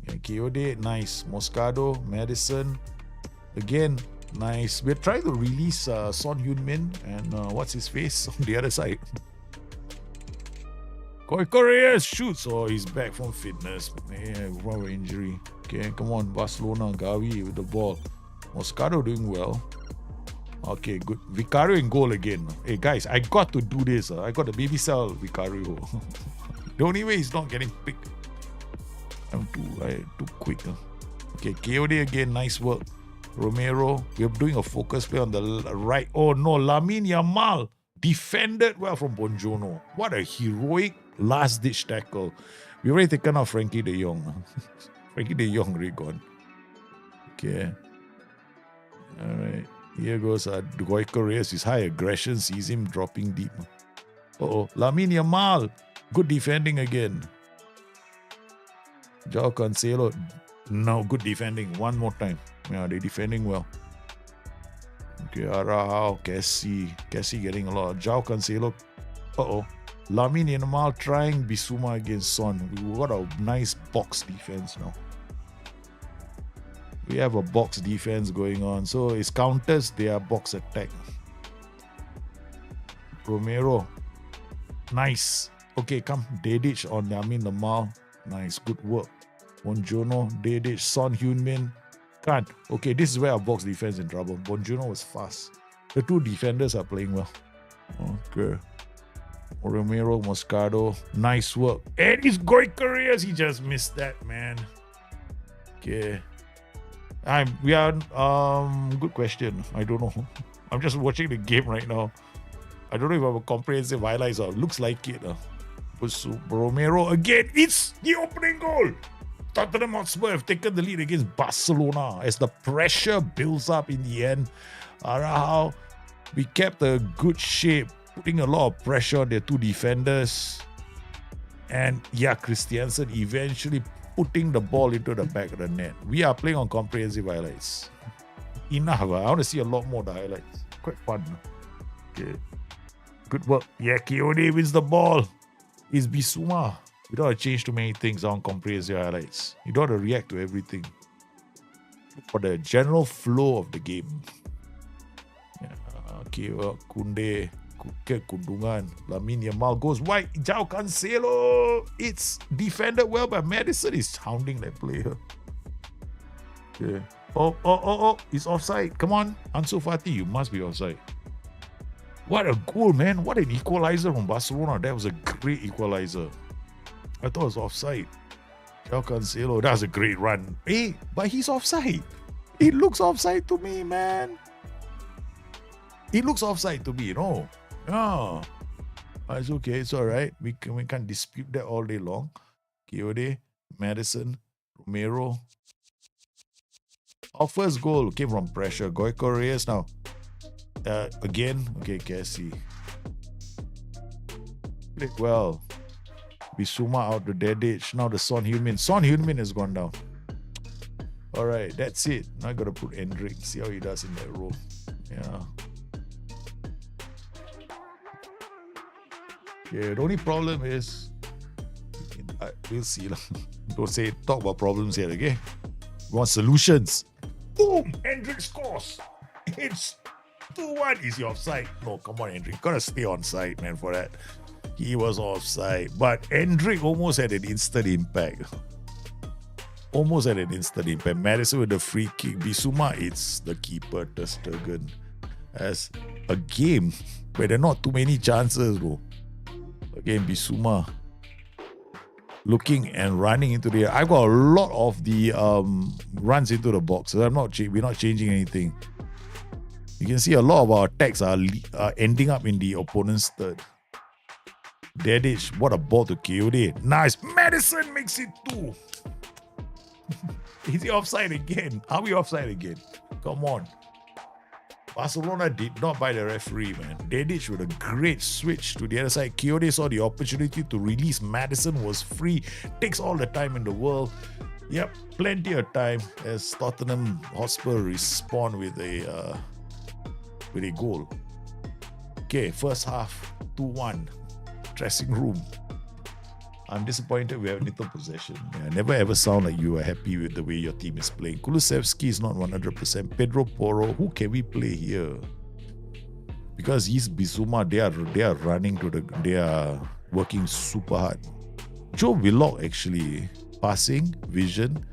Yeah, Kayode, nice. Moscado, Madison. Again, nice. We're trying to release Son Heung-min and what's his face on the other side. Korea shoots. Oh, he's back from fitness. Yeah, from injury. Okay, come on. Barcelona, Gavi with the ball. Moscado doing well. Okay, good. Vicario in goal again. Hey, guys, I got to do this. I got to baby sell Vicario. The only way he's not getting picked. I'm too quick. Okay, KOD again. Nice work. Romero. We're doing a focus play on the right. Oh, no. Lamine Yamal defended well from Bonjono. What a heroic last-ditch tackle. We already taken out Frankie de Jong. Frankie de Jong already gone. Okay. All right. Here goes Goico Reyes. His high aggression sees him dropping deep. Lamine Yamal. Good defending again. Joao Cancelo. No, good defending. One more time. Yeah, they're defending well. Okay, Araujo, Cassie getting a lot. Joao Cancelo. Lamine Yamal trying Bissouma against Son. We got a nice box defense now. We have a box defense going on. So it's counters their box attack. Romero. Nice. Okay, come. Dedic on Lamine Yamal. Nice. Good work. Bonjono, Dedic, Son Heung-min. Can't. Okay, this is where our box defense in trouble. Bonjono was fast. The two defenders are playing well. Okay. Romero, Moscado. Nice work. And it's Goicoreas. He just missed that, man. Okay. Good question. I don't know. I'm just watching the game right now. I don't know if I have a comprehensive highlights or looks like it. Romero again. It's the opening goal. Tottenham Hotspur have taken the lead against Barcelona as the pressure builds up in the end. Araujo, we kept a good shape, putting a lot of pressure on their two defenders. And yeah, Christiansen eventually putting the ball into the back of the net. We are playing on comprehensive highlights. Enough. I want to see a lot more of the highlights. Quite fun. Okay. Good work. Yeah, Kayode wins the ball. It's Bissouma. You don't have to change too many things on comprehensive highlights. You don't have to react to everything. For the general flow of the game. Yeah, okay, well, Kunde, Kundungan, Lamine Yamal goes wide. Joao Cancelo. It's defended well, but Madison is hounding that player. Okay. Oh, it's offside. Come on, Ansu Fati, you must be offside. What a goal, man. What an equalizer from Barcelona. That was a great equalizer. I thought it was offside. Joao Cancelo, that's a great run. Hey, but he's offside. It looks offside to me, man. It looks offside to me, you know. Yeah. It's okay. It's all right. We can't dispute that all day long. Kayode, Madison, Romero. Our first goal came from pressure. Goico Reyes now. Again. Okay, Cassie. Played well. Bissouma out to Dedic. Now the Son Heung-min. Son Heung-min has gone down. All right, that's it. Now I got to put Hendrik. See how he does in that role. Yeah. Yeah, the only problem is... we'll see. Don't talk about problems yet, okay? We want solutions. Boom! Hendrik scores. It's 2-1. Is he offside? No, come on, Hendrik. Gotta stay on side, man, for that. He was offside. But Hendrik almost had an instant impact. Madison with the free kick. Bissouma, it's the keeper, Ter Stegen. As a game where there are not too many chances, though. Again, Bissouma looking and running into the air. I got a lot of the runs into the box. So we're not changing anything. You can see a lot of our attacks are ending up in the opponent's third. Dedic, what a ball to Kayode. Nice. Madison makes it 2. Is he offside again? Are we offside again? Come on. Barcelona did not buy the referee, man. Dedic with a great switch to the other side. Kayode saw the opportunity to release. Madison was free. Takes all the time in the world. Yep, plenty of time as Tottenham Hotspur respond with a goal. Okay, first half, 2-1. Dressing room. I'm disappointed we have little possession. Yeah, never ever sound like you are happy with the way your team is playing. Kulusevski is not 100%. Pedro Porro, who can we play here? Because he's Bizuma, they are running to they are working super hard. Joe Willock actually, passing, vision,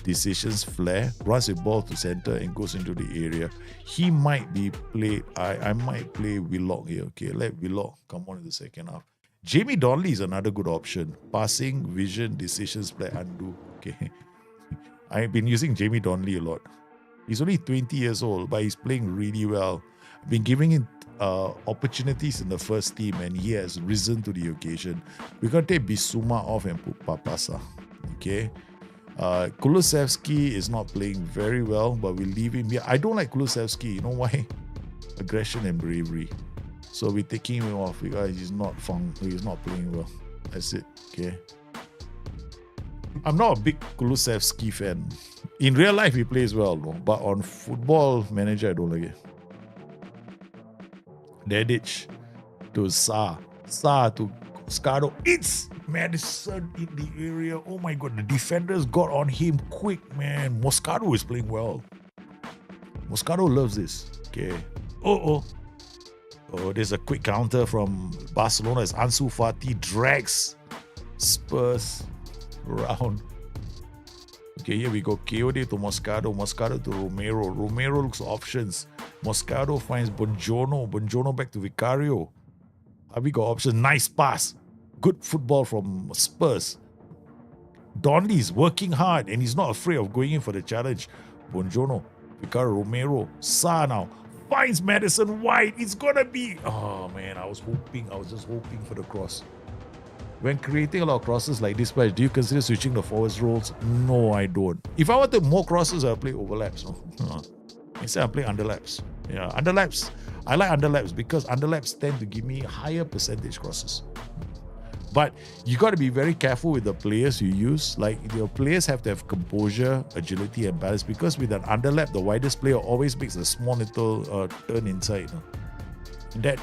decisions, flair, runs a ball to center and goes into the area. He might be played. I might play Willock here. Okay, let Willock come on in the second half. Jamie Donnelly is another good option. Passing, vision, decisions, play, undo. Okay. I've been using Jamie Donnelly a lot. He's only 20 years old, but he's playing really well. I've been giving him opportunities in the first team, and he has risen to the occasion. We're going to take Bissouma off and put Papasa. Okay. Kulusevski is not playing very well, but we leave him here. I don't like Kulusevski. You know why? Aggression and bravery. So we're taking him off because he's not playing well. That's it. Okay. I'm not a big Kulusevski fan. In real life, he plays well, but on Football Manager, I don't like it. Dedic to Sa to Moscardo. It's Madison in the area. Oh my god, the defenders got on him quick, man. Moscardo is playing well. Moscardo loves this. Okay. Oh, there's a quick counter from Barcelona as Ansu Fati drags Spurs around. Okay, here we go. KOD to Moscardo. Moscardo to Romero. Romero looks options. Moscardo finds Bonjono. Bonjono back to Vicario. Have we got options? Nice pass. Good football from Spurs. Donnelly is working hard and he's not afraid of going in for the challenge. Bonjono, Vicario, Romero, Sa now. Finds Madison wide. It's gonna be. Oh man, I was just hoping for the cross. When creating a lot of crosses like this, do you consider switching the forwards roles? No, I don't. If I wanted more crosses, I'll play overlaps. No? Instead, I play underlaps. Yeah, underlaps. I like underlaps because underlaps tend to give me higher percentage crosses. But you got to be very careful with the players you use. Like, your players have to have composure, agility, and balance, because with an underlap, the widest player always makes a small little turn inside. That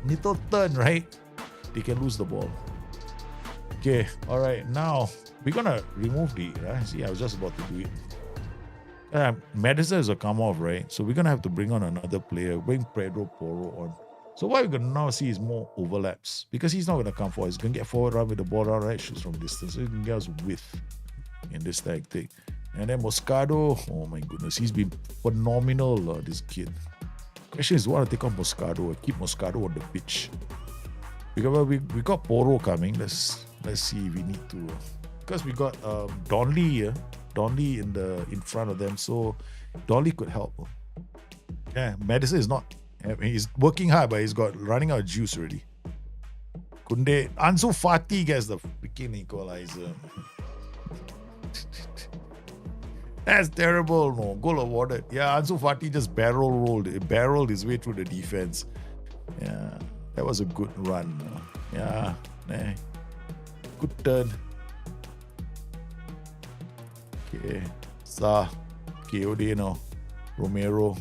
little turn, right? They can lose the ball. Okay, all right. Now we're gonna remove the. See, I was just about to do it. Madison is a come off, right? So we're gonna have to bring on another player. Bring Pedro Porro on. So what we're going to now see is more overlaps, because he's not going to come forward. He's going to get forward, run with the ball, right, shoots from distance. So he can get us width in this tactic. And then Moscardo, oh my goodness, he's been phenomenal, this kid. Question is, want to take on Moscardo or keep Moscardo on the pitch? Because we got Porro coming. Let's see if we need to. Because we got Donnelly here. Donnelly in front of them. So Donnelly could help. Yeah, Madison is not. He's working hard, but he's got running out of juice already. Kunde, Ansu Fati gets the freaking equalizer. That's terrible. No, goal awarded. Yeah, Ansu Fati just barreled his way through the defense. Yeah, that was a good run. Yeah, good turn. Okay, Sa, KOD now. Romero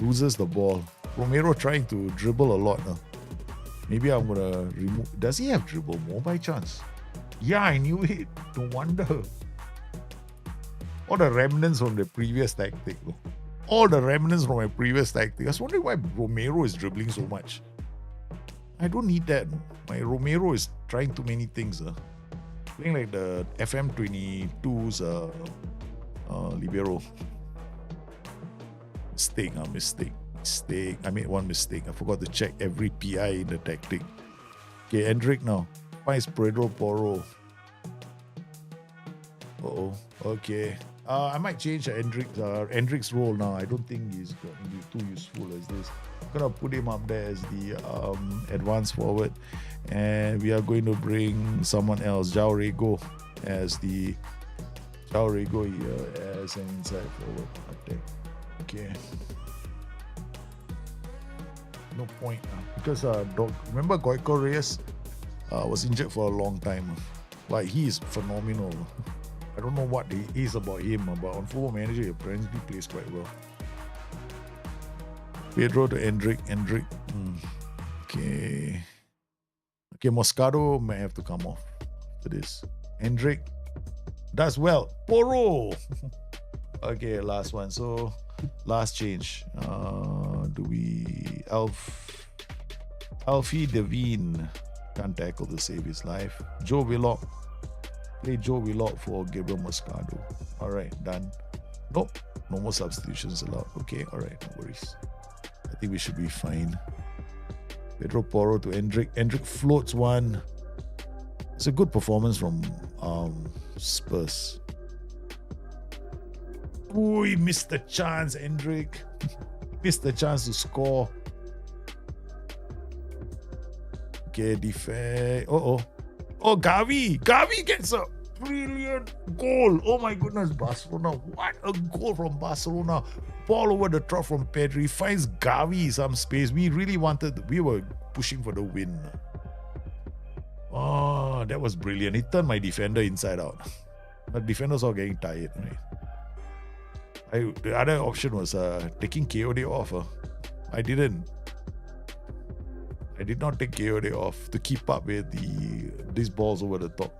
loses the ball. Romero trying to dribble a lot now. Maybe I'm going to remove. Does he have dribble more by chance? Yeah, I knew it. No wonder. All the remnants from the previous tactic. All the remnants from my previous tactic. I was wondering why Romero is dribbling so much. I don't need that. My Romero is trying too many things. Playing like the FM22's Libero. Mistake. I made one mistake. I forgot to check every PI in the tactic. Okay, Endrick now. Finds Pedro Porro. Okay. I might change Endrick's role now. I don't think he's going to be too useful as this. I'm going to put him up there as the advanced forward. And we are going to bring someone else, João Rego, as the here as an inside forward up there. Okay. No point because remember Goico Reyes was injured for a long time. Like, he is phenomenal. I don't know what it is about him, but on Football Manager he apparently plays quite well. Pedro to Endrick. Okay. Okay, Moscato may have to come off after this. Hendrick does well. Poro. Okay, last one. So last change. Do we Alfie Devine can't tackle to save his life. Joe Willock. Play Joe Willock for Gabriel Moscato. Alright, done. Nope. No more substitutions allowed. Okay, alright, no worries. I think we should be fine. Pedro Porro to Hendrick. Hendrick floats one. It's a good performance from Spurs. Ooh, he missed the chance, Hendrick. Missed the chance to score. Okay, defense. Oh, Gavi. Gavi gets a brilliant goal. Oh my goodness, Barcelona. What a goal from Barcelona. Ball over the top from Pedri. Finds Gavi some space. We were pushing for the win. Oh, that was brilliant. He turned my defender inside out. The defenders are getting tired. Right? The other option was taking KOD off. I didn't. I did not take KOD off to keep up with these balls over the top.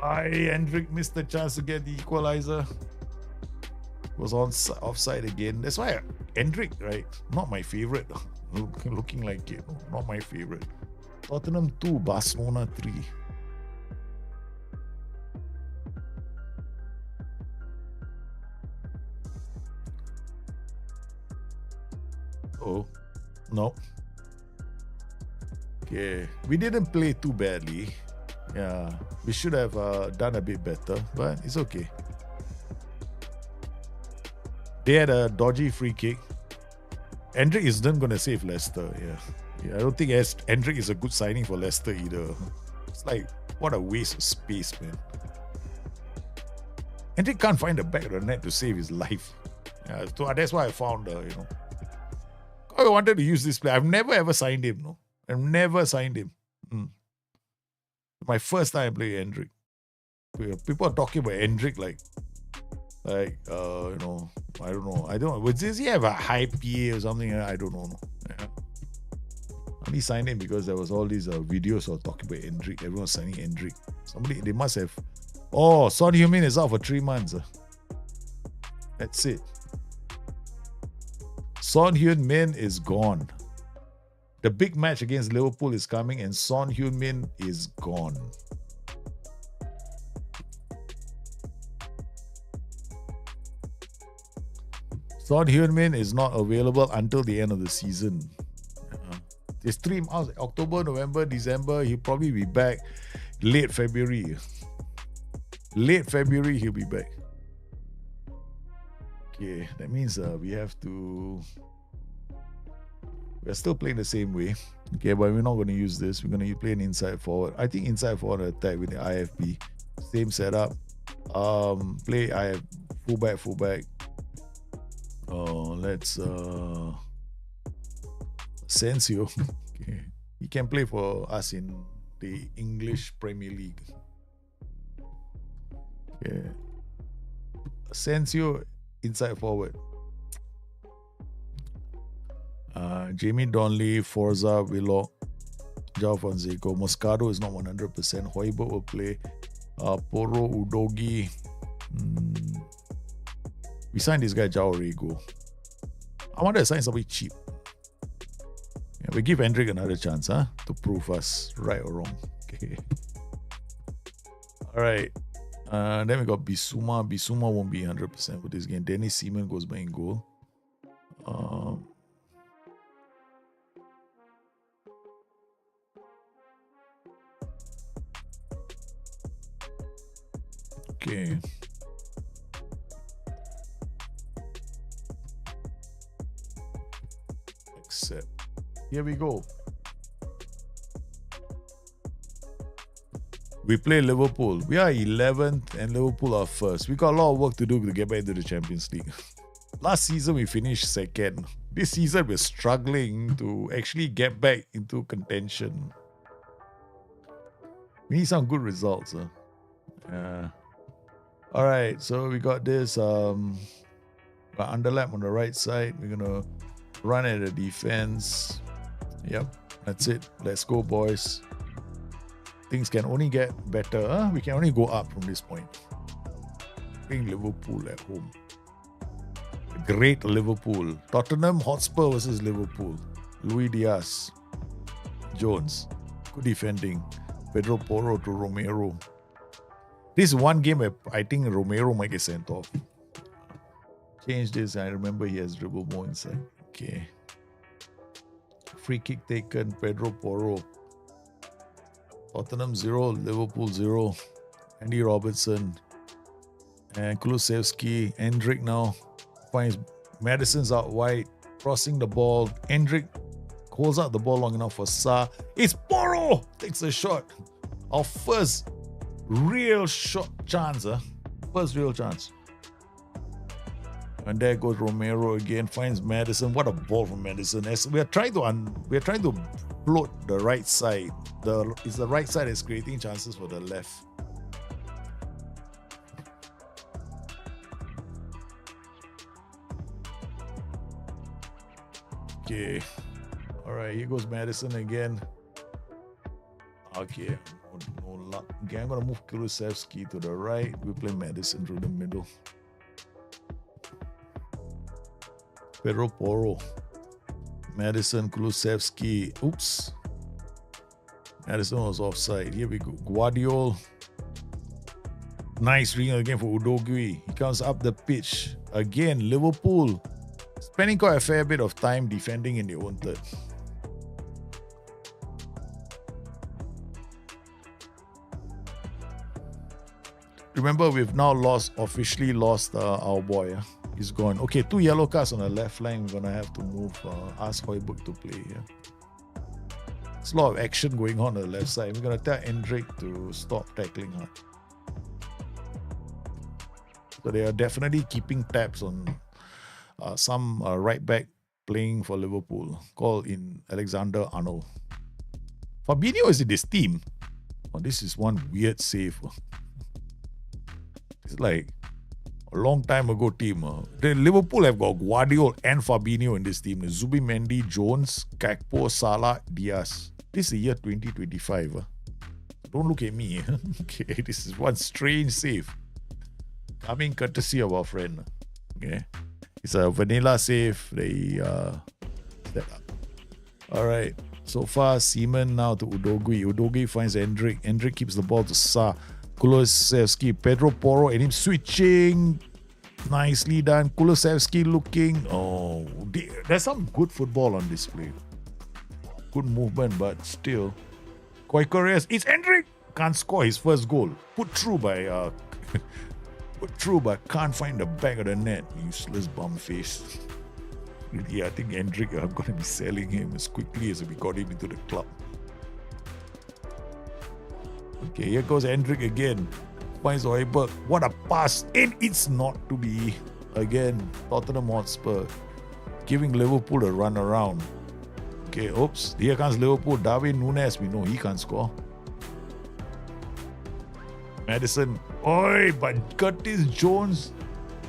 Hendrick missed the chance to get the equalizer. Was offside again. That's why Hendrick, right? Not my favorite. Looking like it. Not my favorite. Tottenham 2, Barcelona 3. Oh, no. Okay, we didn't play too badly. Yeah, we should have done a bit better, but it's okay. They had a dodgy free kick. Hendrick isn't going to save Leicester. Yeah, I don't think Hendrick is a good signing for Leicester either. It's like, what a waste of space, man. Hendrick can't find the back of the net to save his life. Yeah, so that's why I found, I wanted to use this player. I've never ever signed him. No, I've never signed him. My first time I played Hendrick. People are talking about Hendrick like I don't know. Does he have a high PA or something? I don't know. Yeah. I only signed him because there was all these videos of talking about Hendrick. Everyone was signing Hendrick. They must have. Oh, Son Heung-min is out for 3 months. That's it. Son Heung-min is gone. The big match against Liverpool is coming and Son Heung-min is gone. Son Heung-min is not available until the end of the season. There's 3 months, October, November, December. He'll probably be back late February. Late February, he'll be back. Okay, that means we're still playing the same way. Okay, but we're not going to use this. We're going to play an inside forward. I think inside forward attack with the IFB. Same setup. Play IF fullback. Let's Asensio. Okay. He can play for us in the English Premier League. Okay. Asensio inside forward. Jamie Donnelly, Forza, Willock, João Fonseca. Moscato is not 100%. Højbjerg will play. Porro, Udogi. We signed this guy, João Rego. I wanted to sign somebody cheap. Yeah, we give Hendrick another chance, to prove us right or wrong. Okay. All right. Then we got Bissouma. Bissouma won't be 100% for this game. Dennis Seaman goes by in goal. Okay. Accept. Here we go. We play Liverpool. We are 11th and Liverpool are first. We got a lot of work to do to get back into the Champions League. Last season we finished second. This season we're struggling to actually get back into contention. We need some good results. Alright, so we got this underlap on the right side. We're gonna Run at the defense. Yep, that's it. Let's go, boys. Things can only get better. Huh? We can only go up from this point. Playing Liverpool at home. Great Liverpool. Tottenham Hotspur versus Liverpool. Luis Diaz. Jones. Good defending. Pedro Porro to Romero. This is one game where I think Romero might get sent off. Change this. I remember he has dribble more inside. Okay. Free kick taken. Pedro Porro. Tottenham 0. Liverpool 0. Andy Robertson. And Kulusevski. Hendrick now finds Madison's out wide. Crossing the ball. Hendrick holds out the ball long enough for Sa. It's Porro! Takes a shot. Our first real shot chance. First real chance. And there goes Romero again. Finds Madison. What a ball from Madison. As we are trying to float the right side. It's the right side that's creating chances for the left. Okay. Alright, here goes Madison again. Okay. No luck. Okay, I'm gonna move Kulusevski to the right. We play Madison through the middle. Pedro Porro. Madison, Kulusevski. Oops. Madison was offside. Here we go. Guardiola. Nice ring again for Udogui. He comes up the pitch. Again, Liverpool. Spending quite a fair bit of time defending in their own third. Remember, we've now officially lost our boy. He's gone. Okay, 2 yellow cards on the left flank. We're going to have to move, ask Højbjerg to play here. There's a lot of action going on the left side. We're going to tell Hendrick to stop tackling hard. So they are definitely keeping tabs on some right back playing for Liverpool, called in Alexander-Arnold. Fabinho is in this team. Oh, this is one weird save. It's like a long time ago team. The Liverpool have got Guardiola and Fabinho in this team. Zubimendi, Jones, Gakpo, Salah, Diaz. This is the year 2025. Don't look at me. Okay, this is one strange save. Coming courtesy of our friend. Okay, it's a vanilla save. They set up. All right. So far, Seaman now to Udogui. Udogui finds Hendrick. Hendrick keeps the ball to Sa. Kulusevski, Pedro Porro, and him switching. Nicely done. Kulusevski looking. Oh, there's some good football on display. Good movement, but still. Koikores, it's Hendrick. Can't score his first goal. Put through by can't find the back of the net. Useless bum face. Yeah, I think Hendrick, I'm going to be selling him as quickly as we got him into the club. Okay, here goes Hendrick again. Finds Højbjerg. What a pass. And it's not to be. Again, Tottenham Hotspur giving Liverpool a run around. Okay, oops. Here comes Liverpool. Darwin Núñez, we know he can't score. Madison. Oi, but Curtis Jones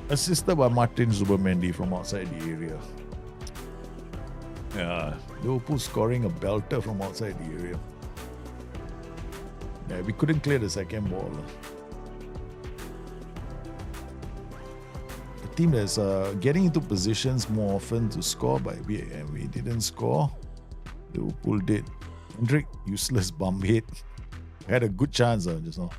assisted by Martin Zubimendi from outside the area. Yeah, Liverpool scoring a belter from outside the area. Yeah, we couldn't clear the second ball. The team that's getting into positions more often to score, but we didn't score. Liverpool did. Hendrick, useless bum hit. Had a good chance just now.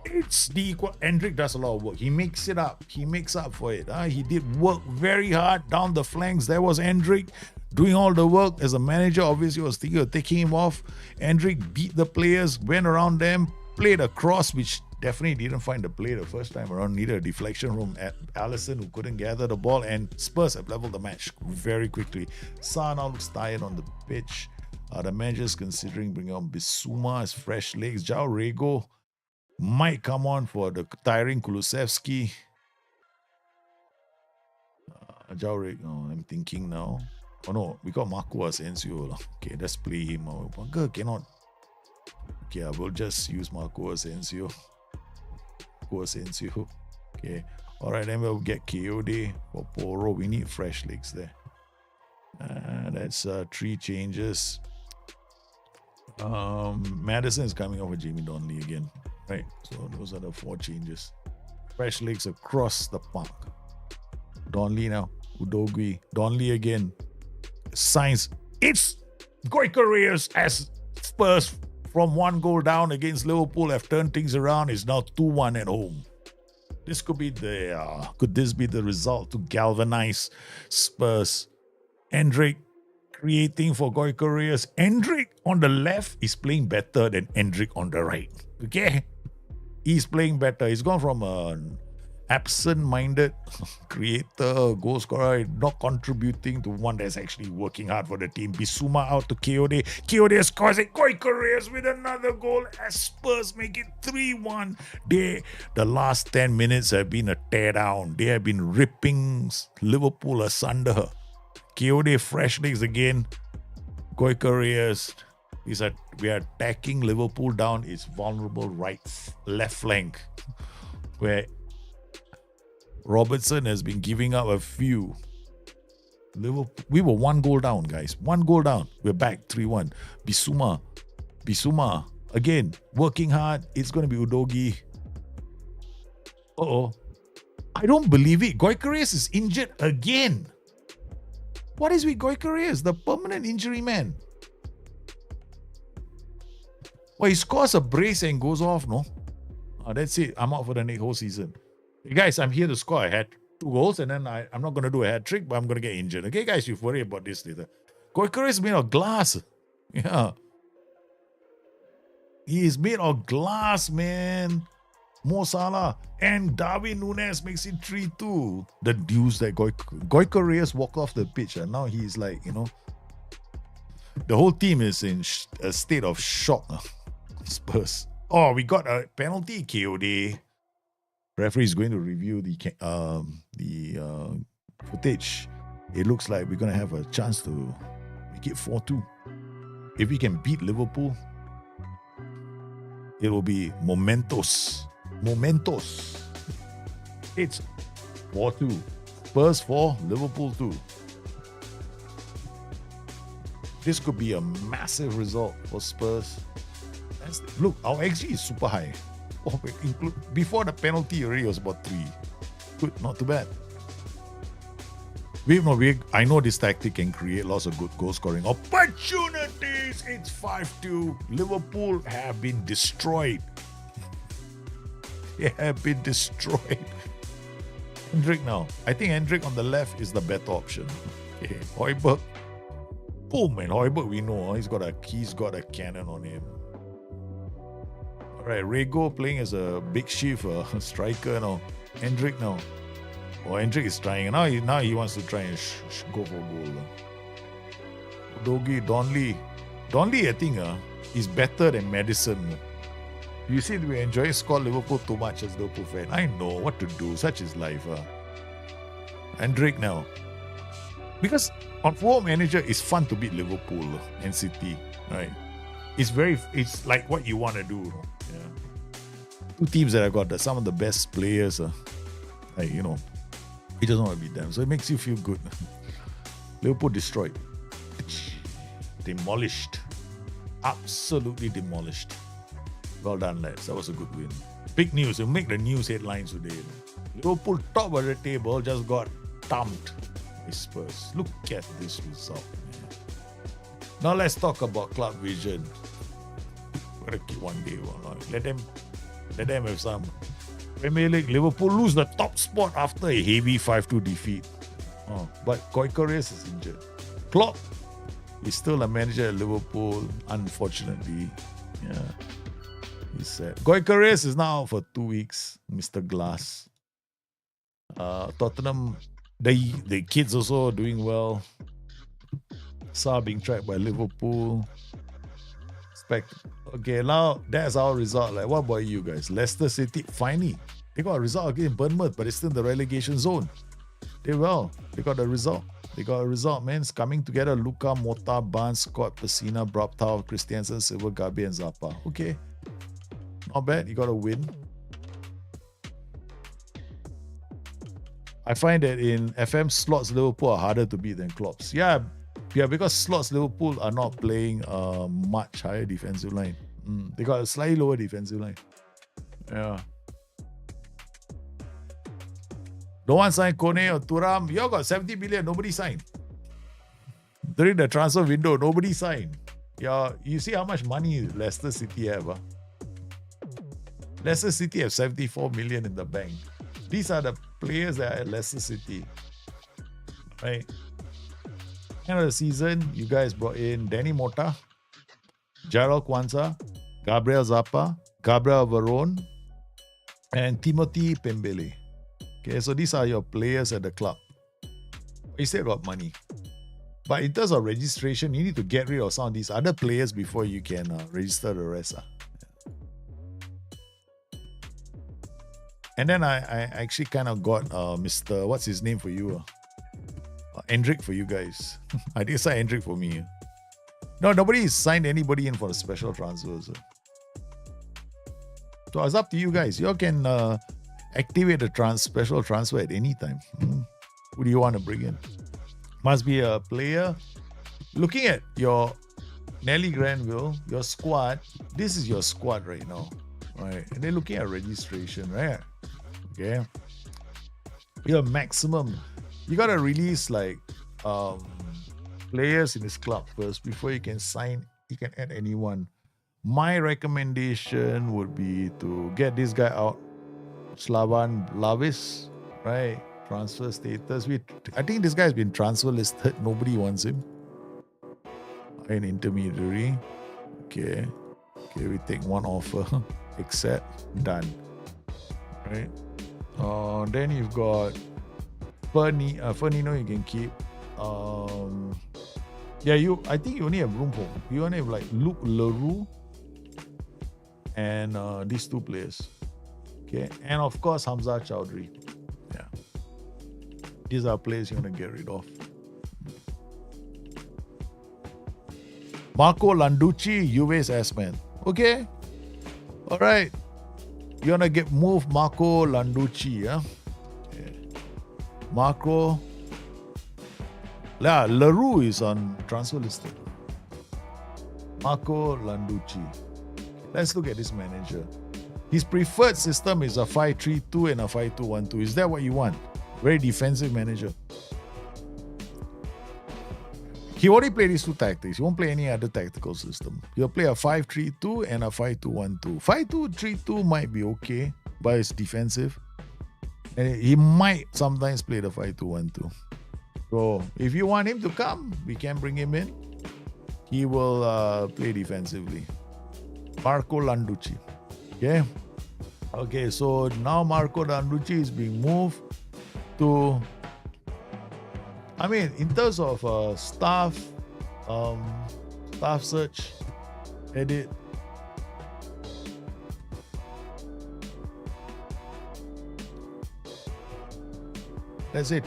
It's the equal. Hendrick does a lot of work. He makes it up. He makes up for it. He did work very hard down the flanks. There was Hendrick doing all the work. As a manager, obviously, was thinking of taking him off. Hendrick beat the players, went around them, played a cross, which definitely didn't find the play the first time around. Needed a deflection from Alisson, who couldn't gather the ball, and Spurs have leveled the match very quickly. Sa now looks tired on the pitch. The manager's considering bringing on Bissouma as fresh legs. João Rego might come on for the tiring Kulusevski. João Rego, I'm thinking now. Oh no, we got Marco Asensio. Okay, let's play him. Bunker cannot. Okay, I will just use Marco Asensio. Okay. Alright, then we'll get KOD for Porro. We need fresh legs there. That's 3 changes. Madison is coming off with Jamie Donnelly again. Right. So those are the 4 changes. Fresh legs across the park. Donnelly now. Udogui. Donnelly again. Signs. It's Goicoreas as Spurs from 1 goal down against Liverpool have turned things around. It's now 2-1 at home. This could be could this be the result to galvanize Spurs? Endrick creating for Goicoreas. Endrick on the left is playing better than Endrick on the right. Okay? He's playing better. He's gone from an absent-minded creator, goal scorer, not contributing to one that's actually working hard for the team. Bissouma out to Kayode. Kayode scores it. Goicoreas with another goal as Spurs make it 3-1. The last 10 minutes have been a teardown. They have been ripping Liverpool asunder. Kayode fresh legs again. Goicoreas. We are attacking Liverpool down its vulnerable left flank, where Robertson has been giving up a few. Liverpool, we were 1 goal down, guys. 1 goal down. We're back 3-1. Bissouma again working hard. It's going to be Udogie. I don't believe it. Goicoreas is injured again. What is with Goicoreas, the permanent injury man? Well, he scores a brace and goes off, no? That's it. I'm out for the next whole season. Hey guys, I'm here to score a hat. 2 goals, and then I'm not going to do a hat trick, but I'm going to get injured. Okay, guys, you worry about this later. Goicoreas is made of glass. Yeah. He is made of glass, man. Mo Salah and Darwin Núñez makes it 3-2. The news that Goicoreas walked off the pitch, and now he's like, the whole team is in a state of shock. Spurs. Oh, we got a penalty, KOD. Referee is going to review the footage. It looks like we're going to have a chance to make it 4-2. If we can beat Liverpool, it will be momentous. It's 4-2. Spurs 4, Liverpool 2. This could be a massive result for Spurs. Look, our XG is super high. Before the penalty already was about 3. Good, not too bad. I know this tactic can create lots of good goal scoring opportunities. It's 5-2. Liverpool have been destroyed. They have been destroyed. Endrick now. I think Endrick on the left is the better option. Okay, Højbjerg. Boom, man. Højbjerg, we know he's got a cannon on him. Right, Rego playing as a big shift striker now. Endrick now. Endrick is trying. Now he wants to try and go for goal. Udogie, Donnelly. Donnelly, I think, is better than Madison. You see, we enjoy Scott Liverpool too much as Liverpool fan. I know what to do. Such is life. Endrick now. Because on Football Manager, it's fun to beat Liverpool and City. Right? It's like what you want to do. Yeah. 2 teams that have got some of the best players. He doesn't want to beat them. So it makes you feel good. Liverpool destroyed. Demolished. Absolutely demolished. Well done, lads. That was a good win. Big news. It'll make the news headlines today. Liverpool top of the table just got thumped by Spurs. Look at this result. Man. Now let's talk about club vision. We're going to keep one day. Let them have some. Premier League, Liverpool lose the top spot after a heavy 5-2 defeat. But Goicoreas is injured. Klopp is still a manager at Liverpool, unfortunately. Yeah. He's sad. Goicoreas is now out for 2 weeks, Mr. Glass. Tottenham, the kids also doing well. Saar being tracked by Liverpool. Okay, now that's our result. Like, what about you guys? Leicester City, finally, they got a result against Bournemouth, but it's still in the relegation zone. They got a result. Man. It's coming together. Luka, Mota, Barnes, Scott, Pessina, Brabtau, Christiansen, Silva, Gabi, and Zappa. Okay. Not bad. You got a win. I find that in FM slots, Liverpool are harder to beat than Klopp's. Yeah, Yeah, because slots Liverpool are not playing much higher defensive line. They got a slightly lower defensive line. Yeah. No one signed Kone or Thuram. You all got 70 million. Nobody signed. During the transfer window, nobody signed. Yeah, you see how much money Leicester City have. Huh? Leicester City have 74 million in the bank. These are the players that are at Leicester City. Right? End of the season, you guys brought in Danny Mota, Gerald Kwanzaa, Gabriel Zappa, Gabriel Varone, and Timothy Pembele. Okay, so these are your players at the club. You still got money. But in terms of registration, you need to get rid of some of these other players before you can register the rest. And then I actually kind of got Mr. What's his name for you? Hendrik for you guys. I didn't sign Hendrik for me. No, nobody signed anybody in for the special transfers. So it's up to you guys. You all can activate the special transfer at any time. Who do you want to bring in? Must be a player. Looking at your Nelly Granville, your squad, this is your squad right now. Right? And then looking at registration, right? Okay. Your maximum. You gotta release like players in this club first before you can sign, you can add anyone. My recommendation would be to get this guy out, Slavan Lavis, right? Transfer status. I think this guy's been transfer listed. Nobody wants him. An intermediary. Okay, we take one offer. Accept. Done. Right. Then you've got Fernino you can keep. I think you only have room for. You only have like Luke Leroux and these two players. Okay, and of course Hamza Chowdhury. Yeah, these are players you want to get rid of. Marco Landucci, Juve's S-man. Okay, all right. You want to move Marco Landucci, yeah? Okay. Marco. Yeah, Leroux is on transfer listed. Marco Landucci. Let's look at this manager. His preferred system is a 5-3-2 and a 5-2-1-2. Is that what you want? Very defensive manager. He only play these two tactics. He won't play any other tactical system. He'll play a 5-3-2 and a 5-2-1-2. 5-2-3-2 might be okay, but it's defensive. And he might sometimes play the 5-2-1-2. So if you want him to come, we can bring him in. He will play defensively. Marco Landucci. Okay, so now Marco Landucci is being moved to... I mean, in terms of staff search, edit. Let's say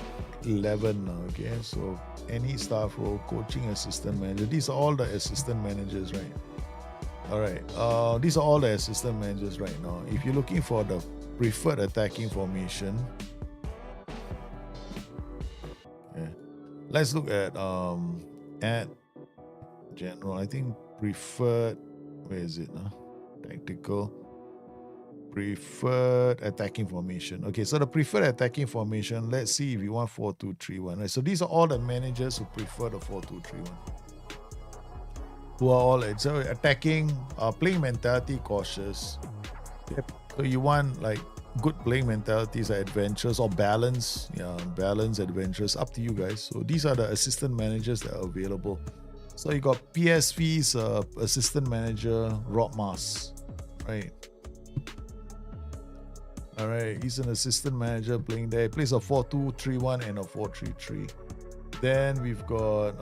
11 now, okay? So any staff role, coaching assistant manager. These are all the assistant managers, right? All right. These are all the assistant managers right now. If you're looking for the preferred attacking formation, let's look at general. I think preferred. Where is it? Tactical. Preferred attacking formation. Okay, so the preferred attacking formation. Let's see if you want 4-2-3-1. Right. So these are all the managers who prefer the 4-2-3-1. Who are all so attacking, playing mentality, cautious. Yep. So you want like good playing mentalities, adventurous or balance. Yeah, balance, adventurous. Up to you guys. So these are the assistant managers that are available. So you got PSV's assistant manager, Rob Mars. Right. All right. He's an assistant manager playing there. He plays a 4-2-3-1 and a 4-3-3. Then we've got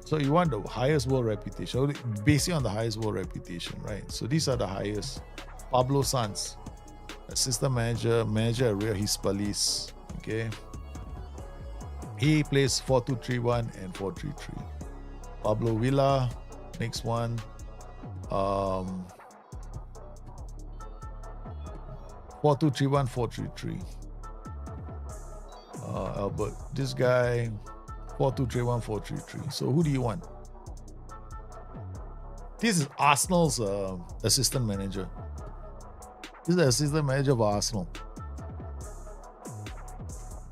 so you want the highest world reputation, basically on the highest world reputation, right? So these are the highest. Pablo Sanz, assistant manager at Real Hispalis. Okay. He plays 4-2-3-1 and 4-3-3. Pablo Villa, next one. 4-2-3-1, 4-3-3. Albert. This guy, 4-2-3-1, 4-3-3. So who do you want? This is Arsenal's assistant manager. This is the assistant manager of Arsenal.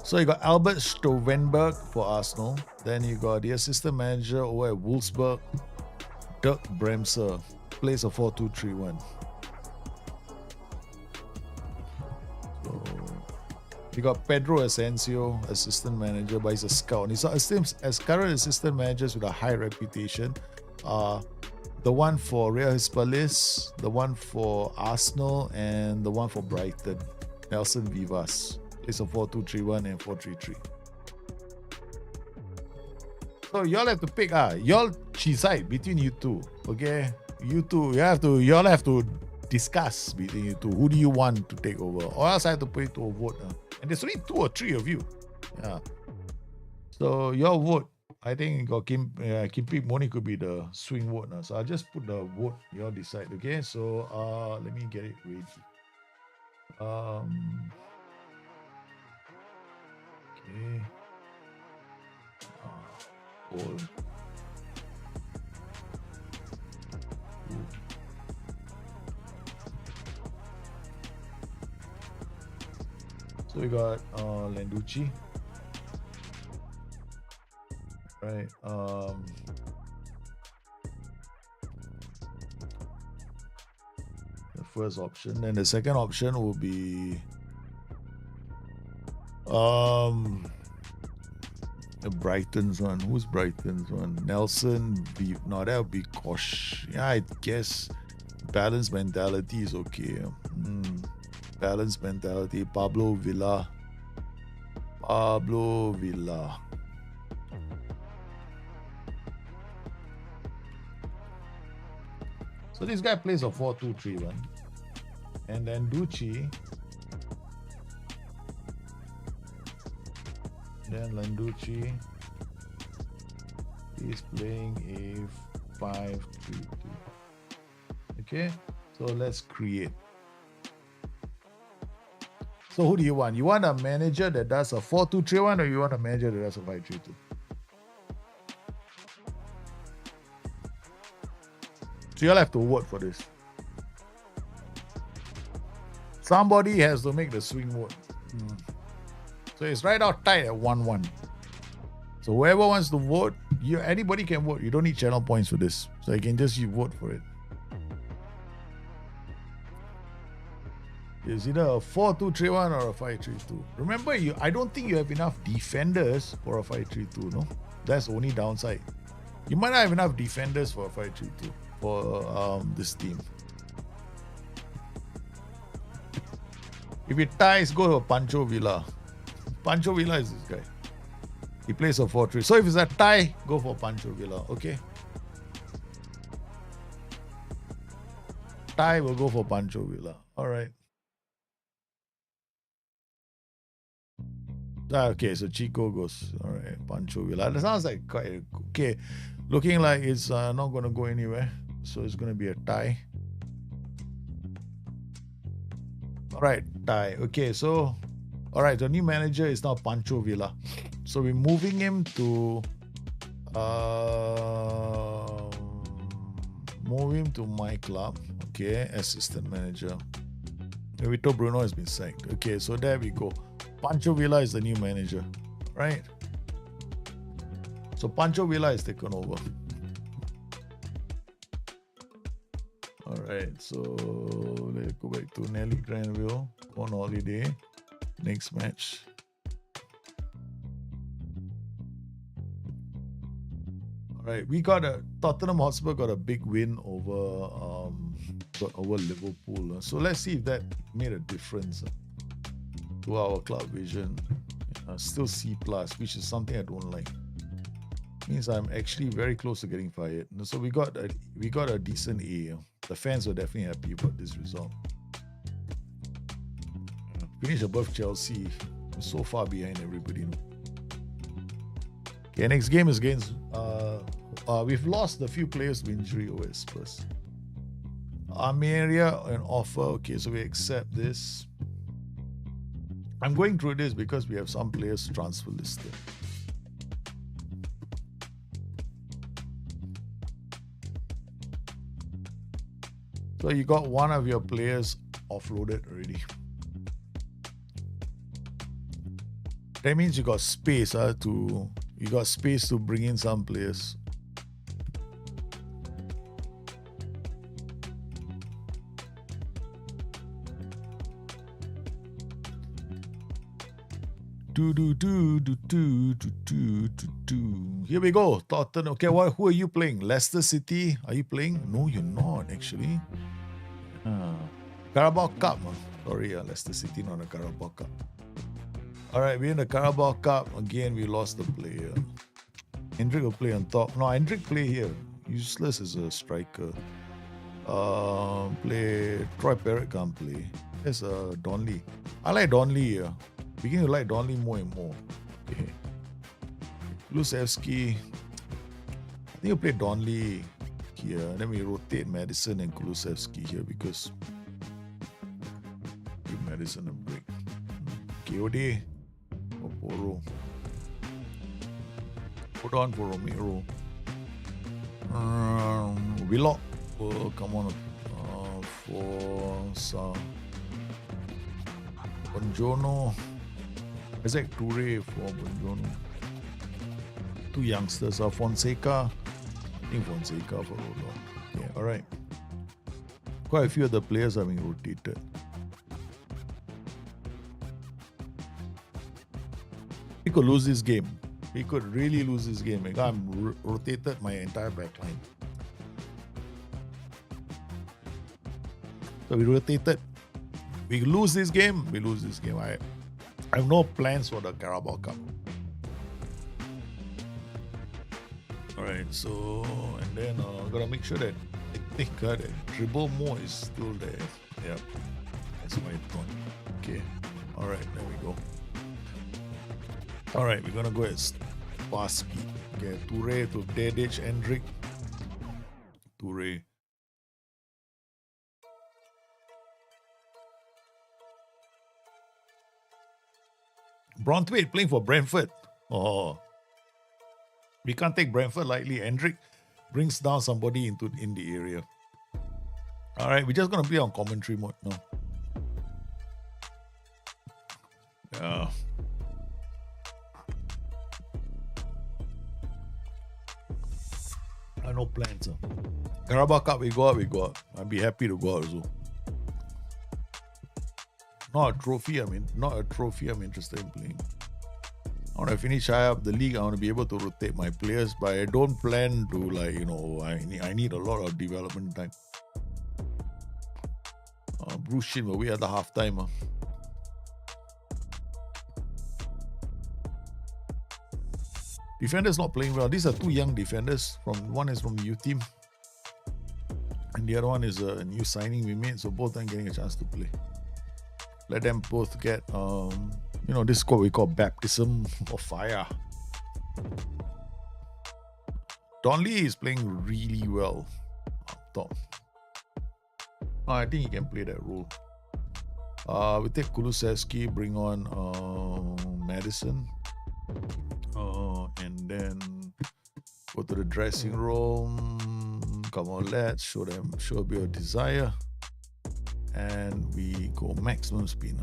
So you got Albert Stovenberg for Arsenal. Then you got the assistant manager over at Wolfsburg, Dirk Bremser, plays a 4-2-3-1. So you got Pedro Asensio, assistant manager, but he's a scout. He's as current assistant managers with a high reputation. The one for Real Hispalis, the one for Arsenal, and the one for Brighton, Nelson Vivas. Plays a 4-2-3-1 and 4-3-3. So y'all have to pick. Y'all decide between you two. Okay, you two. Y'all have to discuss between you two. Who do you want to take over? Or else I have to put it to a vote. And there's only 2 or 3 of you. Yeah. So y'all vote. I think Kim Pik Moni could be the swing vote now. So I'll just put the vote. Y'all decide. Okay. So let me get it ready. Okay. Poll. So we got Landucci. Right. The first option. Then the second option will be Brighton's one. Who's Brighton's one? Nelson. No, that would be Kosh. Yeah, I guess balanced mentality is okay. Balanced mentality. Pablo Villa. So this guy plays a 4-2-3-1. And then Ducci. Then Landucci is playing a 5-3-2. Okay, so let's create. So who do you want? You want a manager that does a 4-2-3-1 or you want a manager that does a 5-3-2? So you'll have to vote for this. Somebody has to make the swing vote. So it's right out tight at 1-1. So whoever wants to vote, anybody can vote. You don't need channel points for this. So you can just vote for it. It's either a 4-2-3-1 or a 5-3-2. Remember, I don't think you have enough defenders for a 5-3-2, no? That's the only downside. You might not have enough defenders for a 5-3-2 for this team. If it ties, go to Pancho Villa. Pancho Villa is this guy. He plays a 4-3. So if it's a tie, go for Pancho Villa, okay? Tie will go for Pancho Villa. All right. Okay, so Chico goes. All right, Pancho Villa. That sounds like quite okay. Looking like it's not going to go anywhere. So it's going to be a tie. All right, tie. Okay, so all right, the new manager is now Pancho Villa. So we're moving him to my club. Okay, assistant manager. Vitor Bruno has been sacked. Okay, so there we go. Pancho Villa is the new manager, right? So Pancho Villa is taken over. All right, so let's go back to Nelly Granville on holiday. Next match. All right, Tottenham Hotspur got a big win over Liverpool. So let's see if that made a difference to our club vision. Still C+, which is something I don't like. Means I'm actually very close to getting fired. So we got a decent A. The fans were definitely happy about this result. Finish above Chelsea. We're so far behind everybody. Okay, next game is against. We've lost a few players to injury over at Spurs. Armeria an offer. Okay, so we accept this. I'm going through this because we have some players transfer listed. So you got one of your players offloaded already. That means you got space to bring in some players. Here we go. Tottenham. Okay, who are you playing? Leicester City? Are you playing? No, you're not actually. Carabao Cup. Sorry, Leicester City, not a Carabao Cup. Alright, we're in the Carabao Cup. Again, we lost the player. Hendrick will play on top. No, Hendrick play here. Useless as a striker. Play Troy Parrott can't play. There's Donley. I like Donley here. Beginning to like Donley more and more. Okay. Kulusevski. I think we'll play Donley here. Then we rotate Madison and Kulusevski here because give Madison a break. KOD. Oporo. Hold on for Romero. Willock will come on for some Bonjono. Isaac Toure for Bonjono. Two youngsters are Fonseca. I think Fonseca for Rodon. Yeah, alright. Quite a few of the players are being rotated. We could lose this game. We could really lose this game. I'm rotated my entire backline. So we rotated. We lose this game. We lose this game. I have no plans for the Carabao Cup. Alright, so and then gotta make sure that I think that dribble more is still there. Yeah, that's my thought. Okay, alright, there we go. Alright, we're gonna go at fast speed. Okay, Toure to Dedic, Hendrick. Toure. Braithwaite playing for Brentford. Oh, we can't take Brentford lightly. Hendrick brings down somebody in the area. All right, we're just gonna play on commentary mode now. Yeah. I have no plans. Carabao Cup, we go out. I'd be happy to go out also. Not a trophy, I'm interested in playing. I want to finish high up the league. I want to be able to rotate my players, but I don't plan to I need a lot of development time. Bruce Shin will wait at the halftime. Defenders not playing well. These are two young defenders. One is from the youth team, and the other one is a new signing we made. So both are getting a chance to play. Let them both get, this is what we call baptism of fire. Donley is playing really well up top. I think he can play that role. We take Kulusevski, bring on Madison, and then go to the dressing room. Come on, lads, show a bit of desire. And we go maximum speed.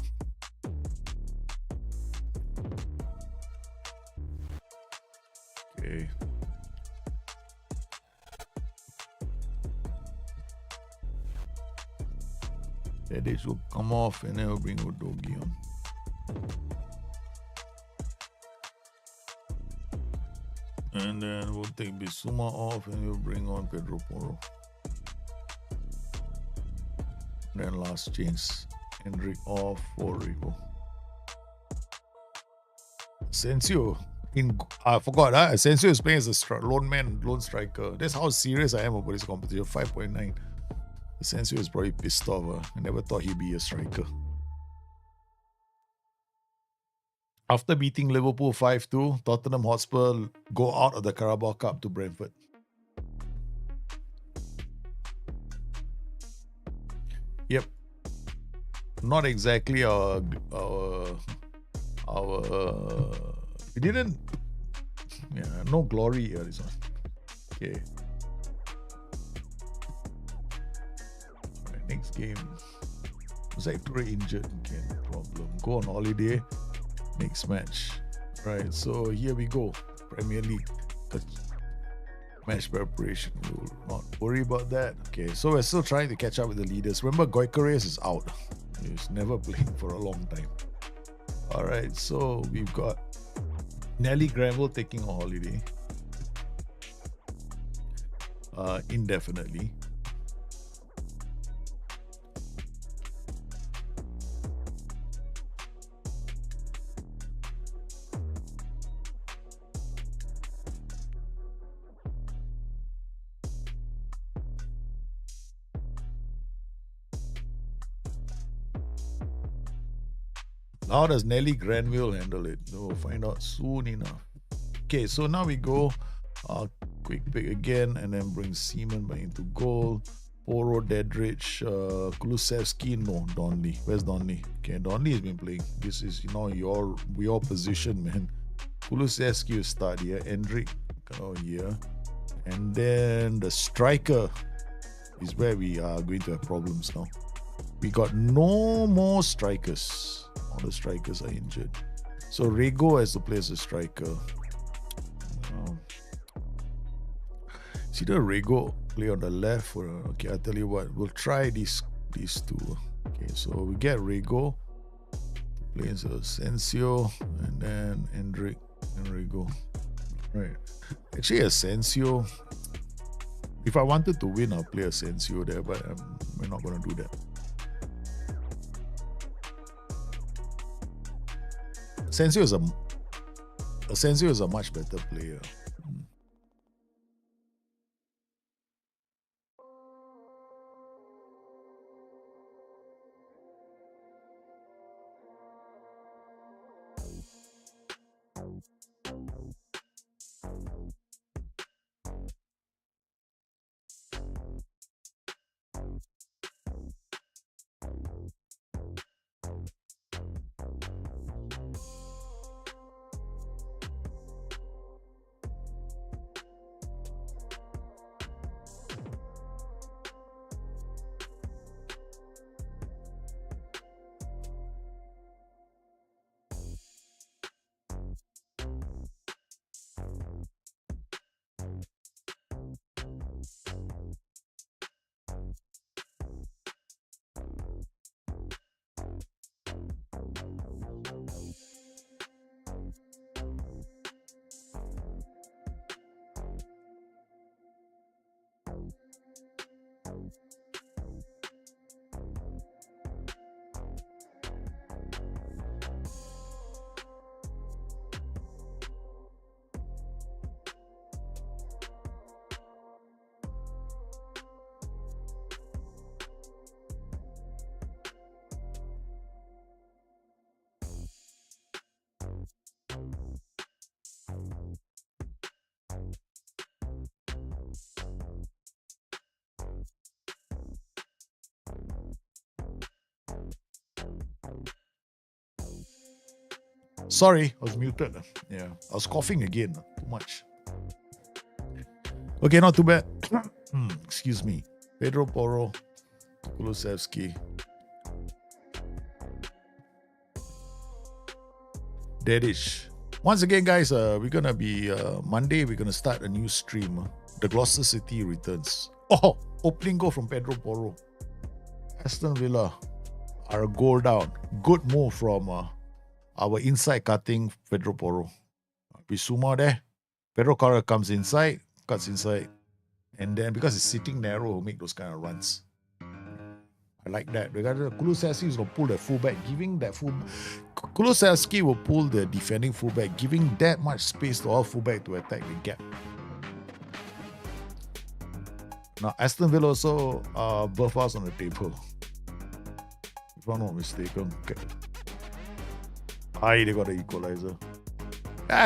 Okay. Dedic will come off and then we'll bring Udogi on. And then we'll take Bissouma off and we'll bring on Pedro Porro. Then last change, Hendrick off for Rico. Asensio, I forgot, Asensio is playing as a lone striker. That's how serious I am about this competition. 5.9. Asensio is probably pissed off. I never thought he'd be a striker. After beating Liverpool 5-2, Tottenham Hotspur go out of the Carabao Cup to Brentford. Yep. Not exactly our We didn't. Yeah, no glory here. This one. Okay. All right, next game. Zaiture injured. Okay, no problem. Go on holiday. Next match. Right. So here we go. Premier League. Match preparation. We will not worry about that. Okay. So we're still trying to catch up with the leaders. Remember, Goicoreus is out. He's never played for a long time. All right. So we've got Nelly Granville taking a holiday. Indefinitely. How does Nelly Granville handle it? We'll find out soon enough. Okay, so now we go quick pick again and then bring Seaman back into goal. Poro, Dedrich, Kulusevski, no, Donley. Where's Donley? Okay, Donley has been playing. This is, your position, man. Kulusevski will start here. Hendrik here. And then the striker is where we are going to have problems now. We got no more strikers. All the strikers are injured. So Rego has to play as a striker. It's either Rego play on the left or okay, I'll tell you what, we'll try these two. Okay, so we get Rego play as Asensio and then Hendrik and Rego. Right. Actually Asensio, if I wanted to win, I'll play Asensio there, but we're not going to do that. Asensio is a much better player. Sorry, I was muted. Yeah, I was coughing again. Too much. Okay, not too bad. Excuse me. Pedro Porro, Kulusevski, Dedic. Once again, guys, we're gonna be Monday. We're gonna start a new stream. The Gloucester City returns. Oh, opening goal from Pedro Porro. Aston Villa are a goal down. Good move from our inside cutting Pedro Porro. Bisuma there. Pedro Porro comes inside, cuts inside. And then because it's sitting narrow, he'll make those kind of runs. I like that. Kulusevski is going to pull the fullback, giving that full. Kulusevski will pull the defending fullback, giving that much space to our fullback to attack the gap. Now, Aston Villa also buff us on the table. If I'm not mistaken. Okay. They got the equalizer.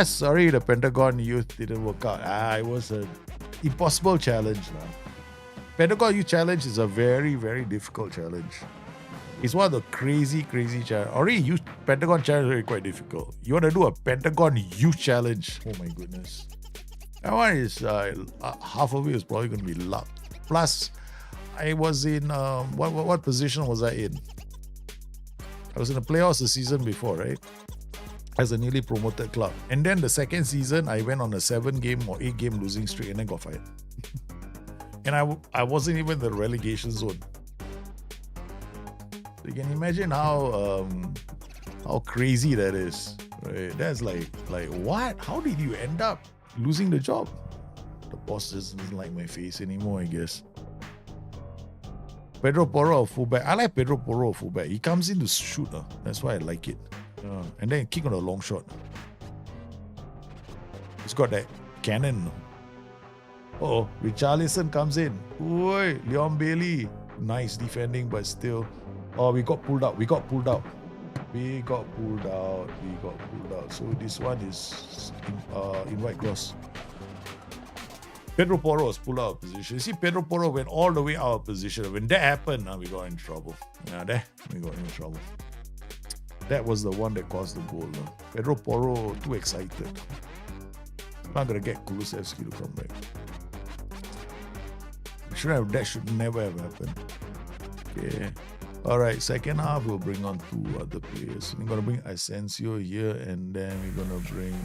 Sorry, the Pentagon Youth didn't work out. It was an impossible challenge. Pentagon Youth challenge is a very, very difficult challenge. It's one of the crazy challenge. Already youth Pentagon challenge is already quite difficult. You want to do a Pentagon youth challenge? Oh my goodness. That one is half of it is probably going to be luck. Plus, I was in what position was I in? I was in the playoffs the season before, right? As a newly promoted club. And then the second season, I went on a 7-game or 8-game losing streak and then got fired. And I wasn't even in the relegation zone. So you can imagine how crazy that is, right? That's like what? How did you end up losing the job? The boss doesn't like my face anymore, I guess. Pedro Porro, fullback. I like Pedro Porro, fullback. He comes in to shoot. That's why I like it. And then kick on a long shot. He's got that cannon. Oh, Richarlison comes in. Oi, Leon Bailey. Nice defending, but still. Oh, we got pulled out. So this one is in white cross. Pedro Porro was pulled out of position. You see, Pedro Porro went all the way out of position. When that happened, we got in trouble. We got in trouble. That was the one that caused the goal. Pedro Porro too excited. Not gonna get Kulusevski to come back. That should never have happened. Okay. Alright, second half we'll bring on 2 other players. We're gonna bring Asensio here, and then we're gonna bring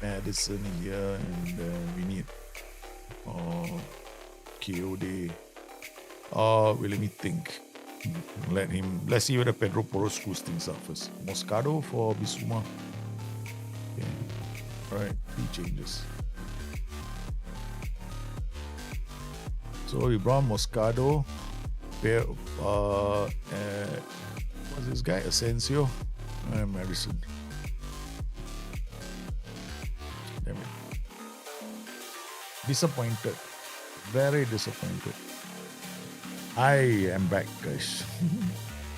Madison here, and then we need Kiyode. Well, let me think. Let's see whether Pedro Porro screws things up first. Moscato for Bissouma. Okay. Alright, 3 changes. So we brought Moscato. What's this guy? Asensio and Madison. Damn it. Disappointed. Very disappointed. I am back, guys.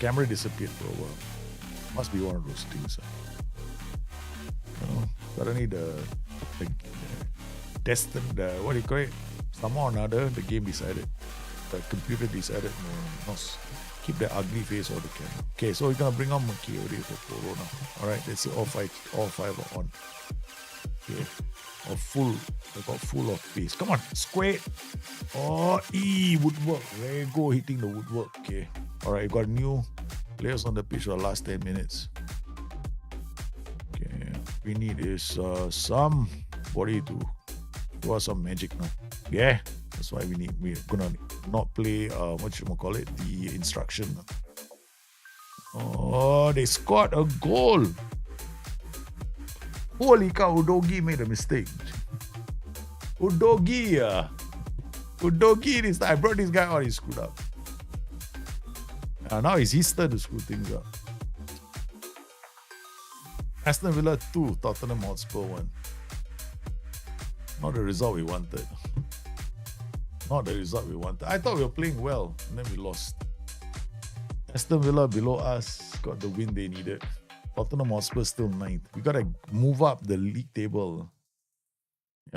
Camera disappeared for a while. Must be one of those things. Suddenly the destined, what do you call it? Somehow or another, the game decided. The computer decided no, keep that ugly face all the camera. Okay, so we're gonna bring on Kiyode for Porro now. Alright, let's see all five are on. Okay. They got full of pace. Come on, square. Oh, woodwork. There you go, hitting the woodwork. Okay. Alright, you got new players on the pitch for the last 10 minutes. Okay. We need is somebody to do us some magic now. Yeah. That's why we're gonna not play the instruction. Oh, they scored a goal. Holy cow, Udogi made a mistake. Udogi this time. I brought this guy on, he screwed up. Now it's his turn to screw things up. Aston Villa 2, Tottenham Hotspur 1. Not the result we wanted. I thought we were playing well, and then we lost. Aston Villa below us got the win they needed. Tottenham Hotspur still 9th. We got to move up the league table.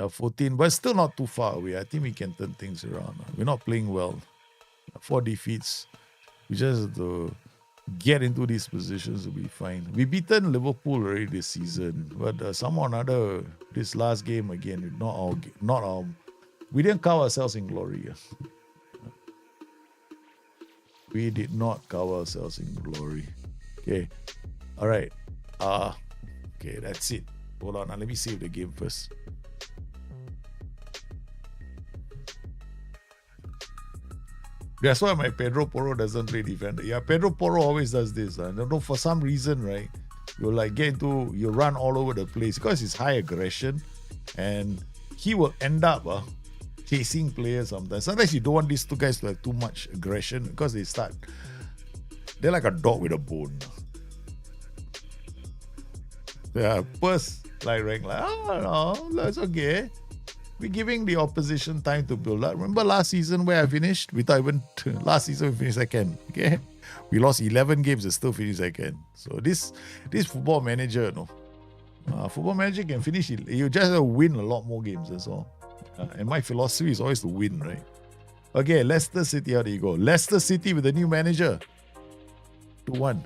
14, but still not too far away. I think we can turn things around. We're not playing well. 4 defeats. We just have to get into these positions to be fine. We beaten Liverpool already this season, but somehow or another, this last game again, not our. We didn't cover ourselves in glory. We did not cover ourselves in glory. Okay. All right. Okay, that's it. Hold on. Now let me save the game first. That's why my Pedro Porro doesn't play defender. Yeah, Pedro Porro always does this. I don't know, for some reason, right? You run all over the place because it's high aggression, and he will end up chasing players sometimes. Sometimes you don't want these two guys to have too much aggression because they're like a dog with a bone. Yeah, first rank oh no, that's okay. We're giving the opposition time to build up. Remember last season where I finished? Last season we finished second. Okay, we lost 11 games and still finished second. So this football manager, football manager can finish. You just have to win a lot more games. That's all. And my philosophy is always to win, right? Okay, Leicester City. How do you go? Leicester City with a new manager. 2-1.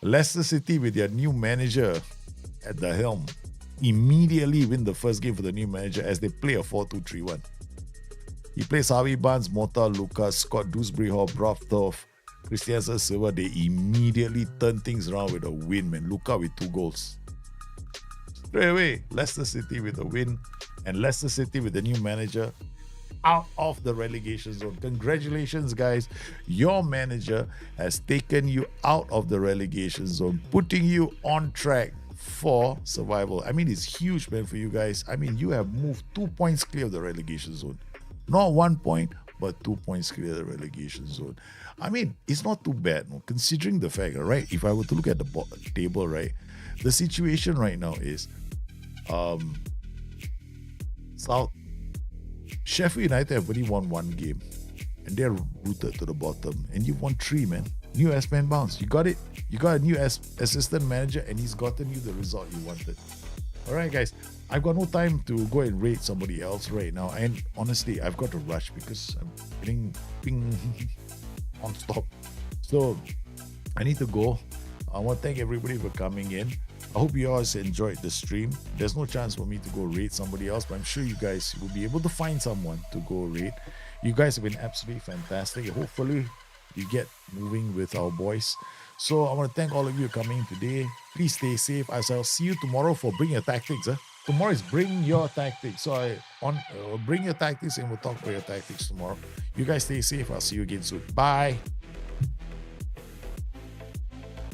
Leicester City with their new manager at the helm immediately win the first game for the new manager as they play a 4-2-3-1. He plays Harvey Barnes, Mota, Lucas, Scott Dewsbury Hall, Brofthoff, Christiansen, Silva. They immediately turn things around with a win, man. Luka with 2 goals. Straight away, Leicester City with a win, and Leicester City with the new manager out of the relegation zone. Congratulations, guys. Your manager has taken you out of the relegation zone, putting you on track for survival. I mean, it's huge, man, for you guys. I mean, you have moved 2 points clear of the relegation zone. Not 1 point, but 2 points clear of the relegation zone. I mean, it's not too bad, no, considering the fact, right? If I were to look at the table, right, the situation right now is Sheffield United have only won 1 game, and they're rooted to the bottom. And you've won 3, man. New S-Man bounce. You got it. You got a new assistant manager, and he's gotten you the result you wanted. All right, guys. I've got no time to go and rate somebody else right now. And honestly, I've got to rush because I'm getting ping on stop. So I need to go. I want to thank everybody for coming in. I hope you guys enjoyed the stream. There's no chance for me to go rate somebody else, but I'm sure you guys will be able to find someone to go rate. You guys have been absolutely fantastic. Hopefully, you get moving with our boys. So I want to thank all of you for coming today. Please stay safe. As I'll see you tomorrow for Bring Your Tactics. Tomorrow is Bring Your Tactics. So Bring Your Tactics, and we'll talk about your tactics tomorrow. You guys stay safe. I'll see you again soon. Bye.